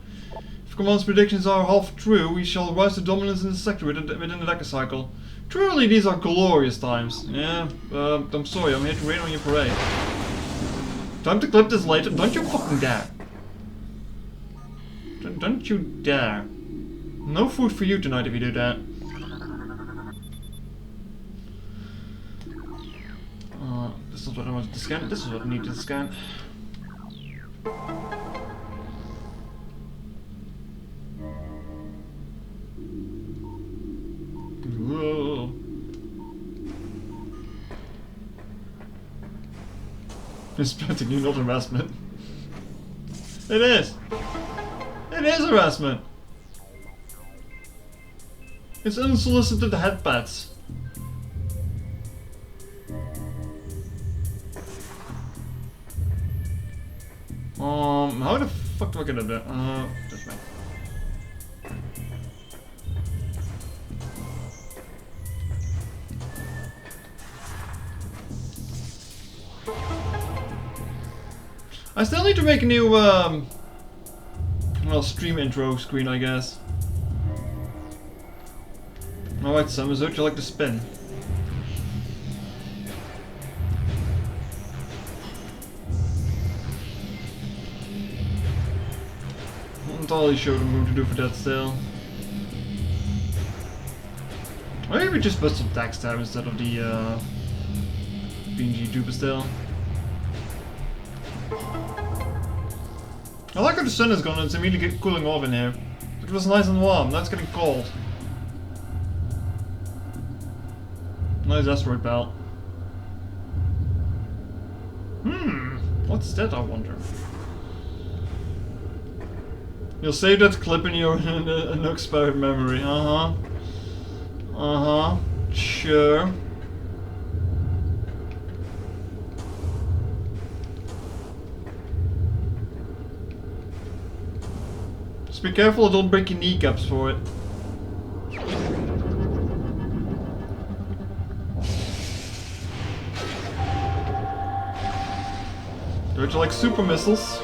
Speaker 1: If Command's predictions are half true, we shall rise to dominance in the sector within the Deca cycle. Truly, these are glorious times. Yeah, I'm sorry, I'm here to rain on your parade. Time to clip this later. Don't you fucking dare. Don't you dare. No food for you tonight if you do that. This is what I wanted to scan. This is what I need to scan. Whoa. It's practically not harassment. It is! It is harassment! It's unsolicited headpats. How the fuck do I get up there? This way. I still need to make a new, well, stream intro screen, I guess. Alright, Summers, how'd you like to spin? Not entirely sure what I'm going to do for that still. Or maybe just put some text there instead of the PNG duper still. I like how the sun is gone and it's immediately cooling off in here. It was nice and warm, now it's getting cold. Nice asteroid belt. What's that, I wonder? You'll save that clip in your unexpired memory, sure. Just be careful, don't break your kneecaps for it. Don't you like super missiles?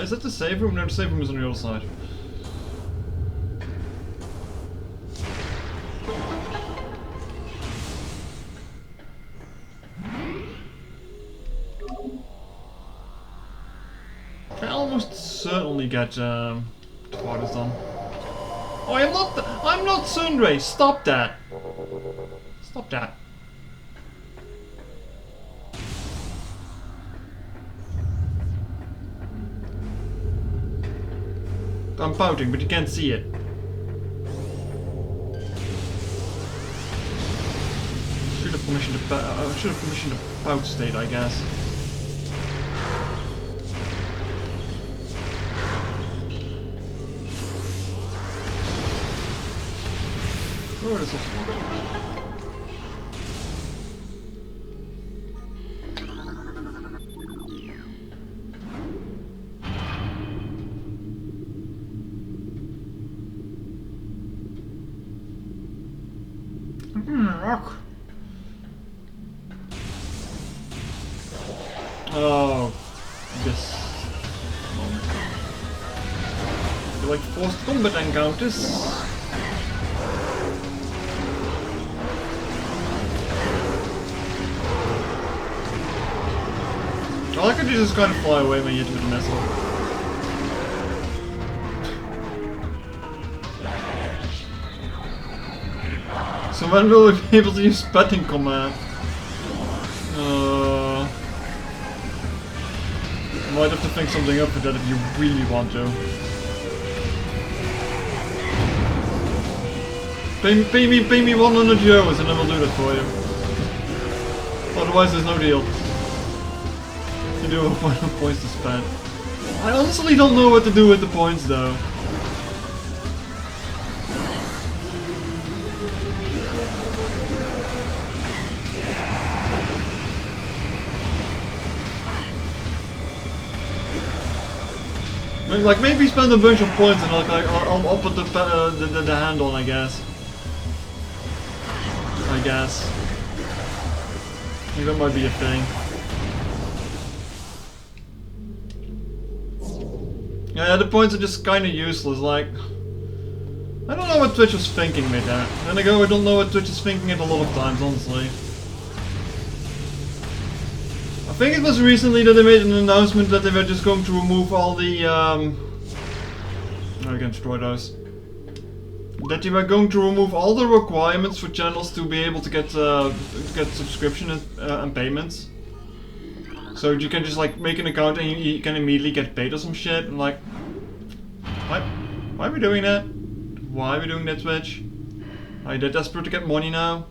Speaker 1: Is that the save room? No, the save room is on the other side. I almost certainly get the part is done. Oh, I'm not Sundre. Stop that. Stop that. I'm pouting, but you can't see it. Should have permission to pout state, I guess. Where is it? Rock. Oh, this moment. You like forced combat encounters? I like how you just kind of fly away when you hit with a missile. So when will we be able to use petting command? Might have to think something up for that if you really want to. Pay me 100 euros and I will do that for you. Otherwise there's no deal. You do have final points to spend. I honestly don't know what to do with the points though. Like maybe spend a bunch of points and I'll put the hand on, I guess. I think that might be a thing. Yeah, the points are just kind of useless. Like, I don't know what Twitch was thinking with that. Then again, I don't know what Twitch is thinking at a lot of times, honestly. I think it was recently that they made an announcement that they were just going to remove all the I can destroy those. That they were going to remove all the requirements for channels to be able to get subscription and payments. So you can just like make an account and you can immediately get paid or some shit. And like, why are we doing that? Why are we doing that, Twitch? Are you desperate to get money now?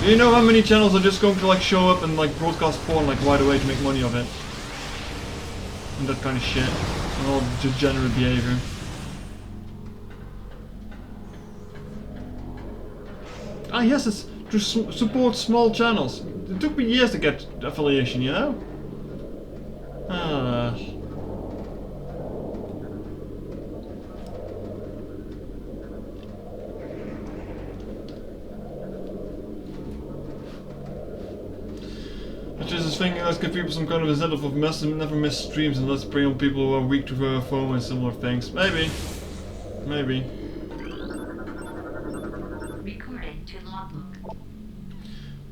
Speaker 1: Do you know how many channels are just going to like show up and like broadcast porn like right away to make money of it? And that kind of shit. And all degenerate behavior. Ah yes, it's to support small channels. It took me years to get affiliation, you know? Which is just thinking let's give people some kind of incentive of never miss streams and let's prey on people who are weak to FOMO and similar things. Maybe. Maybe.
Speaker 3: Recording to logbook.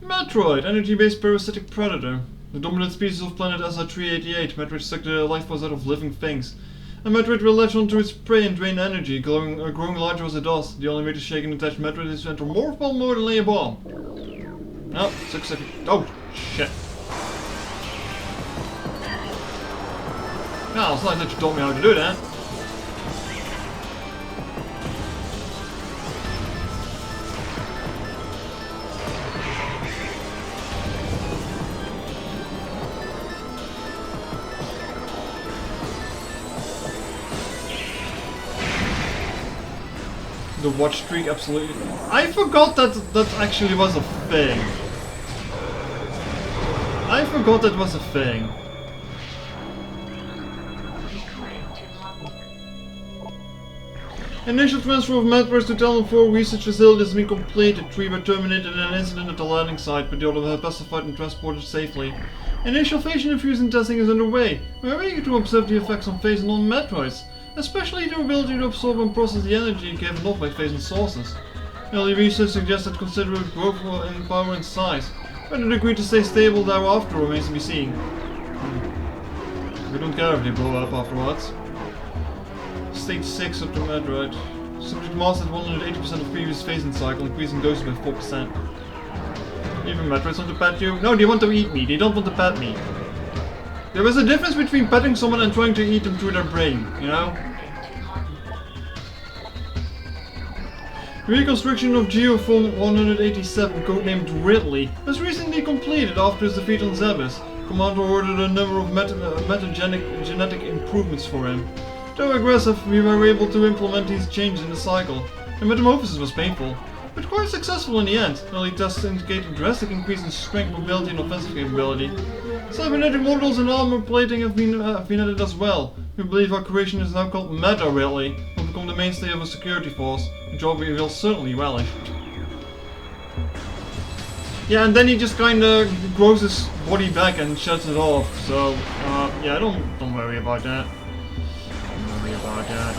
Speaker 1: Metroid, energy-based parasitic predator. The dominant species of planet SR388, Metroid suck the life force out of living things. A Metroid will latch onto its prey and drain energy, growing larger as it does. The only way to shake and attach Metroid is to enter morph mode and lay a bomb. Oh, 6 seconds. Oh, shit. No, it's nice that you taught me how to do that. The watch streak, absolutely. I forgot that that actually was a thing. I forgot that was a thing. Initial transfer of Metroids to Talon 4 research facility has been completed. 3 were terminated in an incident at the landing site, but the other were pacified and transported safely. Initial phase infusion testing is underway. We are eager to observe the effects on phase and on Metroids, especially their ability to absorb and process the energy given off by phase and sources. Early research suggests that considerable growth in power and size. Whether the degree to stay stable thereafter remains to be seen. We don't care if they blow up afterwards. Stage 6 of the Metroid. Subject mastered 180% of previous phasing cycle, increasing doses by 4%. Even Metroids want to pet you? No, they want to eat me, they don't want to pet me. There is a difference between petting someone and trying to eat them through their brain, you know? Reconstruction of Geoform 187, codenamed Ridley, was recently completed after his defeat on Zebes. Commander ordered a number of genetic improvements for him. Though aggressive, we were able to implement these changes in the cycle. The metamorphosis was painful, but quite successful in the end. Early tests indicate a drastic increase in strength, mobility and offensive capability. Cybernetic models and armor plating have been added as well. We believe our creation is now called Meta Ridley, will become the mainstay of a security force, a job we will certainly relish. Yeah, and then he just kinda grows his body back and shuts it off, so yeah, don't worry about that. Don't worry about that.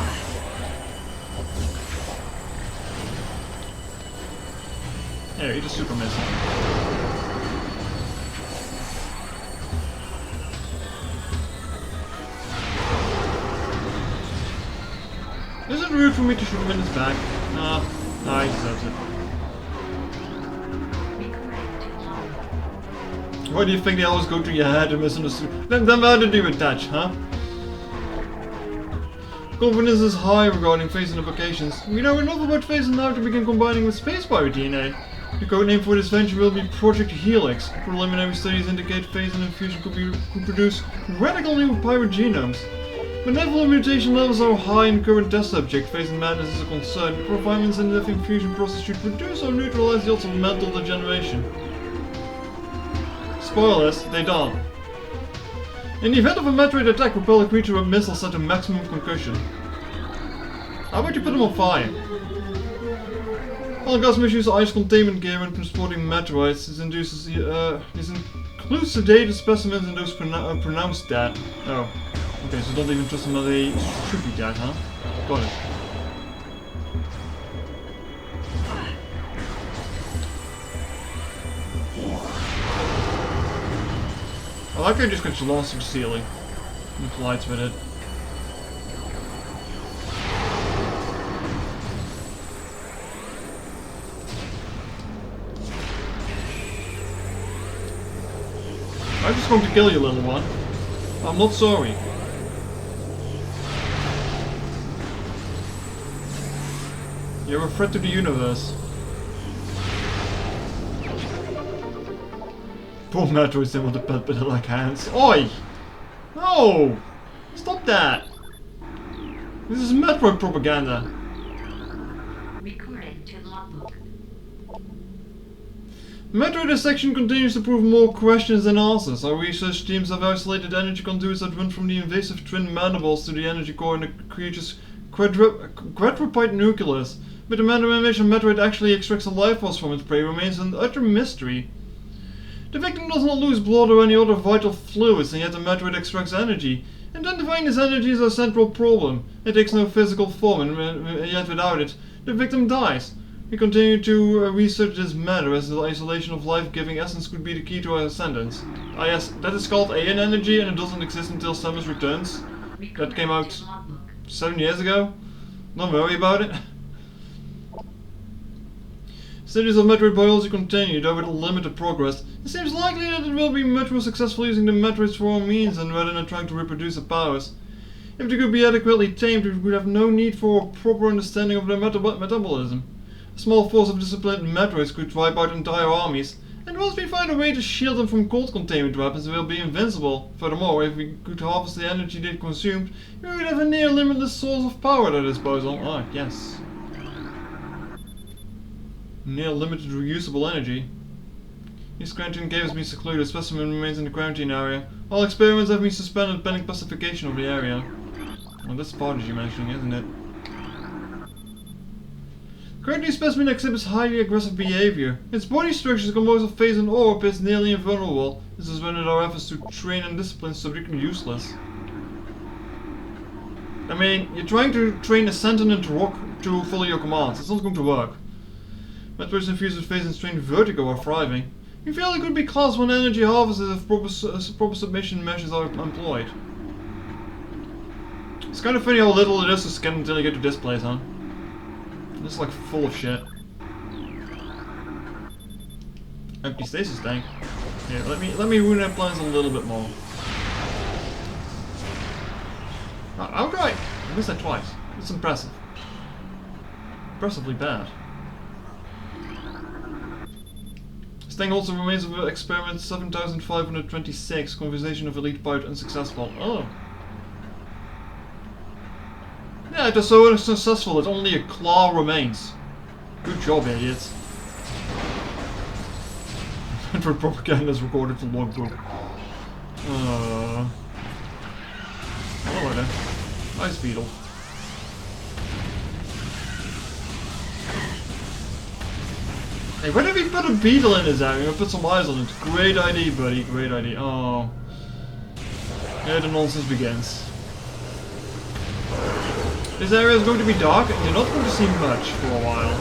Speaker 1: There, he just super missile. Is it rude for me to shoot him in his back? Nah, he deserves it. Why do you think they always go to your head and misunderstood? Then why did you attach, huh? Confidence is high regarding phasing applications. We know enough about phasing now to begin combining with space pirate DNA. The codename for this venture will be Project Helix. Preliminary studies indicate phasing infusion could produce radical new pirate genomes. Benevolent mutation levels are high in current test subject. Phasing madness is a concern. The refinements in the infusion process should reduce or neutralize the odds of mental degeneration. Spoilers, they don't. In the event of a Metroid attack, propel a creature with missiles set to maximum concussion. How about you put them on fire? Algasmus use ice containment gear when transporting Metroids. This includes sedated specimens and those pronounced dead. Oh. Okay, so don't even trust them that they should be dead, huh? Got it. I like how you just got your launch to the ceiling and collides with it. I'm just going to kill you, little one. I'm not sorry. You're a threat to the universe. Poor Metroids didn't want to pet, but they like hands. Oi! No! Stop that! This is Metroid propaganda.
Speaker 3: Recording to logbook.
Speaker 1: Metroid dissection continues to prove more questions than answers. Our research teams have isolated energy conduits that run from the invasive twin mandibles to the energy core in the creature's quadruped nucleus. But the manner in which a Metroid actually extracts a life force from its prey remains an utter mystery. The victim does not lose blood or any other vital fluids, and yet the Metroid extracts energy. Identifying this energy is a central problem. It takes no physical form, and yet without it, the victim dies. We continue to research this matter, as the isolation of life-giving essence could be the key to our ascendance. Ah yes, that is called Alien Energy, and it doesn't exist until Samus returns. That came out 7 years ago. Don't worry about it. Studies of Metroid biology continue, though with limited progress. It seems likely that it will be much more successful using the Metroids for all means than rather than trying to reproduce their powers. If they could be adequately tamed, we would have no need for a proper understanding of their metabolism. A small force of disciplined Metroids could wipe out entire armies, and once we find a way to shield them from cold containment weapons, they will be invincible. Furthermore, if we could harvest the energy they consumed, we would have a near limitless source of power at our disposal. Ah, yes. Near limited reusable energy. This quarantine cave has been secluded. Specimen remains in the quarantine area. All experiments have been suspended pending pacification of the area. Well, that's part you're mentioning, isn't it? Currently, specimen exhibits highly aggressive behavior. Its body structure is composed of phase and ore, appears nearly invulnerable. This has rendered our efforts to train and discipline subjectly useless. I mean, you're trying to train a sentient rock to follow your commands. It's not going to work. Metroids infused with phase and strained vertigo are thriving. We feel it could be class 1 energy harvested if proper submission measures are employed. It's kind of funny how little it is to scan until you get to this place, huh? It's like full of shit. Empty stasis tank. Here, let me ruin our plans a little bit more. Outright! I missed that twice. It's impressive. Impressively bad. This thing also remains of experiment 7526, conversation of elite pilot unsuccessful. Oh. Yeah, it was so unsuccessful that only a claw remains. Good job, idiots. Metroid propaganda is recorded to logbook. Hello there. Nice beetle. Hey, where did we put a beetle in this area? We put some eyes on it. Great idea, buddy. Great idea. Oh. Here the nonsense begins. This area is going to be dark and you're not going to see much for a while.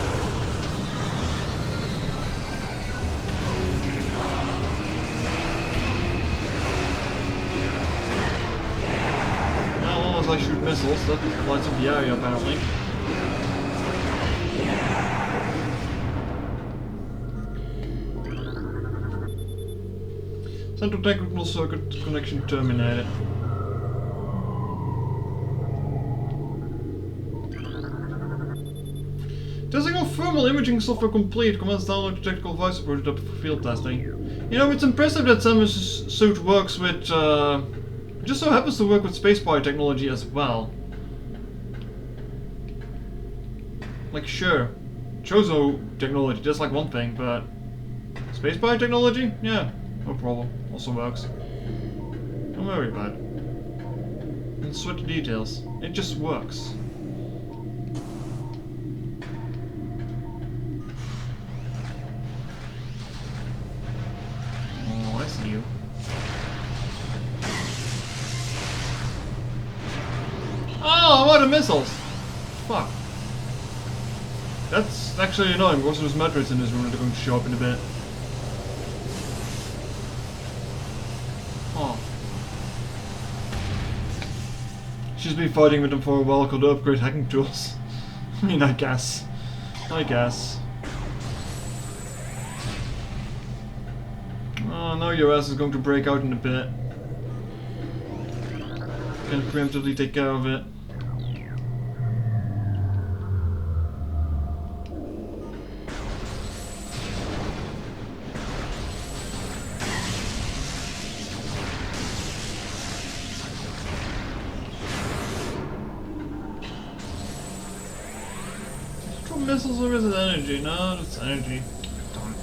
Speaker 1: Now, unless I shoot missiles, that lights up the area apparently. Central technical circuit connection terminated. Testing of thermal imaging software complete. Commence download the technical advice prototype for field testing. You know, it's impressive that Samus' suit works with, it just so happens to work with space biotechnology as well. Like, sure, Chozo technology, just like one thing, but space biotechnology? Yeah, no problem. Also works. Don't worry about it. Don't sweat the details. It just works. Oh, I see you. Oh, what are missiles? Fuck. That's actually annoying because there's Metroids in this room that are going to show up in a bit. Oh. She's been fighting with them for a while, could upgrade hacking tools. I mean, I guess. Oh, now your ass is going to break out in a bit. Can preemptively take care of it. Missiles or is it energy? No, it's energy. Darn it.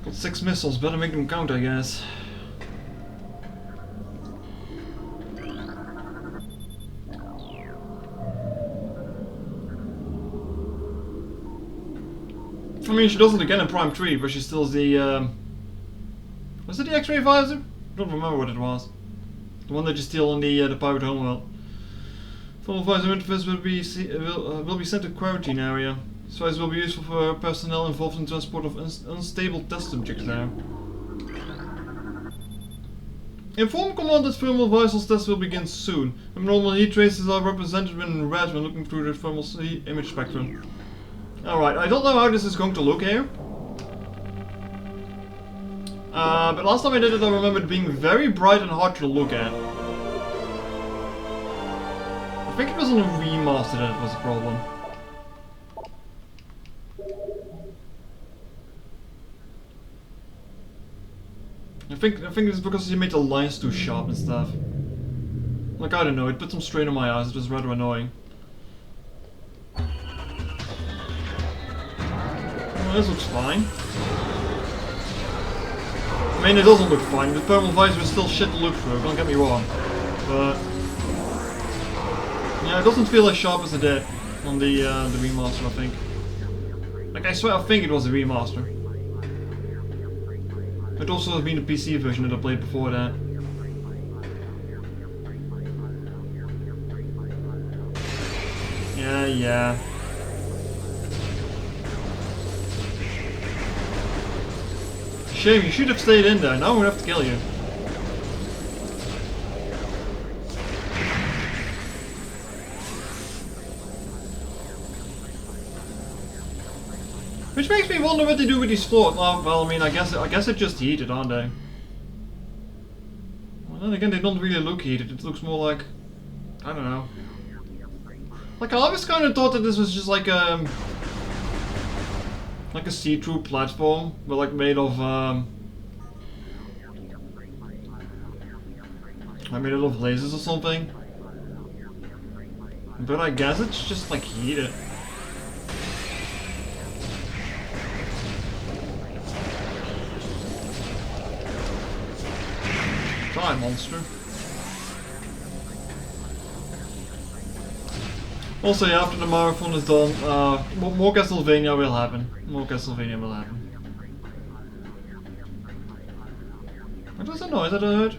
Speaker 1: Got 6 missiles, better make them count, I guess. I mean, she does it again in Prime 3, but she steals the, was it the X-ray visor? I don't remember what it was. The one that you steal in the pirate homeworld. Thermal visor interface will be sent to quarantine area. This visor will be useful for personnel involved in transport of unstable test subjects there. Inform command that thermal visors test will begin soon. Abnormal heat traces are represented in red when looking through the thermal image spectrum. Alright, I don't know how this is going to look here. But last time I did it, I remember it being very bright and hard to look at. I think it was on a remaster that it was a problem. I think it's because you made the lines too sharp and stuff. Like, I don't know, it put some strain on my eyes, it was rather annoying. Well, this looks fine. I mean, it doesn't look fine. The thermal visor is still shit to look through, don't get me wrong. But yeah, it doesn't feel as sharp as it did on the remaster, I think. Like, I swear I think it was a remaster. It also has been the PC version that I played before that. Yeah. Shame, you should have stayed in there. Now I'm gonna have to kill you. Which makes me wonder what they do with these floors. Well, I mean, I guess it just heated, aren't they? Well, then again, they don't really look heated. It looks more like, I don't know. Like, I always kind of thought that this was just like a see-through platform, but like made of lasers or something. But I guess it's just like heated. Die, monster. Also, yeah, after the marathon is done, more Castlevania will happen. More Castlevania will happen. What was that noise that I heard?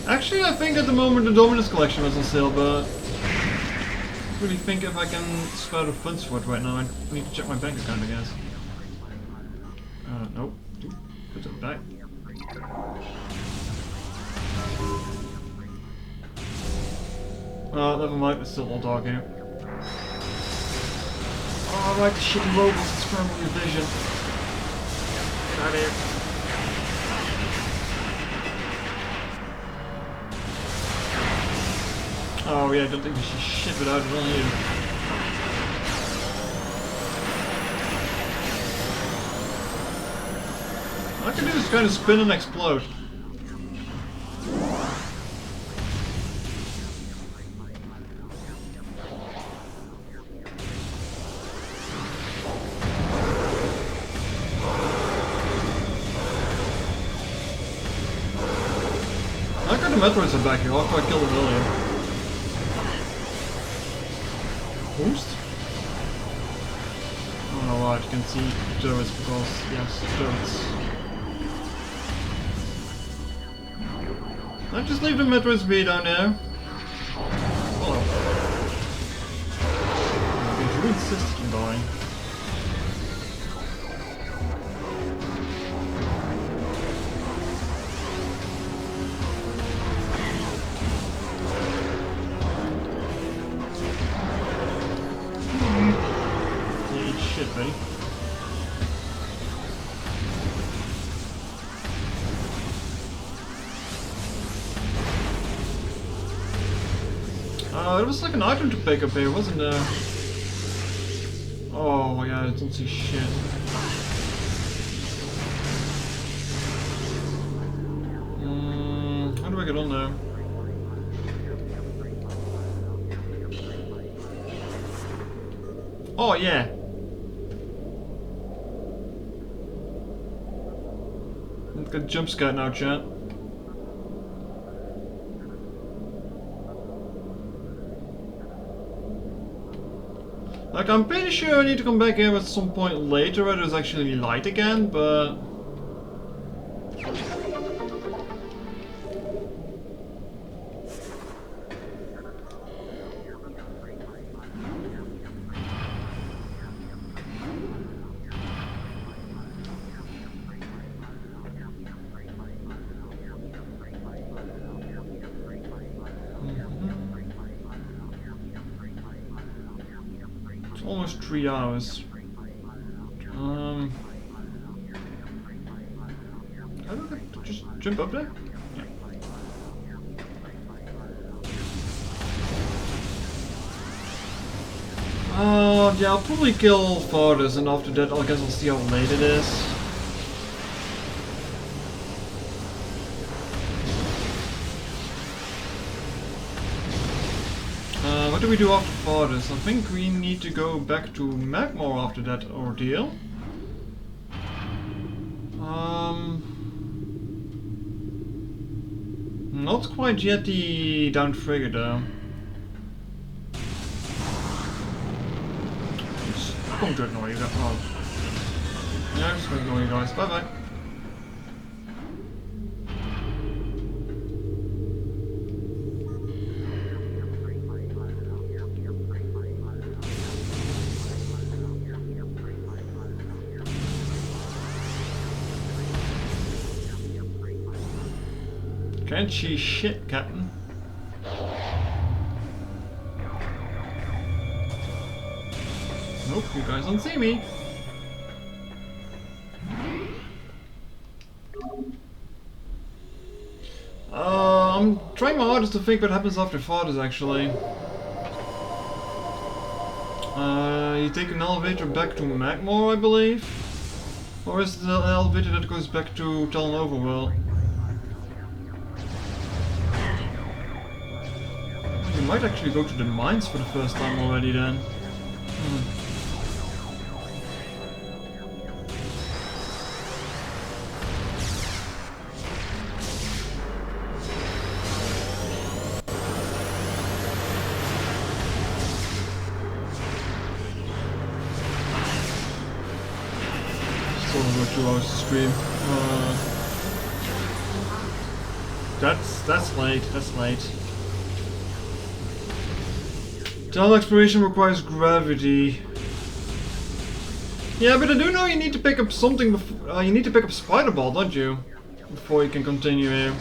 Speaker 1: Actually, I think at the moment the Dominus collection is on sale, but I really think if I can spare the funds for it right now, I need to check my bank account, I guess. Nope. Put it back. Never mind, it's still all dark here. Oh, right, the shitty robots, it's from your vision. Get out of here. Oh yeah, I don't think we should shit without it on you. All I can do is kind of spin and explode. I got the Metroids are back here after I killed them earlier. Boost? Oh no, right, you can see turrets because, yes, turrets. I'll just leave the Metroids be down there. Hello. If you insist on dying. Shit, buddy. There was like an item to pick up here, wasn't there? Oh my god, I don't see shit. How do I get on there? Oh yeah. Got jump scare now, chat. Like, I'm pretty sure I need to come back here at some point later where there's actually light again, but... It's almost 3 hours. How do I just jump up there? Yeah. Yeah, I'll probably kill Vardas, and after that I guess I'll see how late it is. What do we do after Vardas? I think we need to go back to Magmore after that ordeal. Not quite yet the down frigate though. It's going to ignore you guys. Oh. Yeah, I'm just going to ignore you guys. Bye bye. Can't see shit, Captain. Nope, you guys don't see me. I'm trying my hardest to think what happens after Fathers, actually. You take an elevator back to Magmore, I believe? Or is it the elevator that goes back to Talon Overworld? You might actually go to the mines for the first time already then. Still about 2 hours to stream. That's late. That's late. Tunnel exploration requires gravity. Yeah, but I do know you need to pick up something. You need to pick up Spider Ball, don't you? Before you can continue here.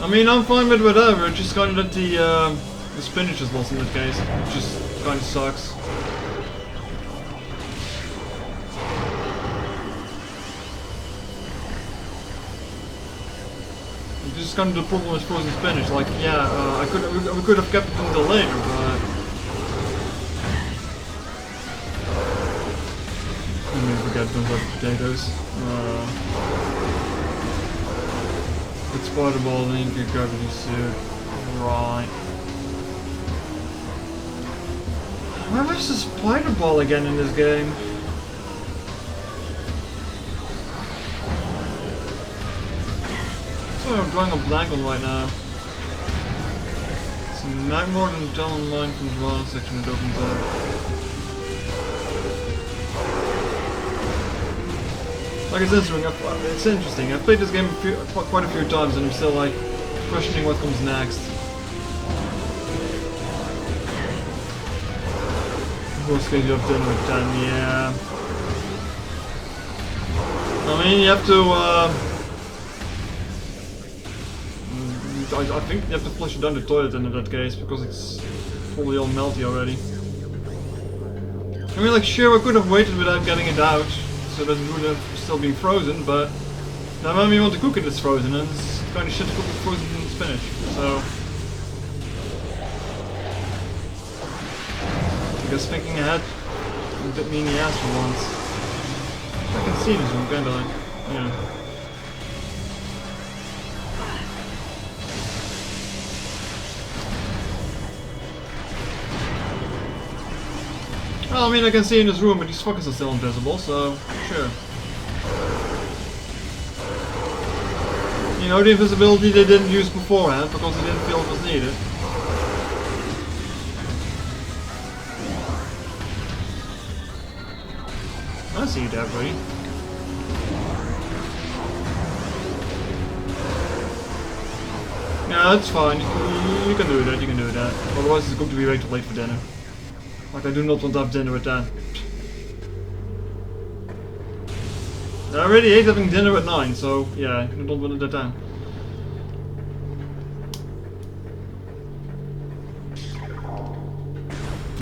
Speaker 1: I mean, I'm fine with whatever. Just kind of that the spinach is lost in that case, which just kind of sucks. This is kind of the problem with frozen spinach. Like, yeah, we could have kept it until later, but I mean, forget things like potatoes. With Spider Ball, then you can gravity suit. Right. Where is the Spider Ball again in this game? I'm drawing a blank on right now. It's not more than Talon Mine from the bottom section it opens up. Like it's interesting. I've played this game quite a few times and I'm still like questioning what comes next. Worst case you have to with 10, yeah. I mean you have to I think you have to flush it down the toilet in that case, because it's probably all melty already. I mean, like, sure, I could have waited without getting it out, so that it would have still been frozen, but now when you want to cook it, it's frozen, and it's kind of shit to cook with frozen spinach, so... I guess thinking ahead didn't mean the ass for once. I can see this one, can't I? Yeah. Well, I mean, I can see in this room, but these fuckers are still invisible, so sure. You know, the invisibility they didn't use beforehand because they didn't feel it was needed. I see you there, buddy. Yeah, that's fine. You can do that, you can do that. Otherwise it's going to be way too late for dinner. Like, I do not want to have dinner at that. I already ate having dinner at 9, so yeah, I don't want it at that time.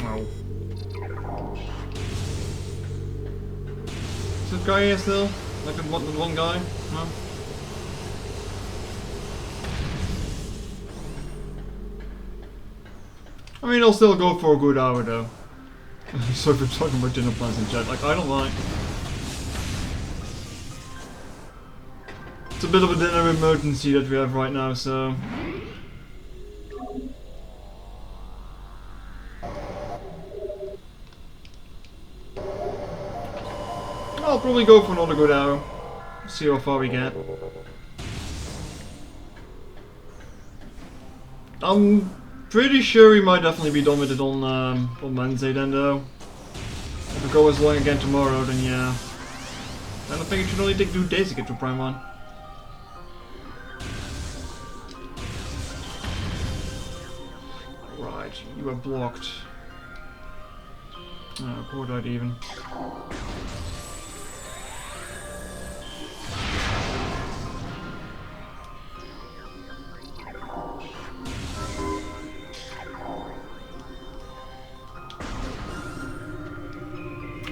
Speaker 1: Oh. Is that guy here still? Like the one guy? No? I mean, I'll still go for a good hour though. Sorry for talking about dinner plans in chat. Like, I don't mind. It's a bit of a dinner emergency that we have right now, so... I'll probably go for another good hour. See how far we get. I'm pretty sure we might definitely be done with it on Wednesday then though. If we go as long again tomorrow, then yeah. I don't think it should only take 2 days to get to Prime 1. Right, you are blocked. Oh, poor died even.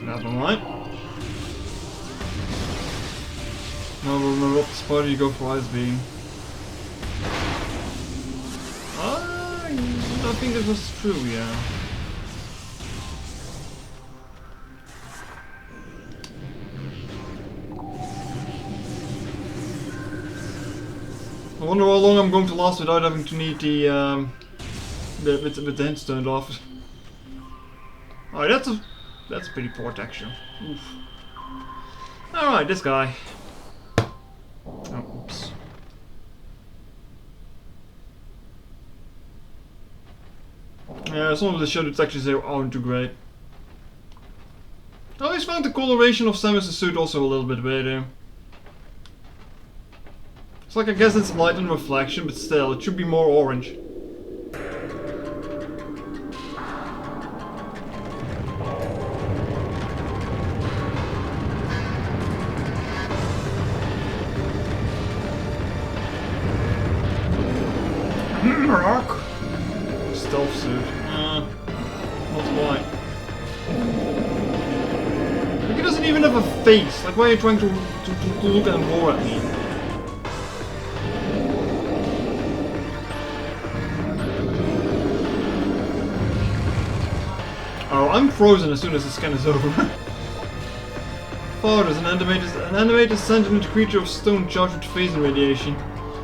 Speaker 1: Never mind. Now we'll remember what spider you go for Ice Beam. I think this was true, yeah. I wonder how long I'm going to last without having to need the with the hints turned off. Alright, that's a pretty poor texture. Oof. Alright, this guy. Oh, oops. Yeah, some of the shadow textures there aren't too great. I always found the coloration of Samus' suit also a little bit better. It's like, I guess it's light and reflection, but still, it should be more orange. Rock. Stealth suit. Not quite. Like, he doesn't even have a face. Like, why are you trying to look and roar at me? Oh, I'm frozen as soon as the scan is over. Fathers, an animated sentient creature of stone charged with phasing radiation.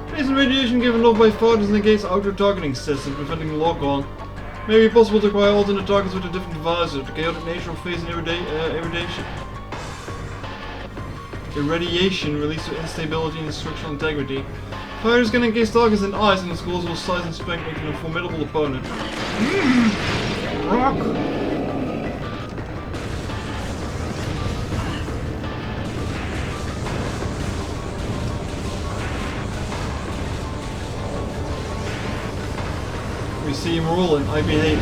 Speaker 1: Phasing radiation given off by fathers negates outer targeting system, preventing lock-on. May be possible to acquire alternate targets with a different visor. The chaotic nature of phasing irradiation releads to instability and structural integrity. Fighters can engage targets in ice and its colossal size and strength making a formidable opponent. Rock! We see him rolling, I behave.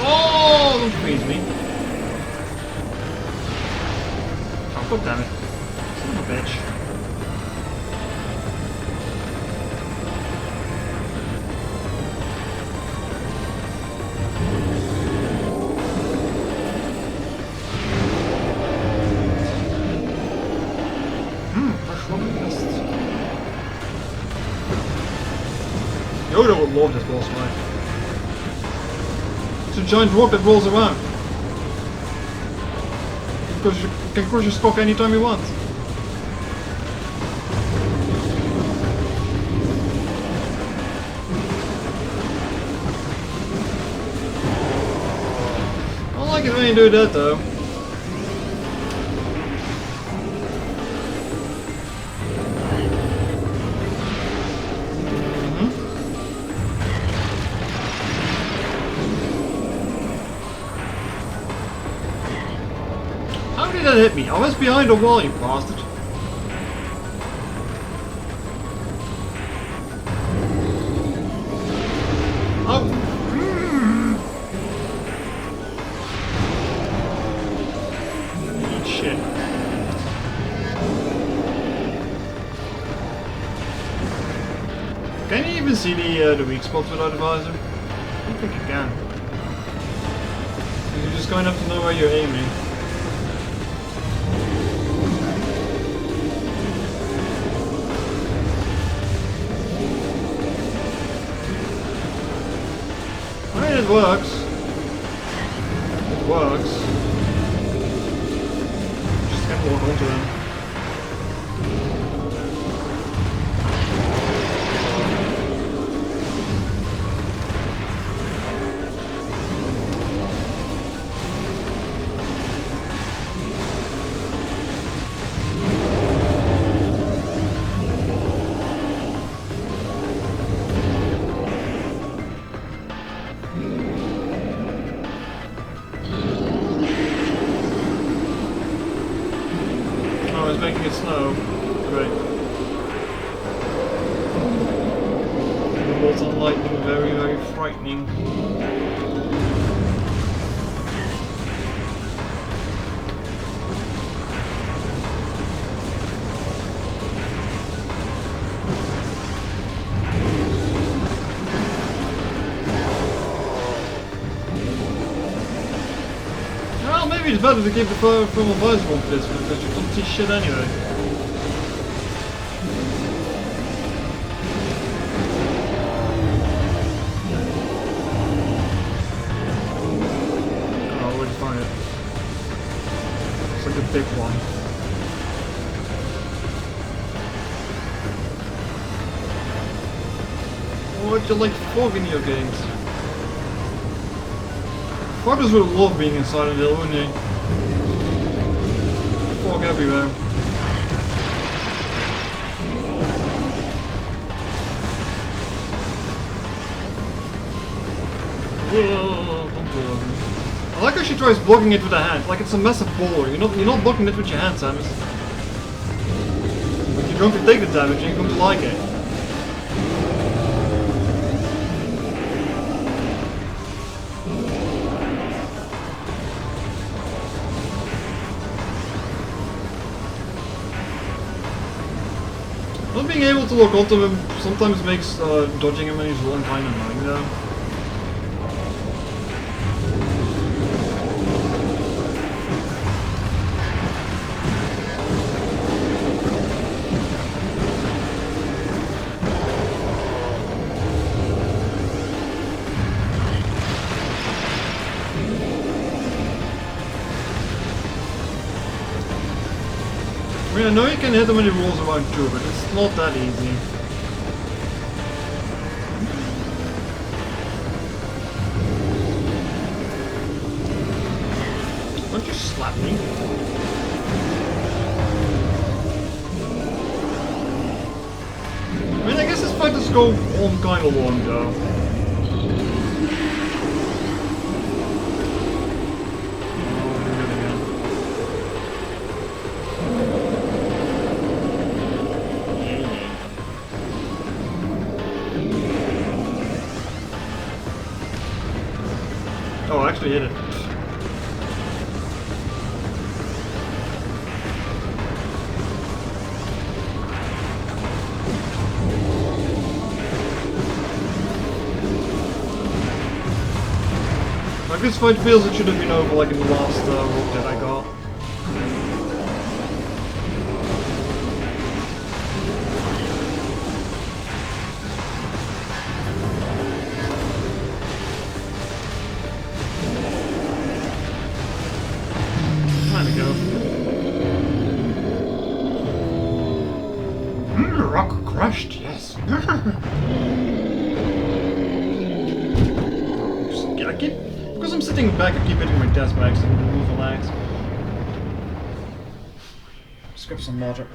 Speaker 1: Oh, don't freeze me. Oh, god damn it. Son of a bitch. Yoda would love this boss fight. It's a giant rock that rolls around. Because you can crush your stock anytime you want. like it when you do that though. How did that hit me? I was behind a wall, you bastard. Oh. Eat shit. Can you even see the weak spots without a visor? I don't think you can. You're just going to have to know where you're aiming. It works. It works. Just can't walk onto them. Making it snow. Great. The bolts on lightning, very, very frightening. Well, maybe it's better to keep the thermal visor on for this one, because you can't see shit anyway. Oh, where'd you find it? It's like a big one. What do you like for video games? Fathers would love being in Silent Hill, wouldn't he? Fog everywhere. I like how she tries blocking it with her hand, like it's a massive ball. You're not blocking it with your hand, Samus. But you're going to take the damage and you're going to like it. Not being able to lock onto him sometimes makes dodging him when he's rolling kind of annoying though. I mean, I know you can hit him when he rolls around too, but it's not that easy. Don't you slap me? I mean, I guess this fight does go on kind of long though. Oh, I actually hit it. Like this fight feels it should have been over like in the last rock that I got. Rock crushed, yes. Because I'm sitting back, I keep hitting my desk by accident and move the legs. Just grab some water.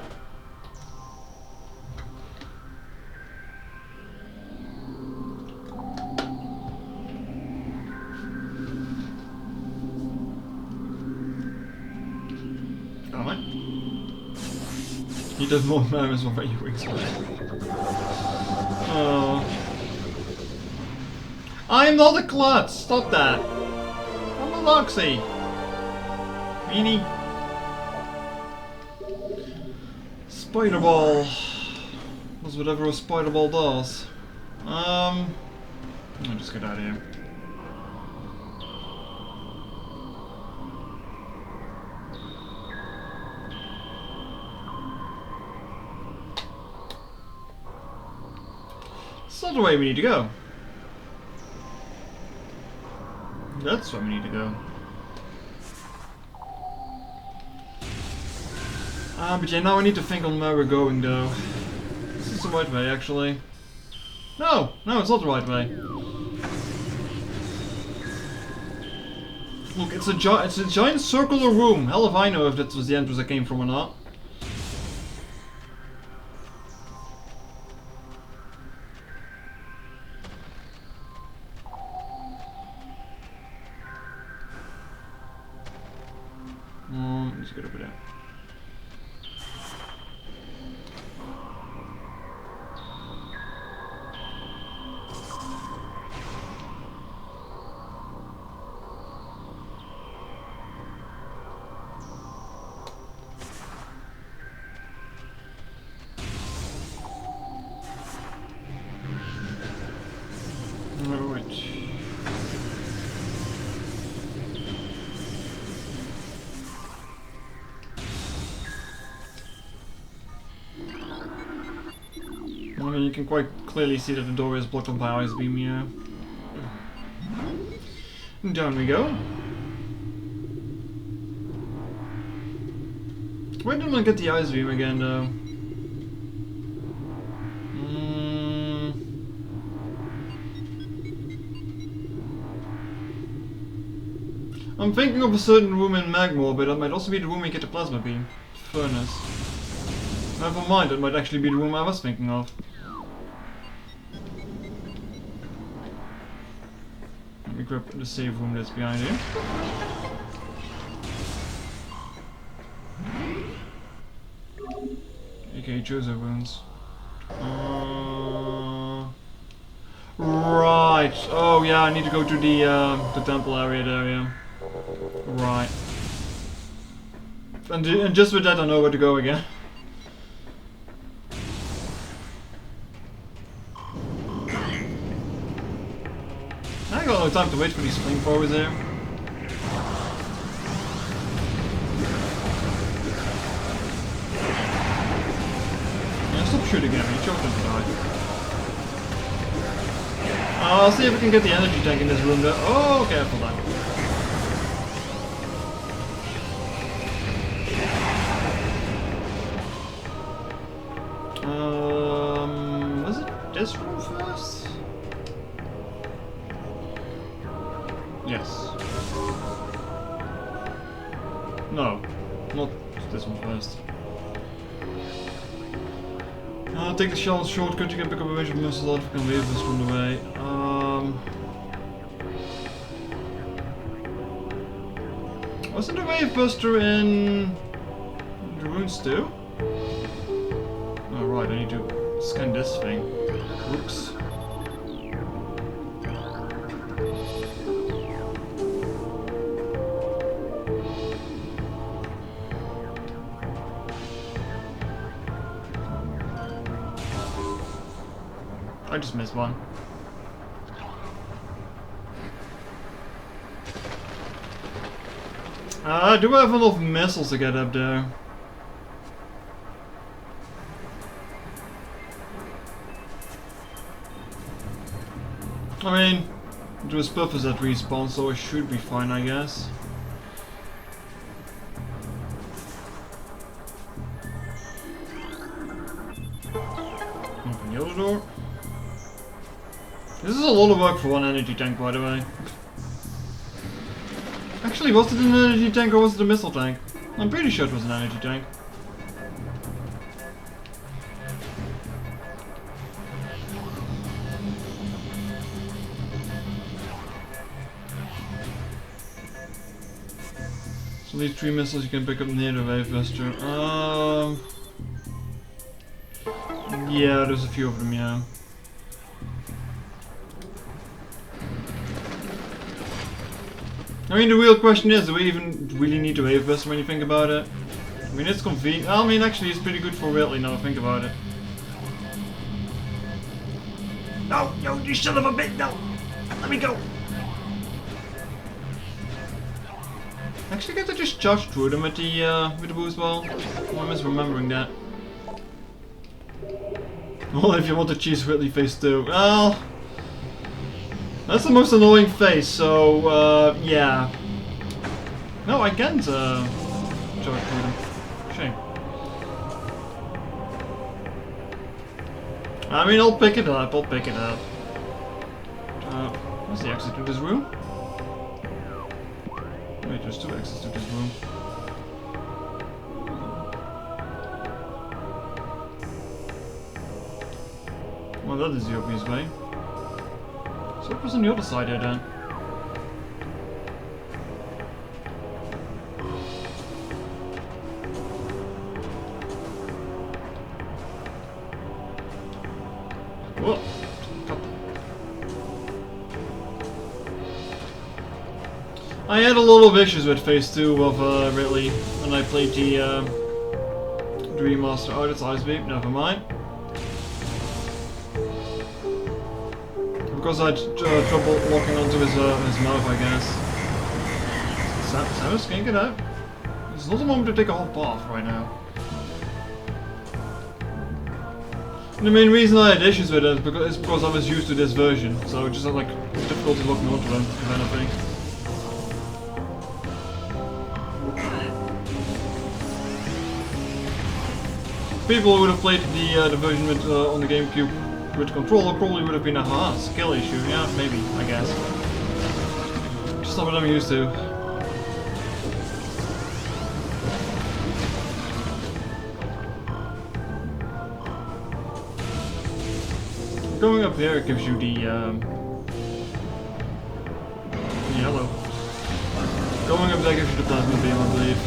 Speaker 1: Am I? He does more damage than what you expect. Oh. I'm not a klutz! Stop that! I'm a Loxy! Meanie. Spider Ball. Does whatever a Spider Ball does. I'll just get out of here. That's not the way we need to go. That's where we need to go. But yeah, now I need to think on where we're going though. This is the right way actually. No, it's not the right way. Look, it's a giant circular room. Hell if I know if that was the entrance I came from or not. Let's get over there. I mean, you can quite clearly see that the door is blocked by ice beam, yeah. Down we go. Where did I get the ice beam again, though? I'm thinking of a certain room in Magmore, but that might also be the room we get the plasma beam. Furnace. Never mind, that might actually be the room I was thinking of. Let me grab the save room that's behind here. AKA Joseph wounds. Right. Oh yeah, I need to go to the temple area there, yeah. Right. And just with that I know where to go again. I got no time to wait for these flamethrowers there. Yeah, stop shooting at me, choked him to die. I'll see if we can get the energy tank in this room though. Oh, careful then. Was it this room first? Yes. No, not this one first. Take the shell shortcut to get pick up a bunch of missiles out if we can leave this from the way. Wasn't the wave buster in the runes too? Oh right, I need to scan this thing. Oops. I just missed one. Do I have enough missiles to get up there? I mean, it was purpose at respawn, so it should be fine, I guess. Open the other door. This is a lot of work for one energy tank, by the way. Actually, was it an energy tank or was it a missile tank? I'm pretty sure it was an energy tank. So these 3 missiles you can pick up near the wave buster. Yeah, there's a few of them, yeah. I mean, the real question is, do we even really need to wave buster when you think about it? I mean, it's convenient. I mean, actually, it's pretty good for Ridley now I think about it. No, no, you son of a bitch, no! Let me go! Actually, can't I just charge through them with the boost ball? Oh, I'm misremembering that. Well, if you want to cheese Ridley phase 2. Well, that's the most annoying phase, so, yeah. No, I can't, charge through them. Shame. I mean, I'll pick it up, I'll pick it up. What's the exit to this room? Wait, there's 2 exits to this room. Well, that is the obvious way. So what was on the other side here then? Whoa! Cut. I had a lot of issues with phase 2 of Ridley when I played the remaster. Oh, that's Ice Beam, never mind. Because I had trouble locking onto his mouth, I guess. Samus, can you get out? It's not the moment to take a whole path right now. And the main reason I had issues with it is because I was used to this version, so it just had like difficulty locking onto them, if anything. People who would have played the version with, on the GameCube with controller probably would have been a skill issue. Yeah, maybe, I guess. Just not what I'm used to. Going up here gives you the yellow. Going up there gives you the plasma beam, I believe.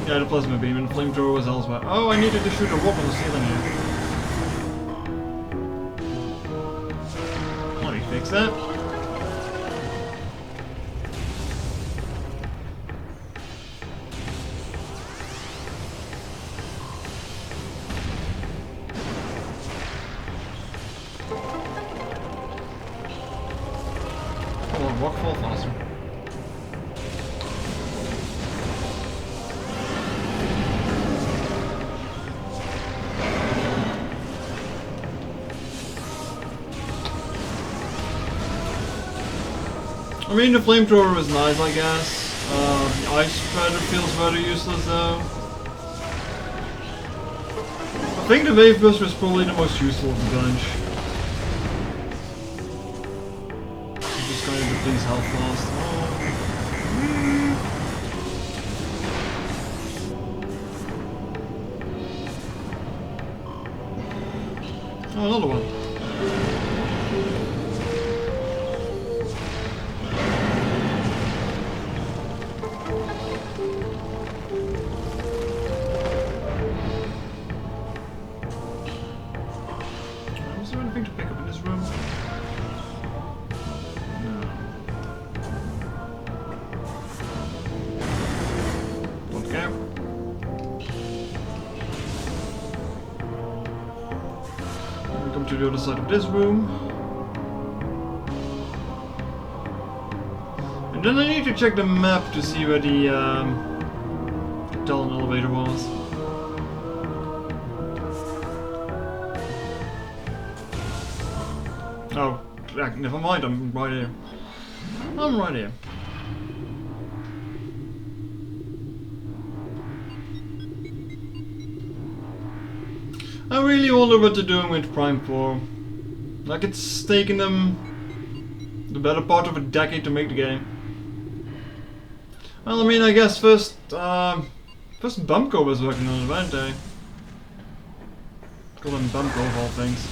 Speaker 1: Yeah, the plasma beam, and the flamethrower was elsewhere. Oh, I needed to shoot a rock on the ceiling here. Let me fix that. Oh, rock fall faster. I mean, the flamethrower was nice, I guess. The ice spreader feels rather useless, though. I think the wave buster is probably the most useful of the bunch. Just kind of depletes health fast. Oh, another one. Is there anything to pick up in this room? No. Don't care. We come to the other side of this room. And then I need to check the map to see where the Talon elevator was. Oh, never mind, I'm right here. I'm right here. I really wonder what they're doing with Prime 4. Like, it's taken them the better part of a decade to make the game. Well, I mean, I guess first Bumco was working on it, weren't they? Call them Bumco of all things.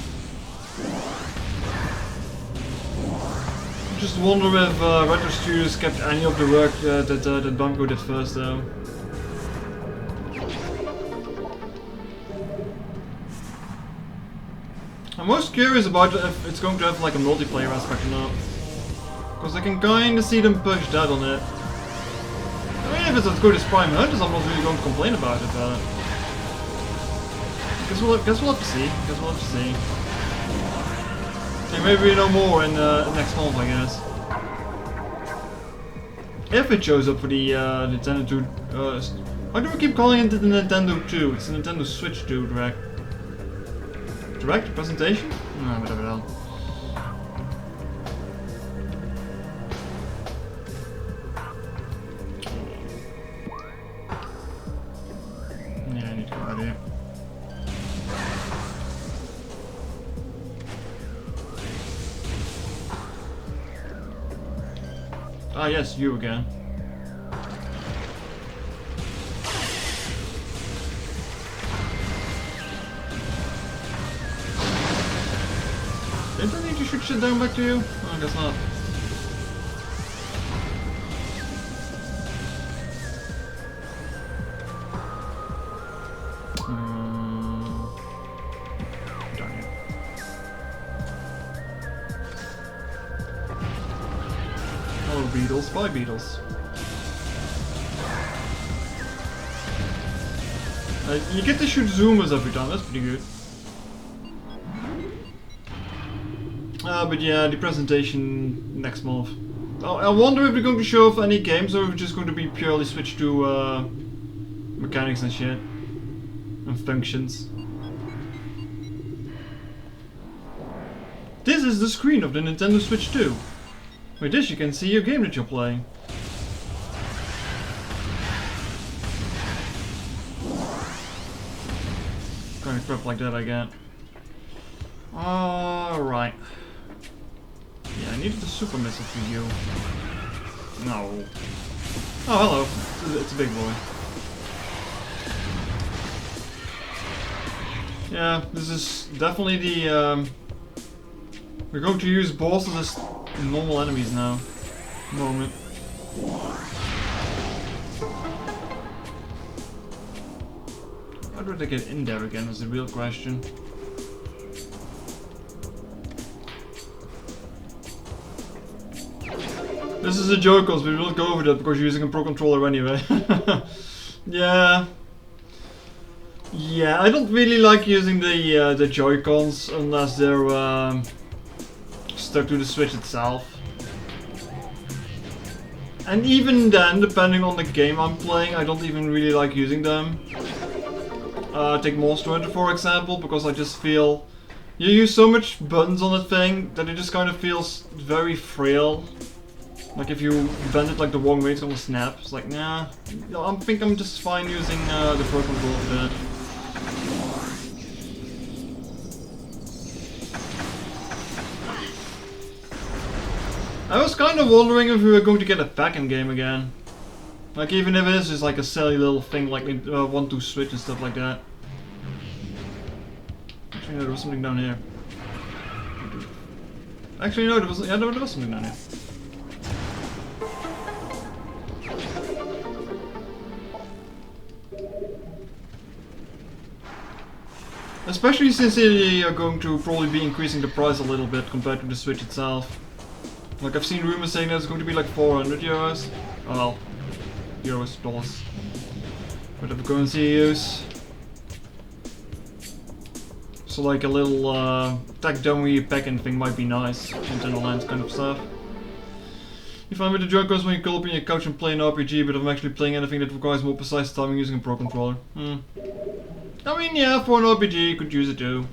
Speaker 1: I just wonder if Retro Studios kept any of the work that Bumco did first, though. I'm most curious about if it's going to have like a multiplayer aspect or not. Because I can kinda see them push that on it. I mean, if it's as good as Prime Hunters, I'm not really going to complain about it, but... Guess we'll have to see. Guess we'll have to see. And maybe we know more in next month, I guess. If it shows up for the Nintendo 2... why do we keep calling it the Nintendo 2? It's the Nintendo Switch 2 Direct. Direct? Presentation? No, whatever the hell. Yeah, I need to go out here. Ah yes, you again. Didn't I need to shoot shit down back to you? Oh, I guess not. Darn it. Hello Beatles, bye Beatles. You get to shoot zoomers every time, that's pretty good. But yeah, the presentation next month. I wonder if they're going to show off any games or if it's just going to be purely switched to mechanics and shit. And functions. This is the screen of the Nintendo Switch 2. With this you can see your game that you're playing. Kind of crap like that I get. Alright. Yeah, I needed the super missile for you. No. Oh, hello. It's a big boy. Yeah, this is definitely the, we're going to use bosses as normal enemies now. Moment. How do they get in there again is the real question. This is a joke, cause we will go over that because you're using a Pro Controller anyway. Yeah. Yeah, I don't really like using the Joy-Cons unless they're stuck to the Switch itself. And even then, depending on the game I'm playing, I don't even really like using them. Take Monster Hunter for example, because I just feel you use so much buttons on the thing that it just kind of feels very frail. Like if you bend it like the wrong way, it's gonna snap. It's like, nah. I think I'm just fine using the Pro Controller for that. I was kind of wondering if we were going to get a pack-in game again. Like even if it is just like a silly little thing like 1-2 switch and stuff like that. Actually no, there was something down here. Actually no, there was something down here. Especially since they are going to probably be increasing the price a little bit compared to the Switch itself. Like I've seen rumors saying that it's going to be like 400 euros. Oh well, euros, dollars, whatever currency you use. So like a little tech dummy pack-in thing might be nice, Nintendo Land kind of stuff. You find with the Joy-Cons when you curl up on your couch and play an RPG, but I'm actually playing anything that requires more precise timing using a Pro Controller. I mean, yeah, for an RPG you could use it too.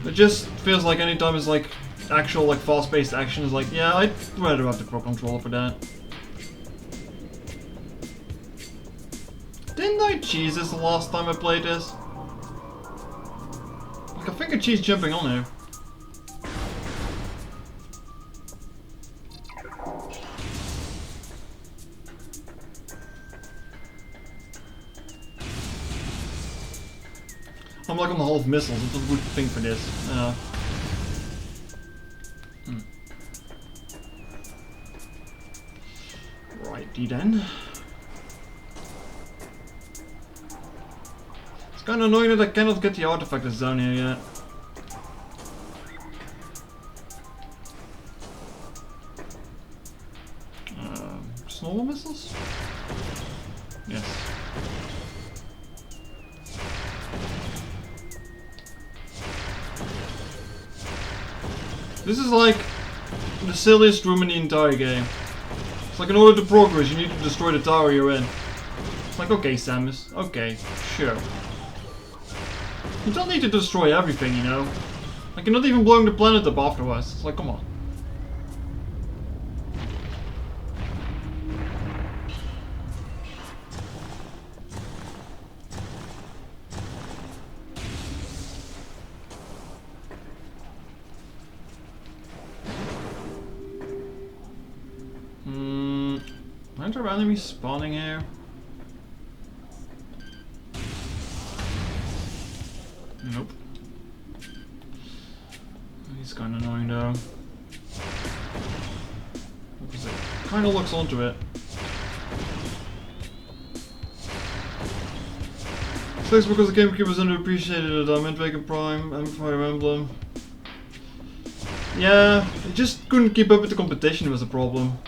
Speaker 1: It just feels like anytime it's like actual like fast-paced action is like, yeah, I'd rather have the Pro Controller for that. Didn't I cheese this the last time I played this? Like I think she's jumping on here. I'm like on the half missiles, it's a good thing for this. Righty then. It's kinda annoying that I cannot get the artifact down here yet. Small missiles? Yes. This is like the silliest room in the entire game. It's like in order to progress you need to destroy the tower you're in. It's like, okay Samus, okay, sure. You don't need to destroy everything, you know? Like you're not even blowing the planet up afterwards. It's like, come on. Aren't there enemies spawning here? Nope. He's kinda annoying though. Because it kinda looks onto it. Thanks because the GameCube was underappreciated at Midway Prime and Fire Emblem. Yeah, it just couldn't keep up with the competition was a problem.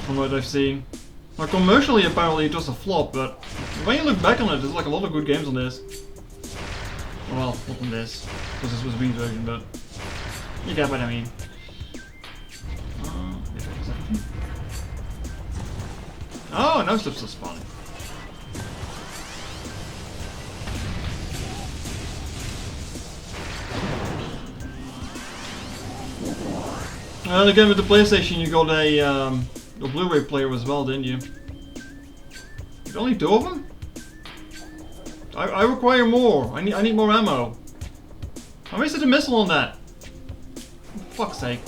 Speaker 1: From what I've seen. Like commercially apparently it was a flop, but when you look back on it, there's like a lot of good games on this. Well, not on this, because this was Wii version, but you get what I mean. Oh, now stuff's still spawning. And again with the PlayStation you got a Blu-ray player as well, didn't you? Only 2 of them? I require more. I need more ammo. I wasted a missile on that. For fuck's sake.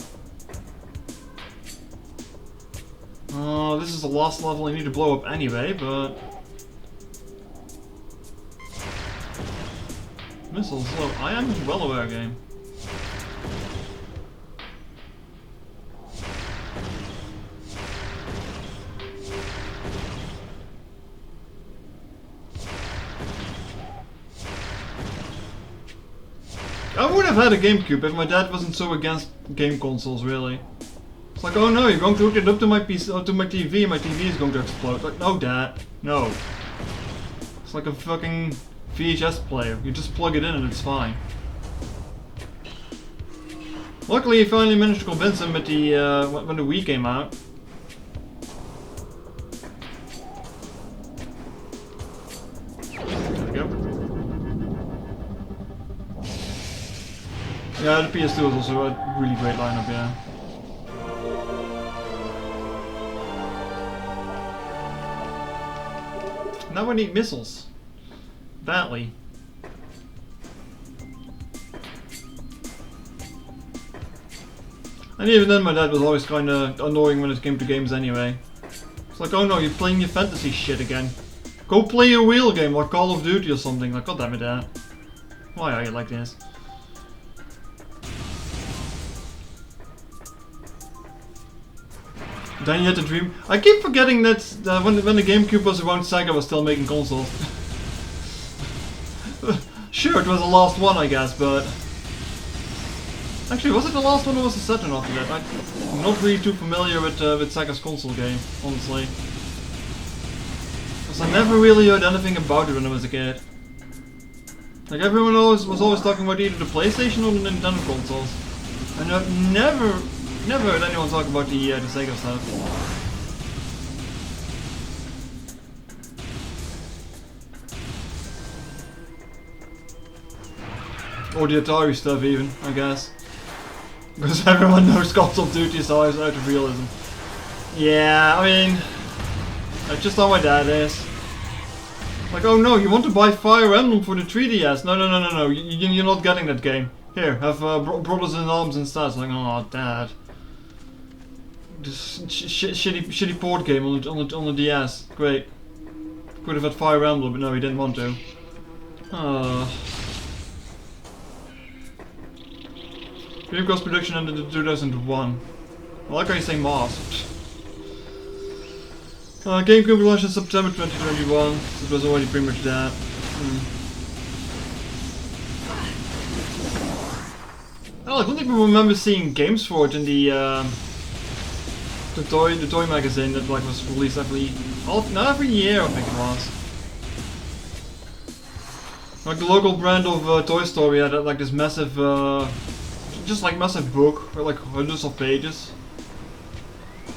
Speaker 1: Oh, this is the last level I need to blow up anyway, but... Missiles, slow. I am well aware game. I would have had a GameCube if my dad wasn't so against game consoles, really. It's like, oh no, you're going to hook it up to my PC, to my TV, and my TV is going to explode. Like, no, Dad, no. It's like a fucking VHS player. You just plug it in and it's fine. Luckily, he finally managed to convince him with the when the Wii came out. There we go. Yeah, the PS2 is also a really great lineup, yeah. Now I need missiles. Badly. And even then my dad was always kinda annoying when it came to games anyway. It's like, oh no, you're playing your fantasy shit again. Go play a real game like Call of Duty or something. Like, goddammit, Dad. Why are you like this? Then you had the dream. I keep forgetting that when the GameCube was around, Sega was still making consoles. Sure, it was the last one, I guess, but... Actually, was it the last one or was it Saturn after that? I'm not really too familiar with Sega's console game, honestly. Because I never really heard anything about it when I was a kid. Like, everyone was always talking about either the PlayStation or the Nintendo consoles. And I've never heard anyone talk about the Sega stuff. Or the Atari stuff even, I guess. Because everyone knows Call of Duty is always out of realism. Yeah, I mean... That's just how my dad is. Like, oh no, you want to buy Fire Emblem for the 3DS? No, no, no, no, no. You're not getting that game. Here, have Brothers in Arms instead. It's like, oh, Dad. This shitty port game on the DS. Great. Could have had Fire Emblem, but no, he didn't want to. Dreamcast production ended in 2001. I like how you say Mars. GameCube launched in September 2021. It was already pretty much that. Oh, I don't even remember seeing games for it in the toy magazine that like was released every year, I think it was. Like the local brand of Toy Story had like this massive, just like massive book with like hundreds of pages.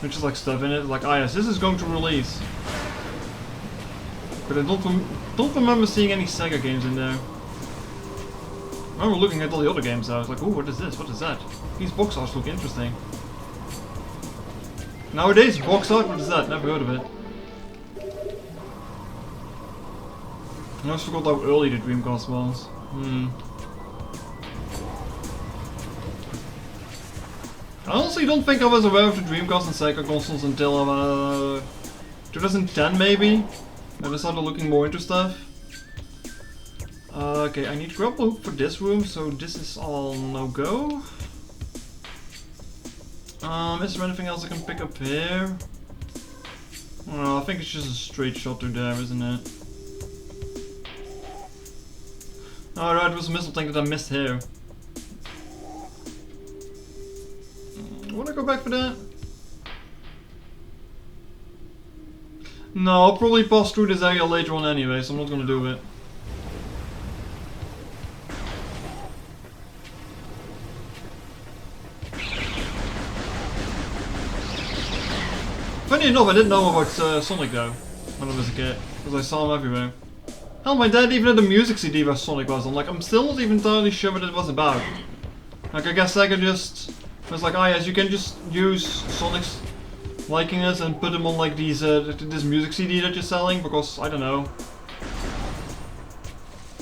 Speaker 1: With just like stuff in it, like ah yes, this is going to release. But I don't remember seeing any Sega games in there. I remember looking at all the other games though, I was like, ooh, what is this? What is that? These box arts look interesting. Nowadays, box art? What is that? Never heard of it. I always forgot how early the Dreamcast was. I honestly don't think I was aware of the Dreamcast and Sega consoles until 2010 maybe. When I started looking more into stuff. Okay, I need to grab a hook for this room, so this is all no-go. Is there anything else I can pick up here? Oh, I think it's just a straight shot through there, isn't it? Alright, it was a missile tank that I missed here. Wanna go back for that? No, I'll probably pass through this area later on anyway, so I'm not gonna do it. Funny enough, I didn't know about Sonic though, when I was a kid, because I saw him everywhere. Hell, my dad even had a music CD where Sonic was on. Like, I'm still not even entirely sure what it was about. Like, I guess Sega just was like, ah yes, you can just use Sonic's likeness and put them on like these this music CD that you're selling, because I don't know.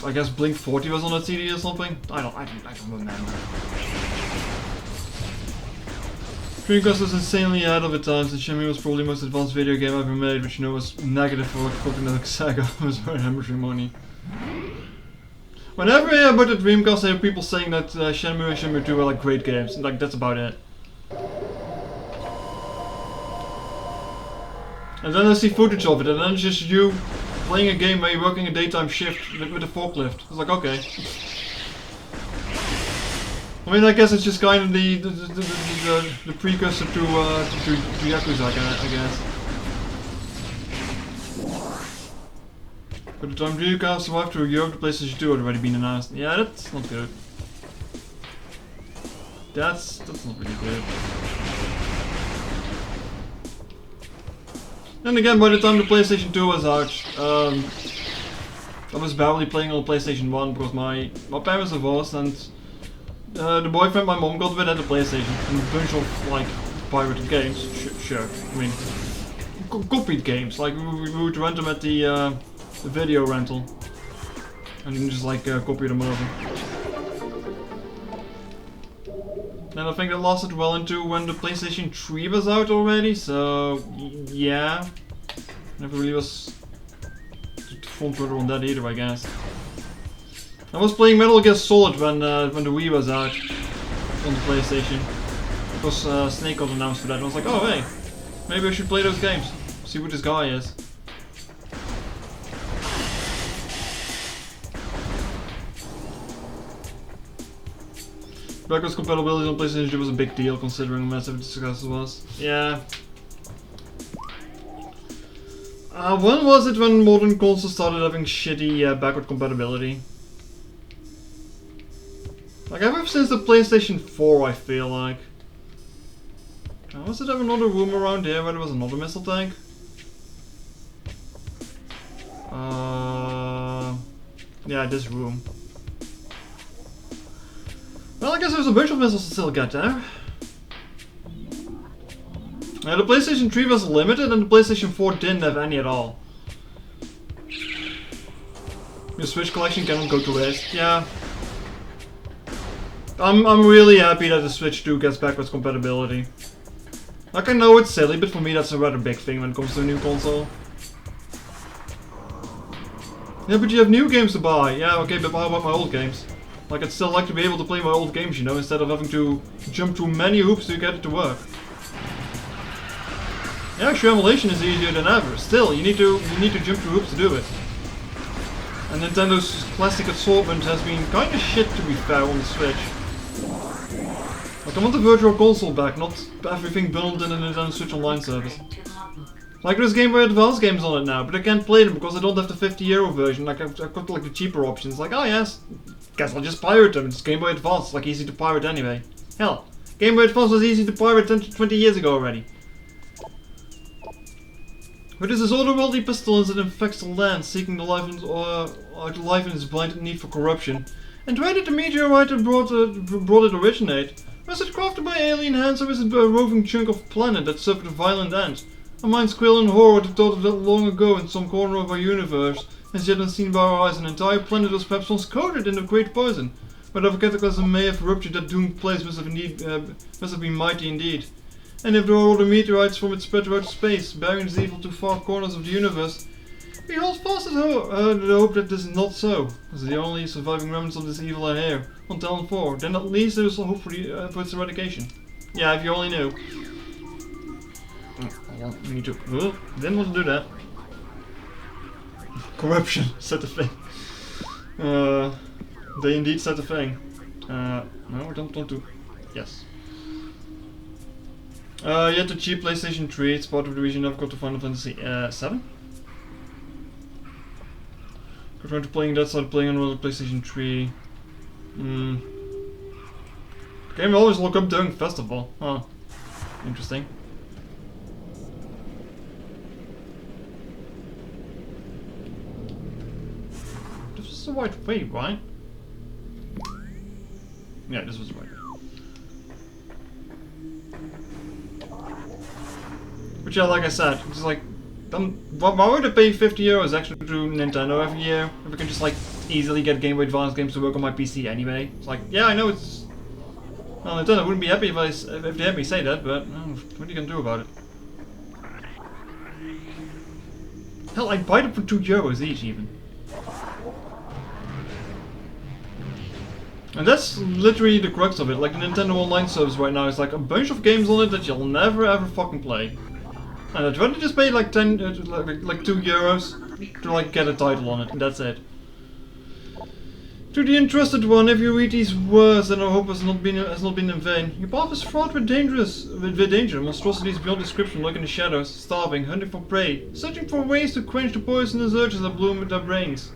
Speaker 1: I guess Blink 40 was on that CD or something. I don't remember. Dreamcast was insanely ahead of its times, and Shenmue was probably the most advanced video game ever made, which you know was negative for fucking like Sega was very hemorrhaging money. Whenever I hear about the Dreamcast, I hear people saying that Shenmue and Shenmue 2 were like great games, and like that's about it. And then I see footage of it, and then it's just you playing a game where you're working a daytime shift with a forklift. It's like, okay. I mean, I guess it's just kind of the precursor to Yakuza, I guess. By the time Dreamcast survived to Europe, the PlayStation 2 had already been announced. Yeah, that's not good. That's not really good. And again, by the time the PlayStation 2 was out, I was barely playing on the PlayStation 1 because my parents divorced and the boyfriend my mom got with had a PlayStation and a bunch of like pirated games. Sure, I mean copied games. Like we would rent them at the video rental, and you can just like copy them over. And I think that lasted well into when the PlayStation 3 was out already. So yeah, never really was front runner on that either, I guess. I was playing Metal Gear Solid when the Wii was out on the PlayStation. Because Snake got announced for that, and I was like, oh hey, maybe I should play those games. See what this guy is. Backwards compatibility on PlayStation 2 was a big deal considering how massive the success was. Yeah. When was it when modern consoles started having shitty backward compatibility? Like ever since the PlayStation 4, I feel like. Was it ever another room around here where there was another missile tank? Yeah, this room. Well, I guess there's a bunch of missiles to still get there. The PlayStation 3 was limited and the PlayStation 4 didn't have any at all. Your Switch collection cannot go to waste. Yeah. I'm really happy that the Switch 2 gets backwards compatibility. Like, I know it's silly, but for me that's a rather big thing when it comes to a new console. Yeah, but you have new games to buy. Yeah, okay, but how about my old games? Like, I'd still like to be able to play my old games, you know, instead of having to jump through many hoops to get it to work. Yeah, sure, emulation is easier than ever. Still, you need to jump through hoops to do it. And Nintendo's classic assortment has been kinda shit, to be fair, on the Switch. Like, I want the Virtual Console back, not everything bundled in the Nintendo Switch Online service. Like, there's Game Boy Advance games on it now, but I can't play them because I don't have the €50 version. Like, I've got like the cheaper options. Like, oh yes, guess I'll just pirate them. It's Game Boy Advance, it's like easy to pirate anyway. Hell, Game Boy Advance was easy to pirate 10 to 20 years ago already. But this is otherworldly pestilence that infects the land, seeking the life in its blind need for corruption. And where did the meteorite that brought it originate? Was it crafted by alien hands, or is it a roving chunk of planet that suffered a violent end? A mind's quill and horror that thought of that long ago in some corner of our universe, as yet unseen by our eyes. An entire planet was perhaps once coated in a great poison. Whatever cataclysm may have ruptured that doomed place must have been mighty indeed. And if there are other meteorites from it spread throughout space, bearing this evil to far corners of the universe, we hold fast at the hope that this is not so, as the only surviving remnants of this evil are here, on Talon 4. Then at least there is hope for its eradication. Yeah, if you only knew. Oh, we need to. Oh, didn't want to do that. Corruption, said the thing. They indeed said the thing. No, I don't want to. Yes. Yet the cheap PlayStation 3, it's part of the reason I've got to Final Fantasy 7. I'm trying to playing that, started playing on the PlayStation 3. Game will always look up during festival. Huh. Interesting. This was the right way, right? Yeah, this was the right way. But yeah, like I said, it's like, why would I pay €50 extra to Nintendo every year if I can just like easily get Game Boy Advance games to work on my PC anyway? It's like, yeah, I know it's. Well, Nintendo wouldn't be happy if they had me say that, but what are you gonna do about it? Hell, I'd buy them for €2 each even. And that's literally the crux of it. Like the Nintendo Online service right now is like a bunch of games on it that you'll never ever fucking play. And I'd rather just pay like like €2 to like get a title on it, and that's it. To the interested one, if you read these words, then our hope has not been in vain. Your path is fraught with danger, monstrosities beyond description lurk in the shadows, starving, hunting for prey, searching for ways to quench the poisonous urges that bloom with their brains.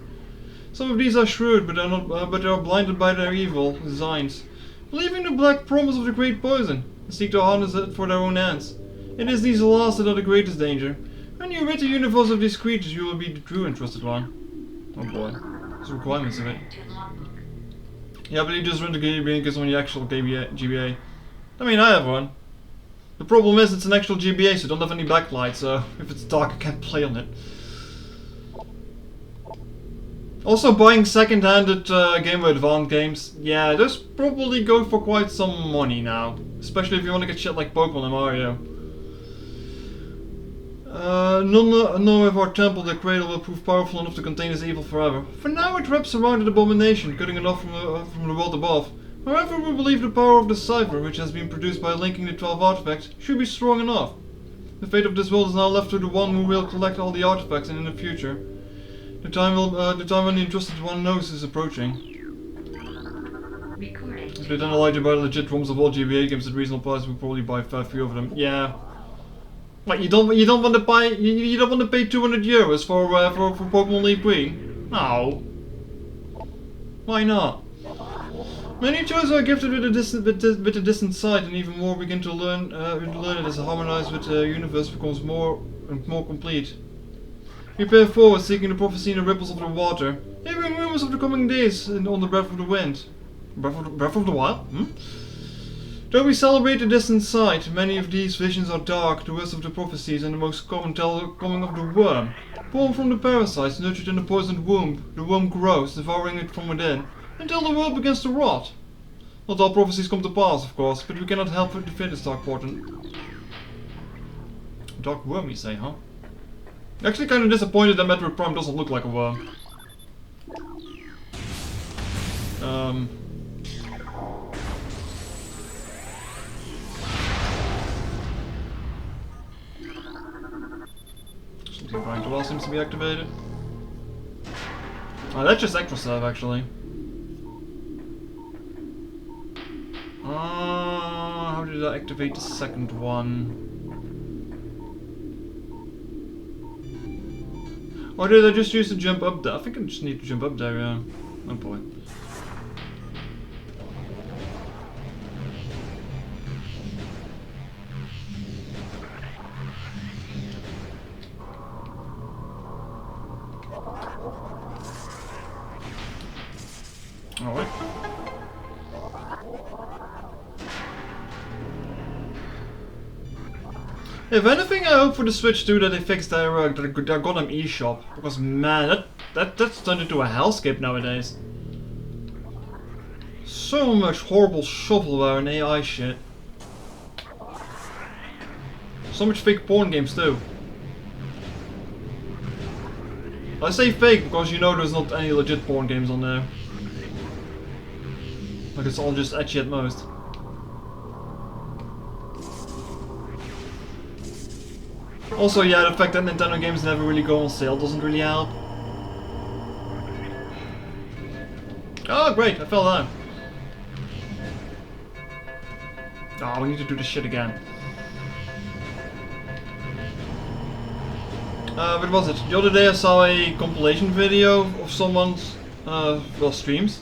Speaker 1: Some of these are shrewd, but they are blinded by their evil designs, believing the black promise of the great poison, and seek to harness it for their own ends. It is these last that are the greatest danger. When you rid the universe of these creatures, you will be the true entrusted one. Oh boy, there's requirements of it. Yeah, but you just run the GBA because on the actual GBA. I mean, I have one. The problem is it's an actual GBA, so I don't have any backlight, so if it's dark I can't play on it. Also, buying second-handed Game Boy Advance games, yeah, those probably go for quite some money now. Especially if you want to get shit like Pokemon and Mario. None of our temple, the cradle, will prove powerful enough to contain this evil forever. For now it wraps around an abomination, cutting it off from the world above. However, we believe the power of the cipher, which has been produced by linking the 12 artifacts, should be strong enough. The fate of this world is now left to the one who will collect all the artifacts, and in the future, the time when the entrusted one knows is approaching. If they then allow you to buy the legit ROMs of all GBA games at reasonable price, we'll probably buy 5 of them. Yeah. Like you don't want to buy you don't want to pay €200 for Pokemon League Green? No. Why not? Many choices are gifted with a distant sight, and even more begin to learn it as harmonized with the universe becomes more and more complete. Prepare forward, seeking the prophecy in the ripples of the water, hearing rumors of the coming days and on the breath of the wind. Breath of the wild? Though we celebrate the distant sight, many of these visions are dark, the worst of the prophecies, and the most common tell coming of the worm. Born from the parasites, nurtured in the poisoned womb, the worm grows, devouring it from within, until the world begins to rot. Not all prophecies come to pass, of course, but we cannot help but defeat this dark portent. Dark worm, you say, huh? Actually kinda disappointed that Metroid Prime doesn't look like a worm. Something trying to seems to be activated. Oh, that's just extra stuff, actually. How did I activate the second one? Or did I just use the jump up there? I think I just need to jump up there, yeah. Oh boy. Alright. If anything, I hope for the Switch too that they fix their goddamn eShop, because man, that's turned into a hellscape nowadays. So much horrible shovelware and AI shit. So much fake porn games too. I say fake because you know there's not any legit porn games on there. Like it's all just etchy at most. Also, yeah, the fact that Nintendo games never really go on sale doesn't really help. Oh, great, I fell down. Oh, we need to do this shit again. What was it? The other day I saw a compilation video of someone's, streams.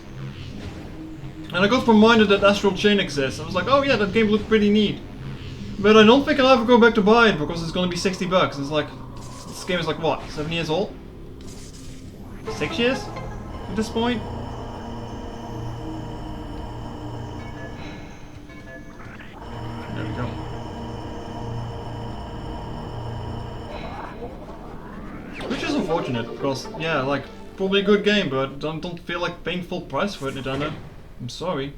Speaker 1: And I got reminded that Astral Chain exists. I was like, oh yeah, that game looked pretty neat. But I don't think I'll ever go back to buy it because it's gonna be $60. It's like, this game is like what, 7 years old? 6 years? At this point? There we go. Which is unfortunate because, yeah, like, probably a good game, but don't feel like paying full price for it, Nintendo. I'm sorry.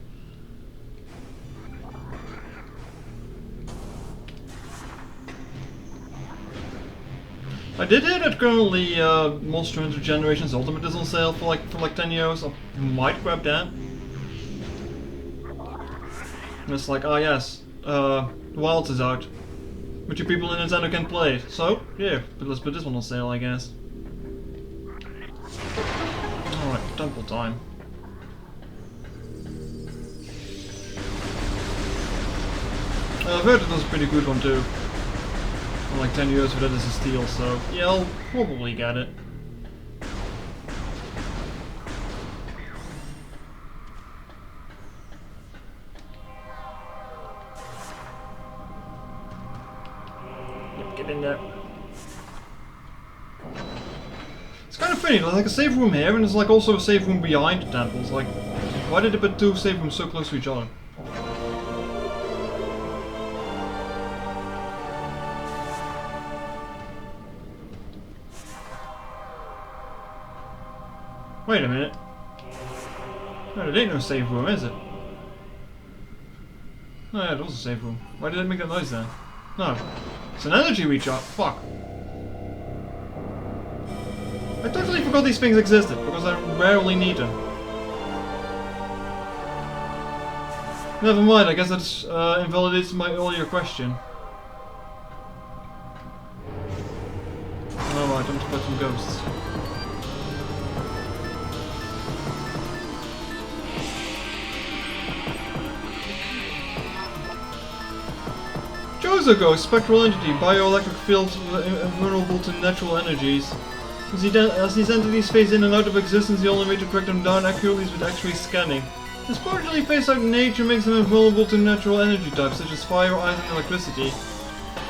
Speaker 1: I did hear that currently Monster Hunter Generations Ultimate is on sale for like 10 euros. I might grab that. And it's like, ah yes, Wilds is out. But you people in Nintendo can play it. So, yeah, but let's put this one on sale, I guess. Alright, temple time. I've heard that was a pretty good one too. Like 10 euros for that as a steal, so yeah, I'll probably get it. Yep, get in there. It's kind of funny, there's like a save room here and there's like also a save room behind the temples. Like, why did they put two save rooms so close to each other? Wait a minute. No, there ain't no save room, is it? Oh yeah, there was a save room. Why did it make that noise then? No. It's an energy recharge. Fuck. I totally forgot these things existed, because I rarely need them. Never mind, I guess that invalidates my earlier question. Alright, time to fight some ghosts. Jozogo, spectral entity, bioelectric fields vulnerable to natural energies. As these entities phase in and out of existence, the only way to track them down accurately is with X-ray scanning. This partially phased out nature makes them invulnerable to natural energy types such as fire, ice, and electricity.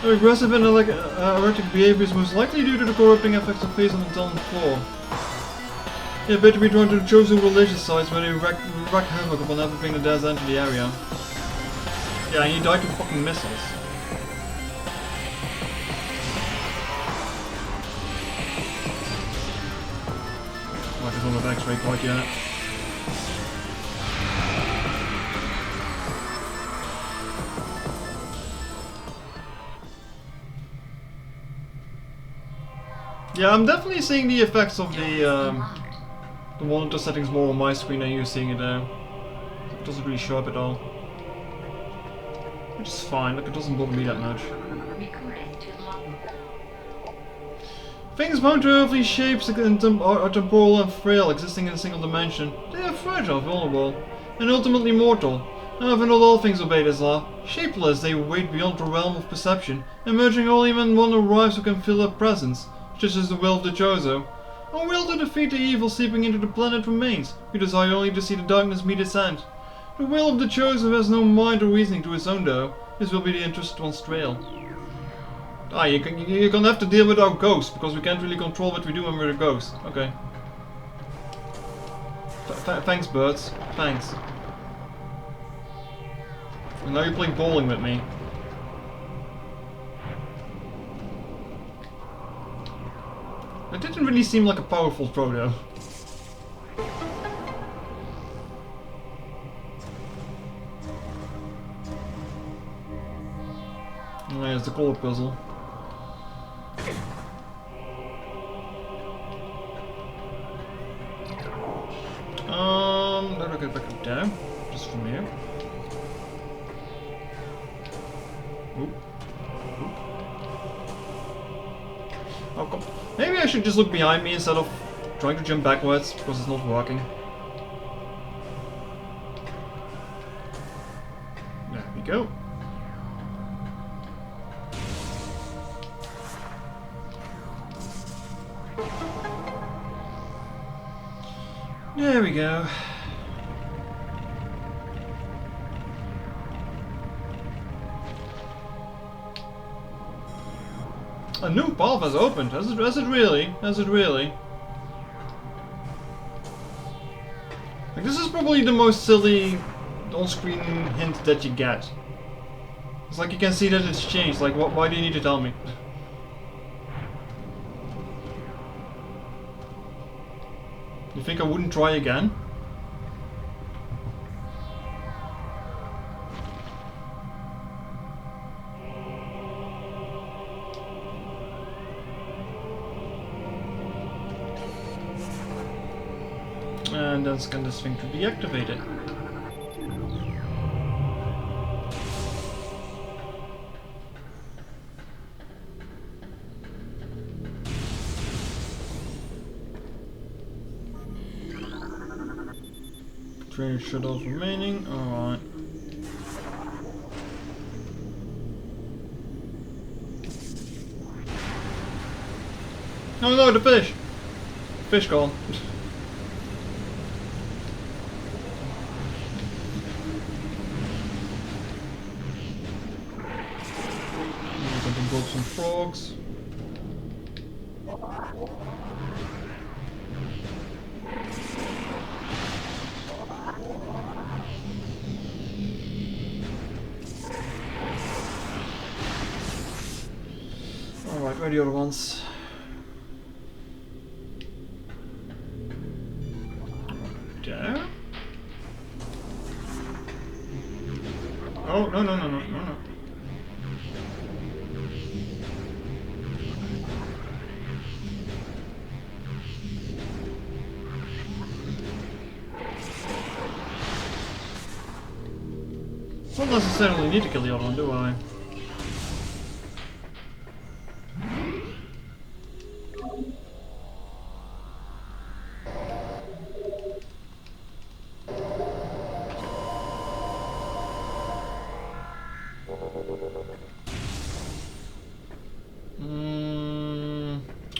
Speaker 1: Their aggressive and erratic behavior is most likely due to the corrupting effects of phase on the talent floor. They appear to be drawn to the chosen religious sites where they wreak havoc upon everything that dares enter the area. Yeah, and he died to fucking missiles. Like it's on the X-ray quite yet. Yeah, I'm definitely seeing the effects of the monitor settings more on my screen than you're seeing it there. It doesn't really show up at all. Which is fine, like it doesn't bother me that much.
Speaker 3: Recording to logbook.
Speaker 1: Things bound to earthly shapes are temporal and frail, existing in a single dimension. They are fragile, vulnerable, and ultimately mortal. However, not all things obey this law. Shapeless, they wait beyond the realm of perception, emerging only when one arrives who can feel their presence, such as the will of the Chozo. Our will to defeat the evil seeping into the planet remains. We desire only to see the darkness meet its end. The will of the Chozo has no mind or reasoning to its own, though. This will be the interested one's trail. Ah, you're gonna have to deal with our ghost, because we can't really control what we do when we're a ghost. Okay. Thanks, birds. Thanks. And now you're playing bowling with me. It didn't really seem like a powerful throw, though. Oh, there's the color puzzle. Let me get back up there, just from here. Oop. Oop. Oh, come. Maybe I should just look behind me instead of trying to jump backwards because it's not working. There we go. There we go. A new path has opened. Has it really? Has it really? Like, this is probably the most silly on-screen hint that you get. It's like you can see that it's changed. Like, why do you need to tell me? You think I wouldn't try again? And then scan this thing to deactivate it. Train shut off remaining, alright. Oh no, the fish! Fish call. Got some frogs. Alright, where are the other ones? There? Oh, no. Don't necessarily need to kill the other one, do I?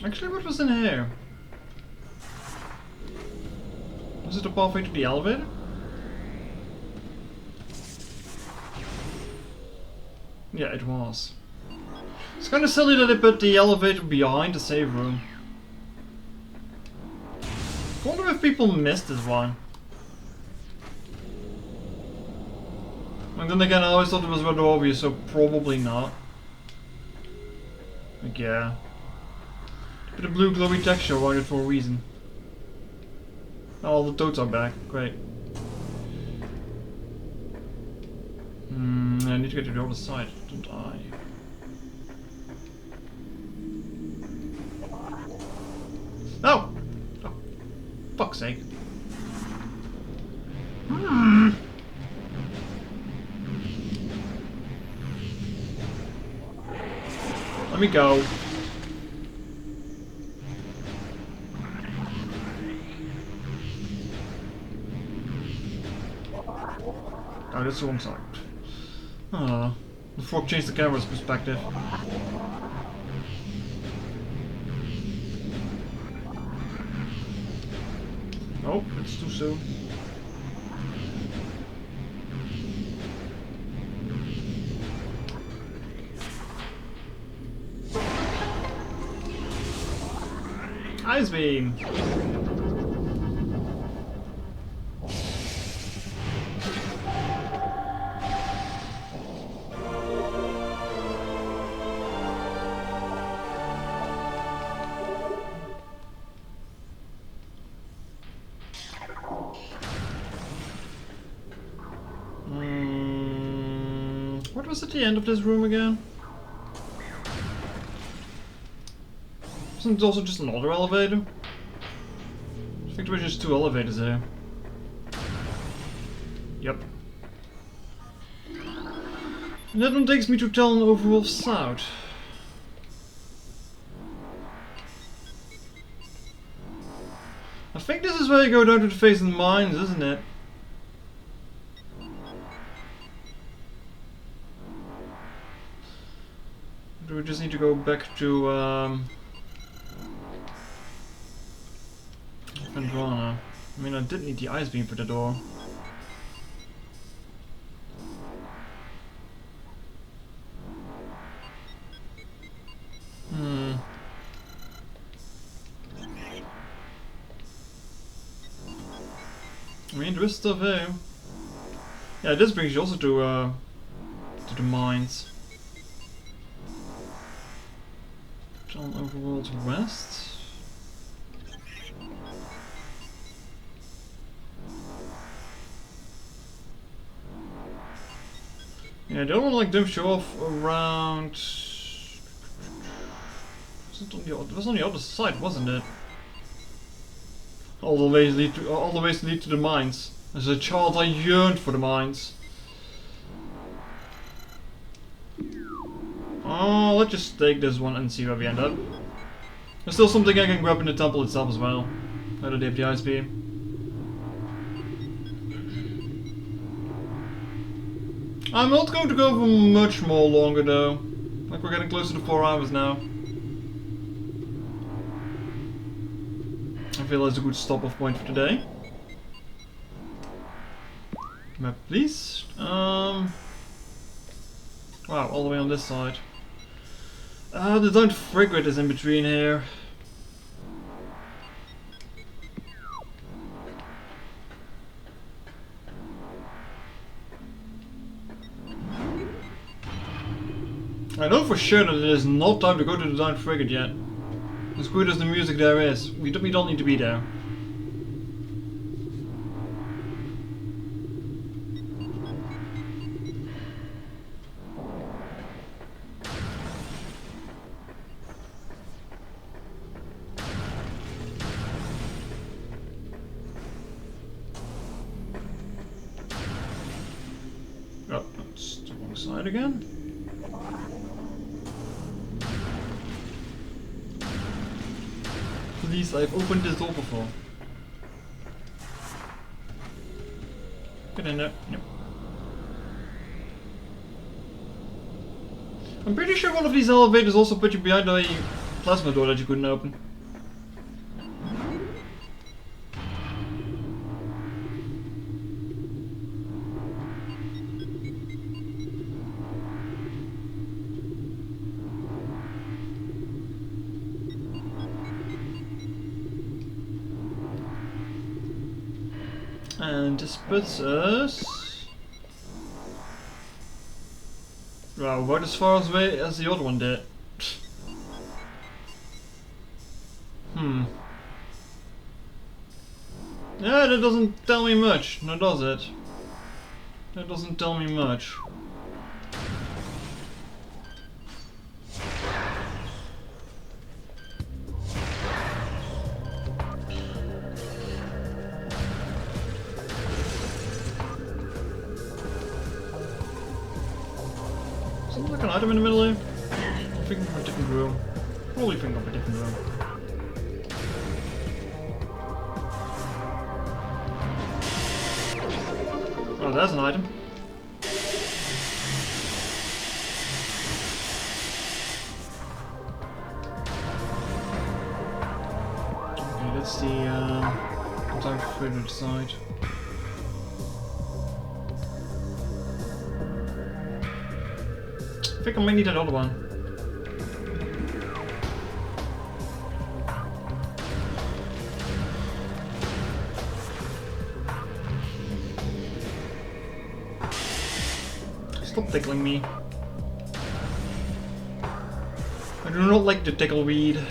Speaker 1: Actually, what was in here? Was it a pathway to the elevator? Yeah, it was. It's kind of silly that they put the elevator behind the save room. I wonder if people missed this one. And then again, I always thought it was rather obvious, so probably not. Like, yeah. But the blue glowy texture around it for a reason. Oh, the toads are back. Great. I need to get to the other side, don't I? Oh! Oh, fuck's sake. Let me go. Oh, that's the wrong side. Ah, the frog changed the camera's perspective. Oh, it's too soon. Ice beam. What was at the end of this room again? Isn't it also just another elevator? I think there were just two elevators there. Yep. And that one takes me to Talon Overwolf South. I think this is where you go down to the face of the mines, isn't it? Do we just need to go back to Vendrana? I mean, I did need the ice beam for the door. I mean, there is stuff here. Yeah, this brings you also to the mines. John Overworld West. Yeah, the other one like didn't show off around. It was on the other side, wasn't it? All the ways lead to the mines. As a child, I yearned for the mines. Oh, let's just take this one and see where we end up. There's still something I can grab in the temple itself as well. Either they have the ice beam. I'm not going to go for much more longer though. Like we're getting close to the 4 hours now. I feel that's a good stop-off point for today. Map, please. Wow, all the way on this side. The Downed Frigate is in between here. I know for sure that it is not time to go to the Downed Frigate yet. As good as the music there is, we don't need to be there. Oh, that's the wrong side again. Please, I've opened this door before. Get in there. Yep. I'm pretty sure one of these elevators also put you behind a plasma door that you couldn't open. And this puts us Wow, about as far away as the other one did. Yeah, that doesn't tell me much, now does it? That doesn't tell me much. Something like an item in the middle here? I'm thinking of a different room. Probably thinking of a different room. Oh, there's an item. Okay, that's the time for further decide. I think I might need another one. Stop tickling me. I do not like the tickleweed.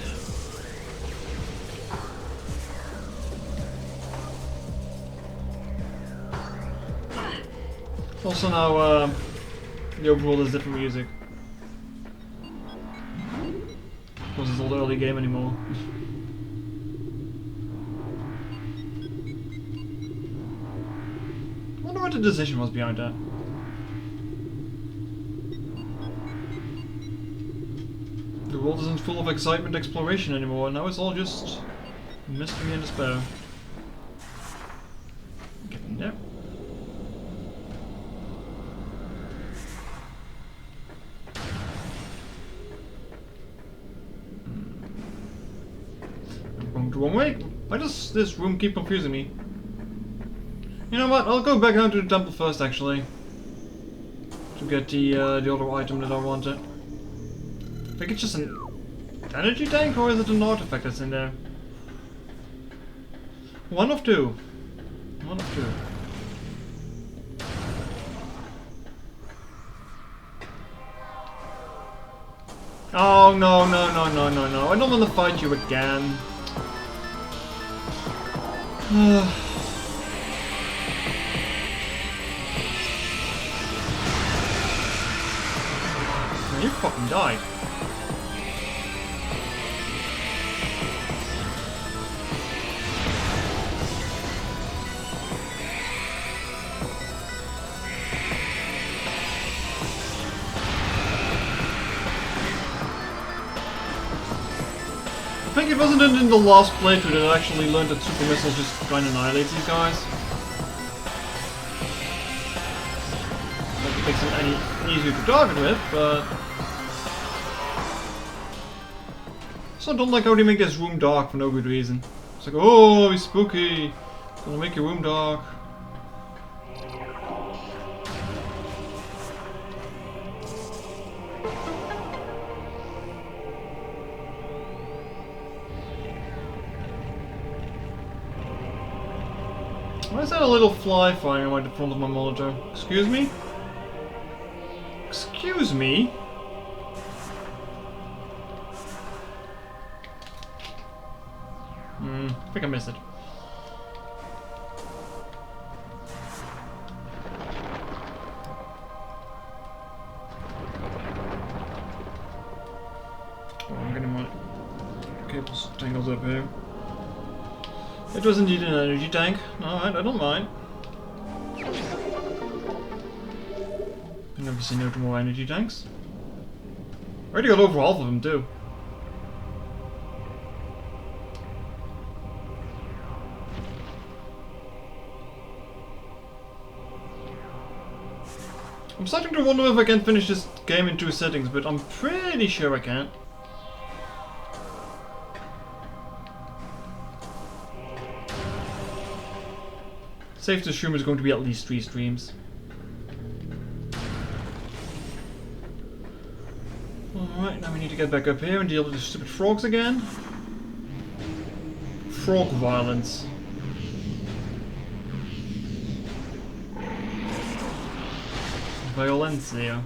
Speaker 1: Also now, the overworld has different music. Because it's not the early game anymore. I wonder what the decision was behind that. The world isn't full of excitement and exploration anymore, now it's all just mystery and despair. Get in there. I'm going the wrong way. Why does this room keep confusing me? You know what, I'll go back down to the temple first actually. To get the other item that I wanted. I think it's just an energy tank, or is it an artifact that's in there? One of two. One of two. Oh no, no, no, no, no, no. I don't want to fight you again. Man, you fucking died. I think it wasn't in the last playthrough that I actually learned that super missiles just try and annihilate these guys. Not that makes them any easier to target with, but... So I don't like how they make this room dark for no good reason. It's like, oh, it's spooky. Gonna make your room dark. Why is that a little fly flying right in front of my monitor? Excuse me? Excuse me? I think I missed it. Oh, I'm getting my cables tangled up here. It was indeed an energy tank. Alright, I don't mind. I've never seen no more energy tanks. I already got over half of them too. I'm starting to wonder if I can finish this game in 2 settings, but I'm pretty sure I can. Safe to assume it's going to be at least 3 streams. Alright, now we need to get back up here and deal with the stupid frogs again. Frog violence. Violencia.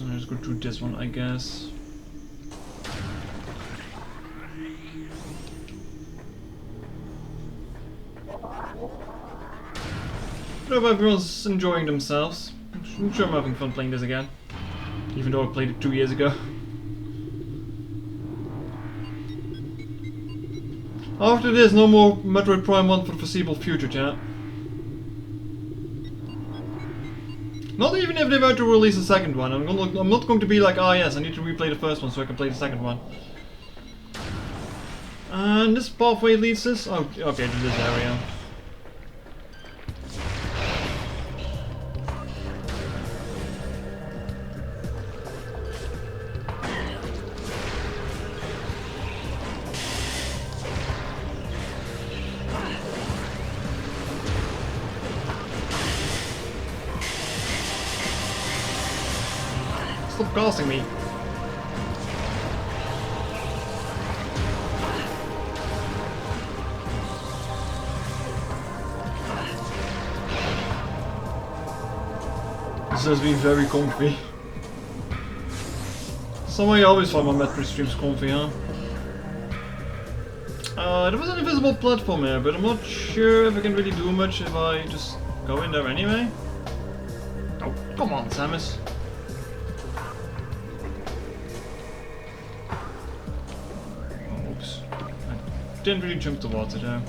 Speaker 1: Let's go through this one, I guess. I hope everyone's enjoying themselves. I'm sure I'm having fun playing this again. Even though I played it 2 years ago. After this, no more Metroid Prime 1 for the foreseeable future, chat. Not even if they were to release a second one. I'm not going to be like, ah yes, I need to replay the first one so I can play the second one. And this pathway leads us... Oh, okay, to this area. Stop casting me. This has been very comfy. Somehow you always find my Metroid streams comfy, huh? There was an invisible platform here, but I'm not sure if I can really do much if I just go in there anyway. Oh, come on, Samus. Oops. I didn't really jump towards it there.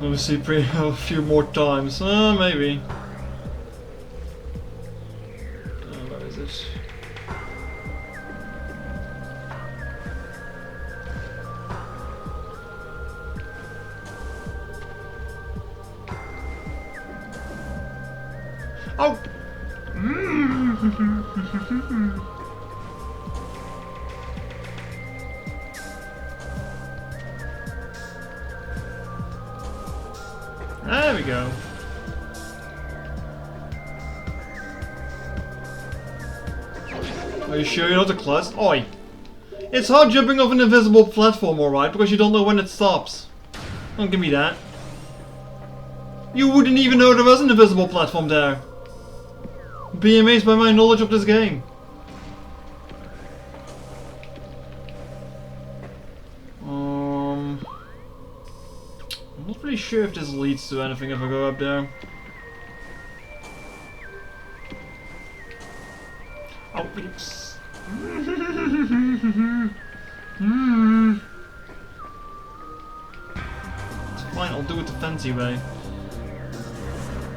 Speaker 1: Obviously, a few more times. Maybe. Where is it? Oh! There we go. Are you sure you're not a klutz? Oi! It's hard jumping off an invisible platform, alright, because you don't know when it stops. Don't give me that. You wouldn't even know there was an invisible platform there. Be amazed by my knowledge of this game. I'm not really sure if this leads to anything if I go up there. Oh, oops. It's fine, I'll do it the fancy way.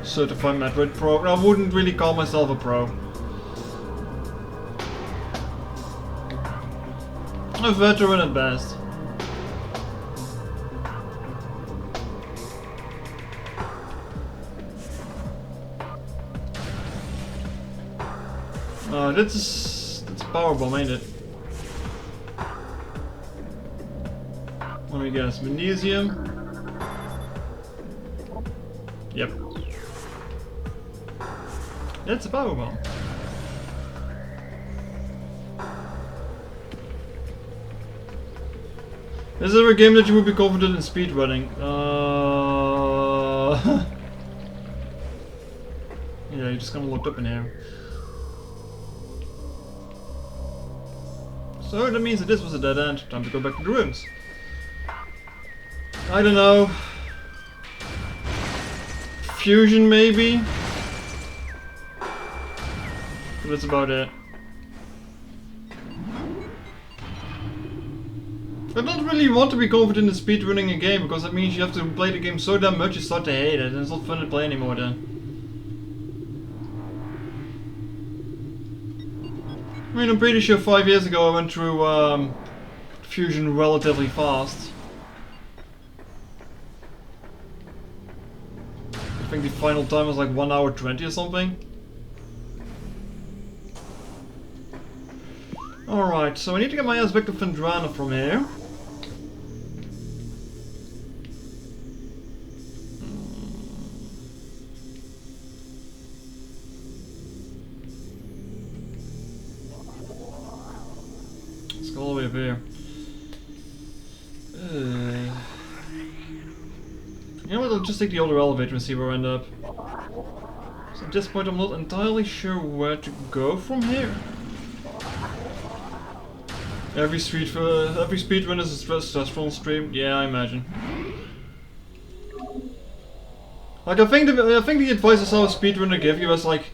Speaker 1: Certified Metroid Pro. I wouldn't really call myself a pro. A veteran at best. That's power bomb, ain't it? Let me guess, magnesium. Yep. That's a power bomb. Is there a game that you would be confident in speedrunning? Yeah, you just kind of looked up in here. So that means that this was a dead end. Time to go back to the rooms. I don't know. Fusion maybe? But that's about it. I don't really want to be confident in speedrunning a game because that means you have to play the game so damn much you start to hate it and it's not fun to play anymore then. I mean, I'm pretty sure 5 years ago I went through Fusion relatively fast. I think the final time was like 1 hour 20 or something. Alright, so I need to get my ass back to Vendrana from here. Let's go all the way up here. You know what, I'll just take the older elevator and see where I end up. So at this point I'm not entirely sure where to go from here. Every speedrun is a stressful stream. Yeah, I imagine. Like I think the advice I saw a speedrunner give you is like,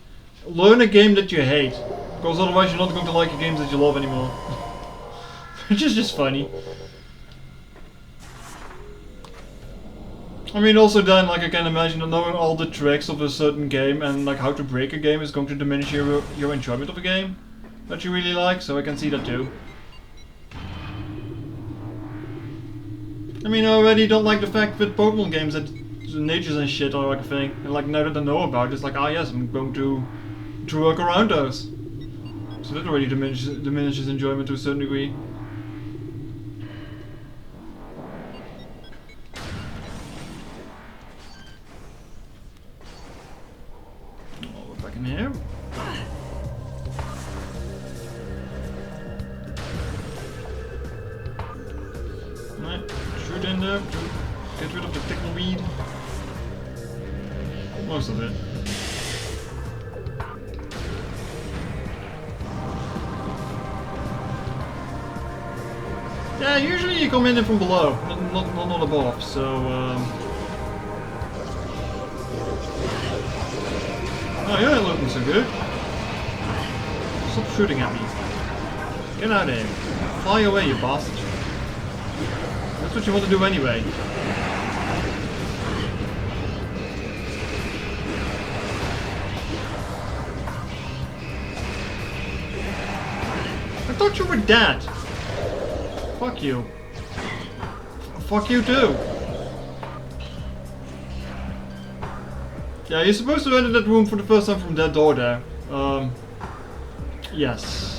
Speaker 1: learn a game that you hate, because otherwise you're not going to like the games that you love anymore. Which is just funny. I mean, also then, like I can imagine that knowing all the tricks of a certain game and like how to break a game is going to diminish your enjoyment of a game that you really like. So I can see that too. I mean, I already don't like the fact with Pokemon games that the natures and shit are like a thing. And like now that I know about it, it's like, ah yes, I'm going to work around those. So that already diminishes enjoyment to a certain degree. Oh, we're back in here. Right, shoot in there to get rid of the tickleweed. Most of it. Yeah, usually you come in from below, not above, so oh, you're not looking so good. Stop shooting at me. Get out of here. Fly away, you bastard. That's what you want to do anyway. I thought you were dead. Fuck you. Fuck you too. Yeah, you're supposed to enter that room for the first time from that door there. Yes.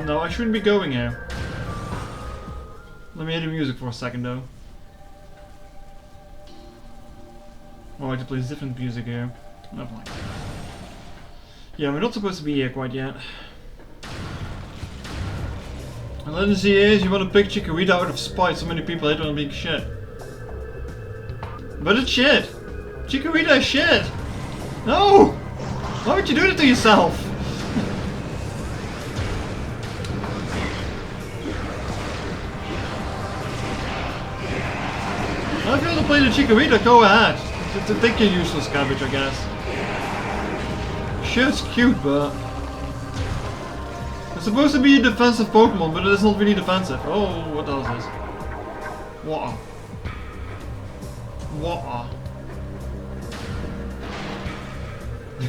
Speaker 1: No, I shouldn't be going here. Let me hear the music for a second though. Oh, I have to play different music here. Never mind. Yeah, we're not supposed to be here quite yet. And let us see is you want to pick Chikorita out of spite, so many people hate on being shit. But it's shit! Chikorita is shit! No! Why would you do that to yourself? Well, if you want to play the Chikorita, go ahead. To take your useless cabbage, I guess. Sure, it's cute, but it's supposed to be a defensive Pokemon, but it is not really defensive. Oh, what else is this? What? What?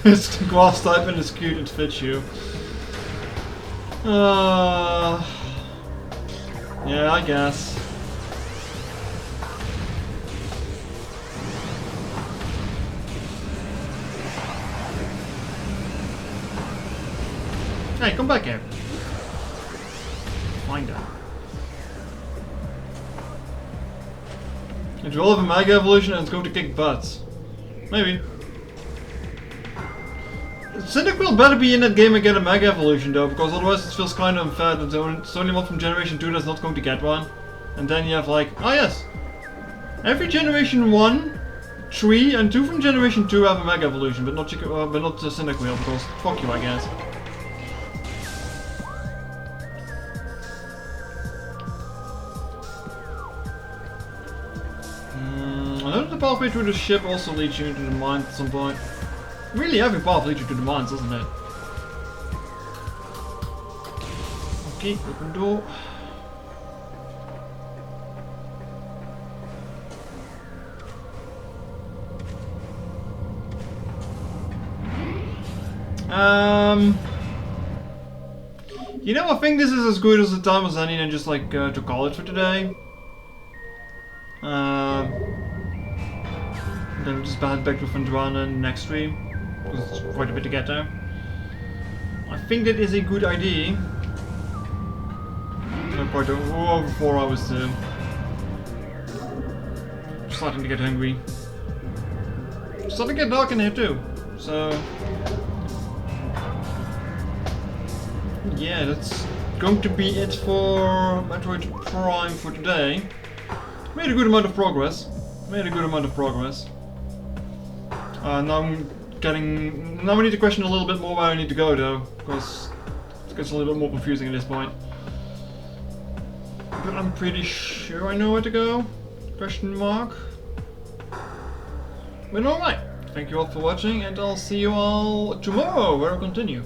Speaker 1: It's grass type and it's cute, it fits you. Yeah, I guess. Hey, come back here. Find her. It will have a Mega Evolution and it's going to kick butts. Maybe. Cyndaquil better be in that game and get a Mega Evolution though, because otherwise it feels kind of unfair that it's only one from Generation 2 that's not going to get one. And then you have like, oh yes, every Generation 1, 3 and 2 from Generation 2 have a Mega Evolution, but not Cyndaquil, because fuck you I guess. I know the pathway through the ship also leads you into the mines at some point. Really, every path leads you to the mines, doesn't it? Okay, open door. You know, I think this is as good as the time as any and just like to call it for today. Then we'll just head back to Fandrana next stream, because it's quite a bit to get there. I think that is a good idea. Quite over 4 hours too. Starting to get hungry. Starting to get dark in here too, so yeah, that's going to be it for Metroid Prime for today. Made a good amount of progress. Now we need to question a little bit more where I need to go though, because it gets a little bit more confusing at this point. But I'm pretty sure I know where to go. Question mark. But alright. Thank you all for watching, and I'll see you all tomorrow where I'll continue.